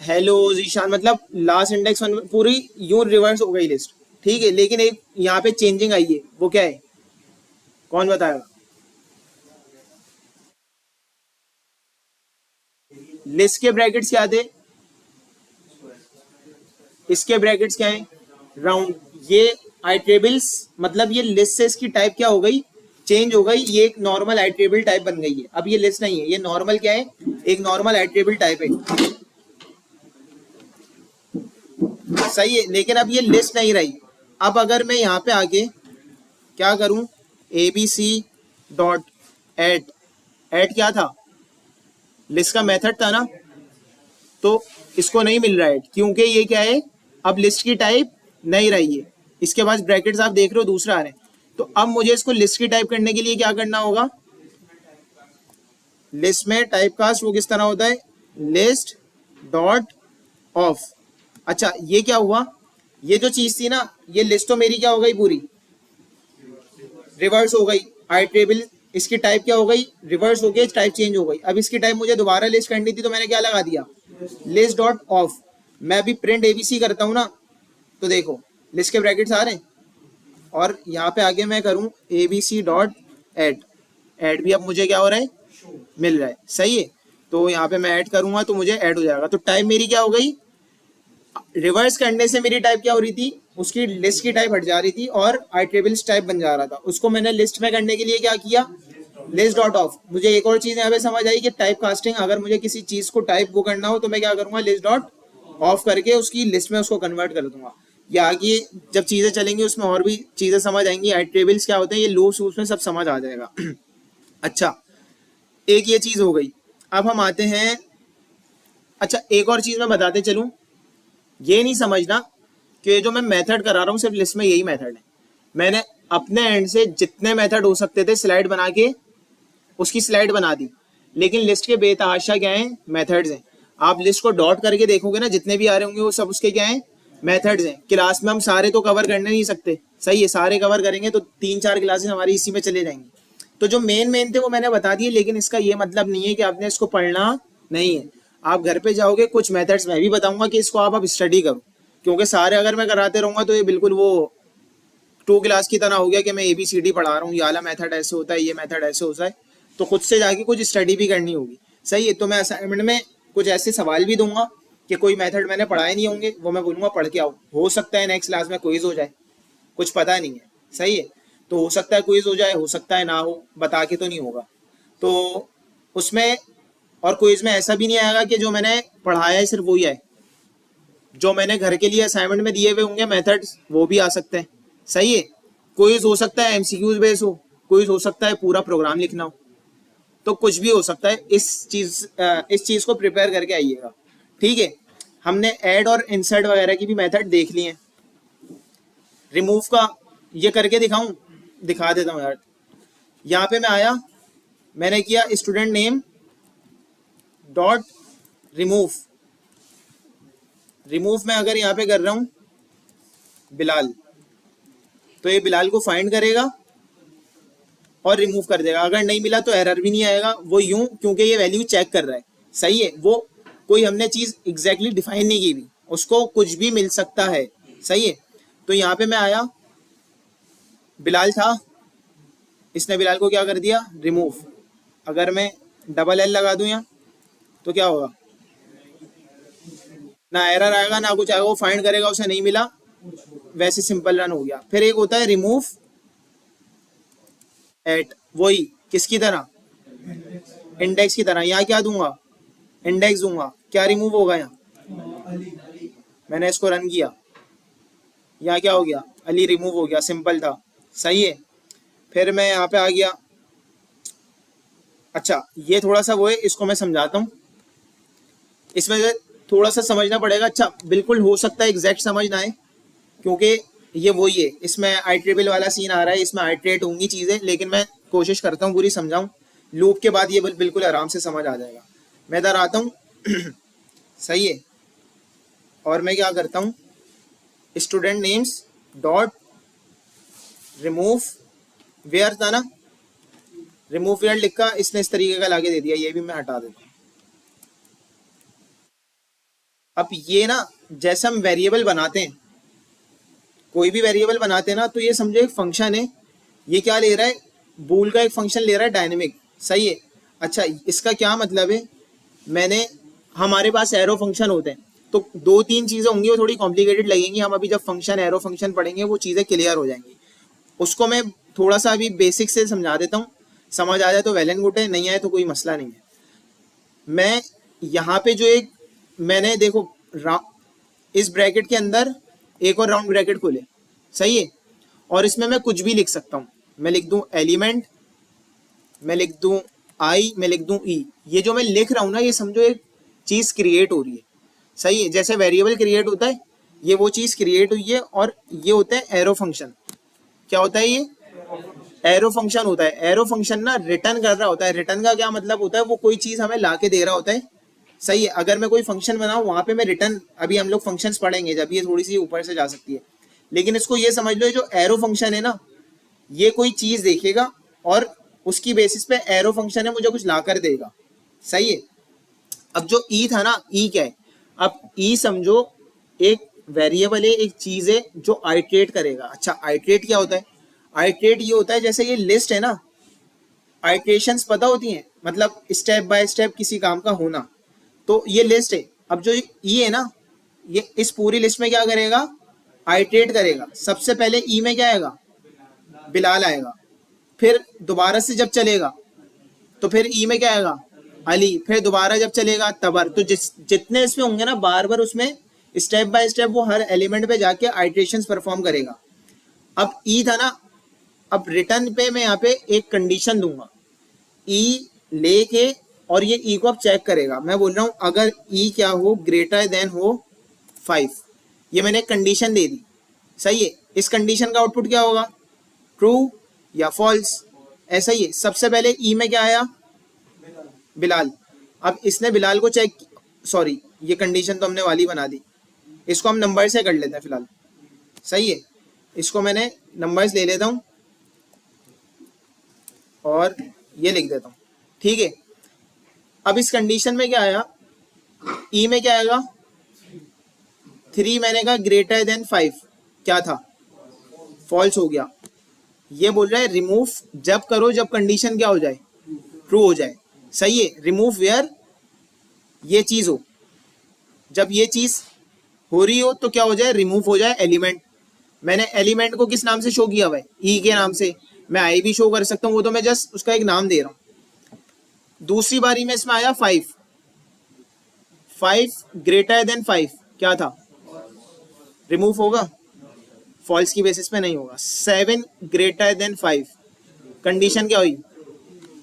A: हेलो जीशान, मतलब लास्ट इंडेक्स 1 पूरी यूं रिवर्स हो गई लिस्ट। ठीक है, लेकिन एक यहाँ पे चेंजिंग आई है, वो क्या है, कौन बताएगा। लिस्ट के ब्रैकेट्स क्या थे, इसके ब्रैकेट्स क्या है, राउंड। ये आइट्रेबल्स, मतलब ये लिस्ट से इसकी टाइप क्या हो गई, चेंज हो गई। ये एक नॉर्मल आइट्रेबल टाइप बन गई है। अब ये लिस्ट नहीं है, ये नॉर्मल क्या है, एक नॉर्मल आइट्रेबल टाइप है। सही है, लेकिन अब ये लिस्ट नहीं रही। अब अगर मैं यहाँ पे आके क्या करूं, ABC डॉट ऐड। ऐड क्या था, लिस्ट का मेथड था ना, तो इसको नहीं मिल रहा है क्योंकि ये क्या है, अब लिस्ट की टाइप नहीं रही है। इसके बाद ब्रैकेट्स आप देख रहे हो दूसरा आ रहे हैं। तो अब मुझे इसको लिस्ट की टाइप करने के लिए क्या करना होगा, लिस्ट में टाइप कास्ट वो किस तरह होता है, लिस्ट डॉट ऑफ। अच्छा, ये क्या हुआ, ये जो चीज थी ना, ये लिस्ट तो मेरी क्या हो गई, पूरी रिवर्स हो गई। आइट्रेबल, इसकी टाइप क्या हो गई, रिवर्स हो गई, टाइप चेंज हो गई। अब इसकी टाइप मुझे दोबारा लिस्ट करनी थी, तो मैंने क्या लगा दिया, लिस्ट डॉट ऑफ। मैं अभी प्रिंट ABC करता हूं ना, तो देखो लिस्ट के ब्रैकेट्स आ रहे हैं, और यहाँ पे आगे मैं करूं ABC डॉट ऐड। ऐड भी अब मुझे क्या हो रहा है, मिल रहा है। सही है। तो यहाँ पे मैं ऐड करूंगा तो मुझे ऐड हो जाएगा। तो टाइप मेरी क्या हो गई, रिवर्स करने से मेरी टाइप क्या हो रही थी, उसकी लिस्ट की टाइप हट जा रही थी और आइट्रेबल्स टाइप बन जा रहा था। उसको मैंने लिस्ट में करने के लिए क्या किया, लिस्ट डॉट ऑफ। मुझे एक और चीज यहाँ पे समझ आई कि टाइप कास्टिंग, अगर मुझे किसी चीज को टाइप वो करना हो तो मैं क्या करूंगा, लिस्ट डॉट ऑफ करके उसकी लिस्ट में उसको कन्वर्ट कर दूंगा। या आगे जब चीजें चलेंगी उसमें और भी चीजें समझ आएंगी, आइट्रेबल्स क्या होते हैं, ये लूप्स में सब समझ आ जाएगा। अच्छा, एक ये चीज हो गई। अब हम आते हैं, अच्छा एक और चीज मैं बताते चलूं, ये नहीं समझना कि जो मैं मेथड करा रहा हूँ सिर्फ लिस्ट में यही मेथड है। मैंने अपने एंड से जितने मेथड हो सकते थे स्लाइड बना के उसकी स्लाइड बना दी, लेकिन लिस्ट के बेतहाशा क्या है, मेथड्स हैं। आप लिस्ट को डॉट करके देखोगे ना, जितने भी आ रहे होंगे वो सब उसके क्या है, मेथड्स हैं। क्लास में हम सारे तो कवर करने नहीं सकते, सही है, सारे कवर करेंगे तो 3-4 क्लासेस हमारी इसी में चले जाएंगी। तो जो मेन थे वो मैंने बता दिए, लेकिन इसका ये मतलब नहीं है कि आपने इसको पढ़ना नहीं है। आप घर पे जाओगे, कुछ मेथड्स मैं भी बताऊंगा कि इसको आप स्टडी करो, क्योंकि सारे अगर मैं कराते रहूंगा तो ये बिल्कुल वो 2 क्लास की तरह हो गया कि मैं ABCD पढ़ा रहा हूँ, ये वाला मेथड ऐसे होता है, ये मेथड ऐसे होता है। तो खुद से जाके कुछ स्टडी भी करनी होगी, सही है। तो मैं असाइनमेंट में कुछ ऐसे सवाल भी दूंगा कि कोई मेथड मैंने पढ़ाए नहीं होंगे, वो मैं बोलूंगा पढ़ के आओ, हो सकता है नेक्स्ट क्लास में क्विज हो जाए, कुछ पता नहीं है, सही है। तो हो सकता है क्विज हो जाए, हो सकता है ना हो, बता के तो नहीं होगा। तो उसमें और क्विज में ऐसा भी नहीं आएगा कि जो मैंने पढ़ाया है सिर्फ वही आए, जो मैंने घर के लिए असाइनमेंट में दिए हुए होंगे मेथड्स वो भी आ सकते हैं, सही है। क्विज हो सकता है MCQs बेस हो, क्विज हो सकता है पूरा प्रोग्राम लिखना हो, तो कुछ भी हो सकता है। इस चीज को प्रिपेयर करके आइएगा, ठीक है। हमने ऐड और इंसर्ट वगैरह की भी मेथड देख ली है। रिमूव का ये करके दिखा देता हूँ यार। यहाँ पे मैं आया, मैंने किया स्टूडेंट नेम डॉट रिमूव में अगर यहाँ पे कर रहा हूँ बिलाल, तो ये बिलाल को फाइंड करेगा और रिमूव कर देगा। अगर नहीं मिला तो एरर भी नहीं आएगा, वो यूं क्योंकि ये वैल्यू चेक कर रहा है, सही है। वो कोई हमने चीज एग्जैक्टली डिफाइन नहीं की भी, उसको कुछ भी मिल सकता है, सही है। तो यहाँ पे मैं आया, बिलाल था, इसने बिलाल को क्या कर दिया, रिमूव। अगर मैं $L लगा दूं यहाँ तो क्या होगा, ना एरर आएगा ना कुछ आएगा, वो फाइंड करेगा, उसे नहीं मिला, वैसे सिंपल रन हो गया। फिर एक होता है रिमूव एट, वही किसकी तरह, इंडेक्स की तरह। यहाँ क्या दूंगा, इंडेक्स दूंगा, क्या रिमूव होगा यहाँ, मैंने इसको रन किया, यहाँ क्या हो गया, अली रिमूव हो गया, सिंपल था, सही है। फिर मैं यहाँ पे आ गया, अच्छा ये थोड़ा सा वो है, इसको मैं समझाता हूँ, इसमें से थोड़ा सा समझना पड़ेगा। अच्छा बिल्कुल हो सकता है एग्जैक्ट समझ ना आए, क्योंकि ये वही है, इसमें IEEE वाला सीन आ रहा है, इसमें आइट्रेट होंगी चीज़ें, लेकिन मैं कोशिश करता हूँ पूरी समझाऊँ। लूप के बाद ये बिल्कुल आराम से समझ आ जाएगा। मैं इधर आता हूँ सही है, और मैं क्या करता हूँ, student names dot remove where था ना, रिमूव वेयर लिखा, इसने इस तरीके का लाके दे दिया, ये भी मैं हटा देता हूँ। अब ये ना, जैसे हम वेरिएबल बनाते हैं, कोई भी वेरिएबल बनाते हैं ना, तो ये समझो एक फंक्शन है, ये क्या ले रहा है, बूल का एक फंक्शन ले रहा है डायनेमिक, सही है। अच्छा इसका क्या मतलब है, हमारे पास एरो फंक्शन होते हैं, तो 2-3 चीज़ें होंगी वो थोड़ी कॉम्प्लिकेटेड लगेंगी, हम अभी जब फंक्शन एरो फंक्शन पढ़ेंगे वो चीज़ें क्लियर हो जाएंगी। उसको मैं थोड़ा सा अभी बेसिक से समझा देता हूँ, समझ आ जाए तो वेल एंड गुड है, नहीं आए तो कोई मसला नहीं है। मैं यहाँ पे जो एक मैंने देखो इस ब्रैकेट के अंदर एक और राउंड ब्रैकेट खोले, सही है, और इसमें मैं कुछ भी लिख सकता हूँ। मैं लिख दूँ एलिमेंट, मैं लिख दूँ आई, मैं लिख दूँ ई। ये जो मैं लिख रहा हूँ ना, ये समझो एक चीज़ क्रिएट हो रही है, सही है। जैसे वेरिएबल क्रिएट होता है, ये वो चीज़ क्रिएट हुई है, और ये होता है एरो फंक्शन। क्या होता है ये, एरो फंक्शन होता है। एरो फंक्शन ना रिटर्न कर रहा होता है। रिटर्न का क्या मतलब होता है, वो कोई चीज़ हमें ला के दे रहा होता है, सही है। अगर मैं कोई फंक्शन बनाऊँ, वहाँ पे मैं रिटर्न, अभी हम लोग फंक्शंस पढ़ेंगे जब, ये थोड़ी सी ऊपर से जा सकती है, लेकिन इसको ये समझ लो, जो एरो फंक्शन है ना, ये कोई चीज़ देखेगा और उसकी बेसिस पे एरो फंक्शन है मुझे कुछ ला कर देगा, सही है। अब जो ई था ना, ई क्या है, अब ई समझो एक वेरिएबल है, एक चीज़ है जो आइट्रेट करेगा। अच्छा आइट्रेट क्या होता है, आइट्रेट ये होता है, जैसे ये लिस्ट है ना, आइट्रेशंस पता होती हैं, मतलब स्टेप बाय स्टेप किसी काम का होना, तो ये लिस्ट है। अब जो ई है ना, ये इस पूरी लिस्ट में क्या करेगा, आइट्रेट करेगा। सबसे पहले ई में क्या आएगा, बिलाल आएगा, फिर दोबारा से जब चलेगा तो फिर ई में क्या आएगा, अली, फिर दोबारा जब चलेगा तबर। तो जितने इसमें होंगे ना, बार बार उसमें स्टेप बाय स्टेप वो हर एलिमेंट पे जाके आइट्रेशंस परफॉर्म करेगा। अब ई था ना, अब रिटर्न पे मैं यहाँ पे एक कंडीशन दूंगा, ई लेके और ये ई को अब चेक करेगा। मैं बोल रहा हूँ अगर ई क्या हो, ग्रेटर देन हो 5, ये मैंने कंडीशन दे दी, सही है। इस कंडीशन का आउटपुट क्या होगा, ट्रू या फॉल्स, ऐसा ही है। सबसे पहले ई में क्या आया, बिलाल। अब इसने बिलाल को चेक, सॉरी ये कंडीशन तो हमने वाली बना दी, इसको हम नंबर से कर लेते हैं फिलहाल, सही है। इसको मैंने नंबर्स ले लेता हूँ और ये लिख देता हूँ, ठीक है। अब इस कंडीशन में क्या आया, ई में क्या आएगा, 3 मैंने कहा ग्रेटर देन 5, क्या था, फॉल्स हो गया। ये बोल रहा है रिमूव जब करो जब कंडीशन क्या हो जाए, ट्रू हो जाए, सही है। रिमूव वेयर ये चीज हो, जब ये चीज हो रही हो तो क्या हो जाए, रिमूव हो जाए एलिमेंट। मैंने एलिमेंट को किस नाम से शो किया हुआ है, ई के नाम से। मैं आई भी शो कर सकता हूँ, वो तो मैं जस्ट उसका एक नाम दे रहा हूँ। दूसरी बारी में इसमें आया 5, 5 ग्रेटर देन 5 क्या था, रिमूव होगा, फॉल्स की बेसिस पे नहीं होगा। 7 ग्रेटर देन 5 कंडीशन क्या हुई,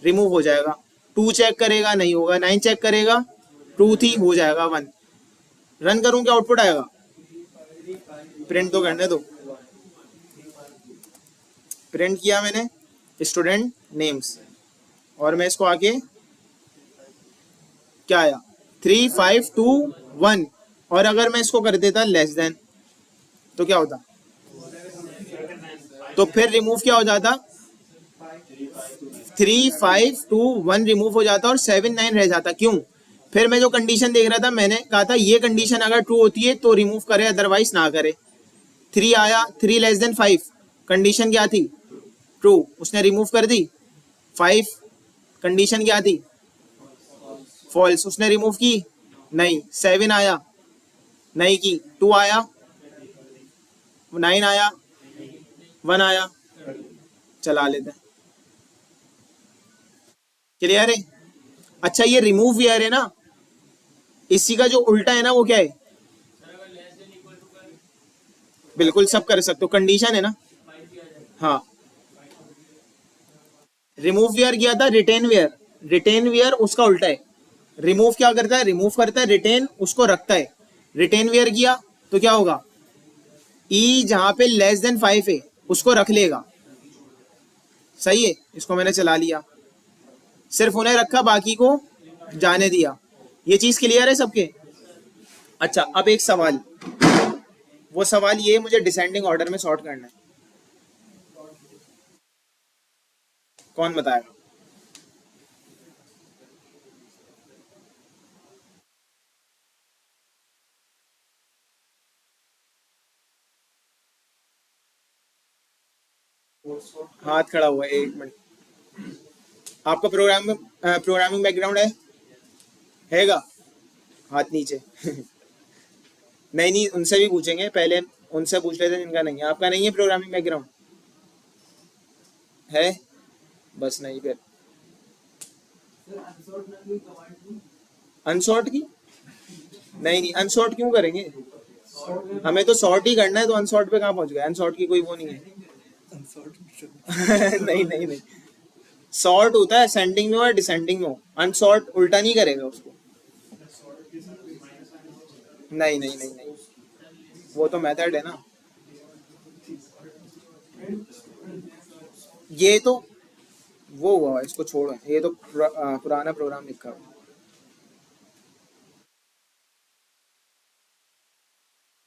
A: रिमूव हो जाएगा। 2 चेक करेगा, नहीं होगा। 9 चेक करेगा, ट्रू थी, हो जाएगा 1। रन करूं क्या आउटपुट आएगा, प्रिंट तो करने दो। प्रिंट किया मैंने स्टूडेंट नेम्स, और मैं इसको आके क्या आया, 3 5 2 1। और अगर मैं इसको कर देता लेस देन तो क्या होता, तो फिर रिमूव क्या हो जाता, 3 5 2 1 रिमूव हो जाता और 7 9 रह जाता। क्यों, फिर मैं जो कंडीशन देख रहा था, मैंने कहा था ये कंडीशन अगर ट्रू होती है तो रिमूव करे, अदरवाइज ना करे। 3 आया, 3 लेस देन 5 कंडीशन क्या थी, ट्रू, उसने रिमूव कर दी। 5 कंडीशन क्या थी, फॉल्स, उसने रिमूव की नहीं। 7 आया, नहीं की। 2 आया, 9 आया, 1 आया, चला लेते हैं। क्लियर है। अच्छा ये रिमूव वेयर है ना, इसी का जो उल्टा है ना वो क्या है, बिल्कुल सब कर सकते हो, कंडीशन है ना। हाँ, रिमूव वेयर किया था रिटेन वेयर, रिटेन वेयर उसका उल्टा है। रिमूव क्या करता है, रिमूव करता है, रिटेन उसको रखता है। रिटेन वेयर किया तो क्या होगा, ई जहां पे लेस देन 5 है उसको रख लेगा, सही है। इसको मैंने चला लिया, सिर्फ उन्हें रखा, बाकी को जाने दिया। ये चीज क्लियर है सबके। अच्छा अब एक सवाल, वो सवाल ये मुझे डिसेंडिंग ऑर्डर में सॉर्ट करना है, कौन बताएगा। हाथ खड़ा हुआ है, 1 मिनट। आपका प्रोग्रामिंग बैकग्राउंड हैगा, हाथ नीचे नहीं नहीं, उनसे भी पूछेंगे, पहले उनसे पूछ लेते हैं जिनका नहीं है। आपका नहीं है प्रोग्रामिंग बैकग्राउंड है, बस नहीं फिर अनसॉर्ट की नहीं नहीं, अनसॉर्ट क्यों करेंगे, हमें तो सॉर्ट ही करना है, तो अनसॉर्ट पे कहाँ पहुंच गए, अनसॉर्ट की कोई वो नहीं है नहीं नहीं नहीं, सॉर्ट होता है असेंडिंग में और डिसेंडिंग में हो, अनसॉर्ट उल्टा नहीं करेगा उसको। नहीं नहीं नहीं नहीं, वो तो मेथड है ना, ये तो वो हुआ, इसको छोड़ो, ये तो पुराना प्रोग्राम लिखा हुआ।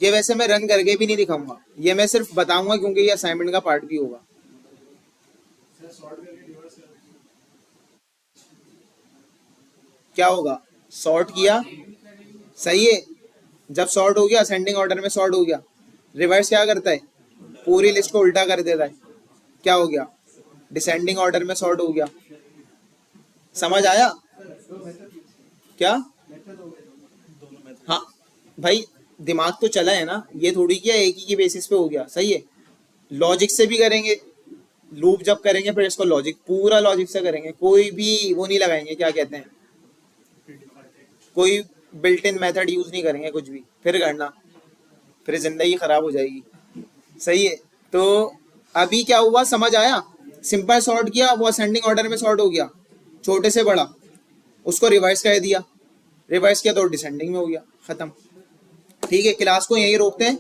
A: ये वैसे मैं रन करके भी नहीं दिखाऊंगा, ये मैं सिर्फ बताऊंगा क्योंकि ये असाइनमेंट का पार्ट भी होगा। क्या होगा, सॉर्ट किया, सही है। जब सॉर्ट हो गया, असेंडिंग ऑर्डर में सॉर्ट हो गया, रिवर्स क्या करता है, पूरी लिस्ट को उल्टा कर देता है, क्या हो गया, डिसेंडिंग ऑर्डर में सॉर्ट हो गया। समझ आया क्या, हाँ भाई दिमाग तो चला है ना, ये थोड़ी क्या एक ही की बेसिस पे हो गया, सही है। लॉजिक से भी करेंगे, लूप जब करेंगे फिर इसको लॉजिक, पूरा लॉजिक से करेंगे, कोई भी वो नहीं लगाएंगे, क्या कहते हैं, कोई बिल्ट इन मेथड यूज नहीं करेंगे कुछ भी, फिर करना, फिर जिंदगी खराब हो जाएगी, सही है। तो अभी क्या हुआ समझ आया, सिंपल सॉर्ट किया, वो असेंडिंग ऑर्डर में सॉर्ट हो गया, छोटे से बड़ा। उसको रिवर्स कर दिया, रिवर्स किया तो डिसेंडिंग में हो गया, खत्म। ठीक है, क्लास को यहीं रोकते हैं।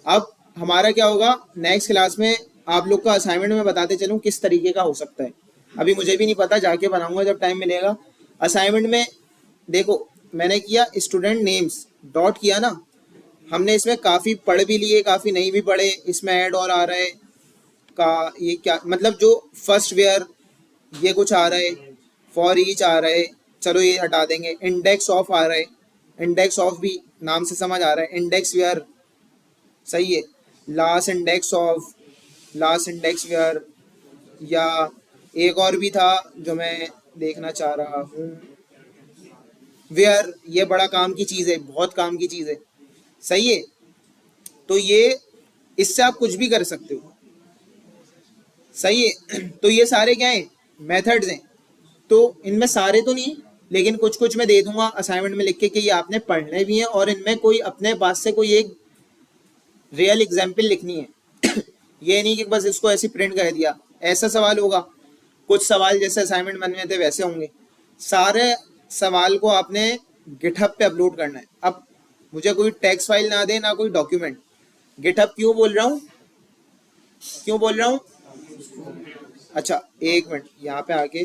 A: अब हमारा क्या होगा नेक्स्ट क्लास में, आप लोग का असाइनमेंट में बताते चलूँ किस तरीके का हो सकता है, अभी मुझे भी नहीं पता, जाके बनाऊंगा जब टाइम मिलेगा। असाइनमेंट में देखो मैंने किया स्टूडेंट नेम्स डॉट किया ना, हमने इसमें काफ़ी पढ़ भी लिए, काफ़ी नहीं भी पढ़े, इसमें ऐड और आ रहा है का, ये क्या मतलब जो फर्स्ट वेयर ये कुछ आ रहा है, फॉर ईच आ रहा है, चलो ये हटा देंगे। इंडेक्स ऑफ आ रहा है, इंडेक्स ऑफ भी नाम से समझ आ रहा है, इंडेक्स वेयर सही है, last index of, last index where, या एक और भी था जो मैं देखना चाह रहा हूँ, वेयर, ये बड़ा काम की चीज़ है, बहुत काम की चीज़ है, सही है। तो ये इससे आप कुछ भी कर सकते हो, सही है। तो ये सारे क्या हैं मेथड्स हैं, तो इनमें सारे तो नहीं लेकिन कुछ कुछ मैं दे दूंगा असाइनमेंट में लिख के कि ये आपने पढ़ने भी हैं, और इनमें कोई अपने पास से कोई एक रियल एग्जाम्पल लिखनी है। ये नहीं कि बस इसको ऐसे प्रिंट कर दिया, ऐसा सवाल होगा। कुछ सवाल जैसे असाइनमेंट बनने थे वैसे होंगे, सारे सवाल को आपने गिटहब पे अपलोड करना है। अब मुझे कोई टेक्स्ट फाइल ना दे ना कोई डॉक्यूमेंट, गिटहब क्यों बोल रहा हूँ, क्यों बोल रहा हूँ, अच्छा एक मिनट यहाँ पे आके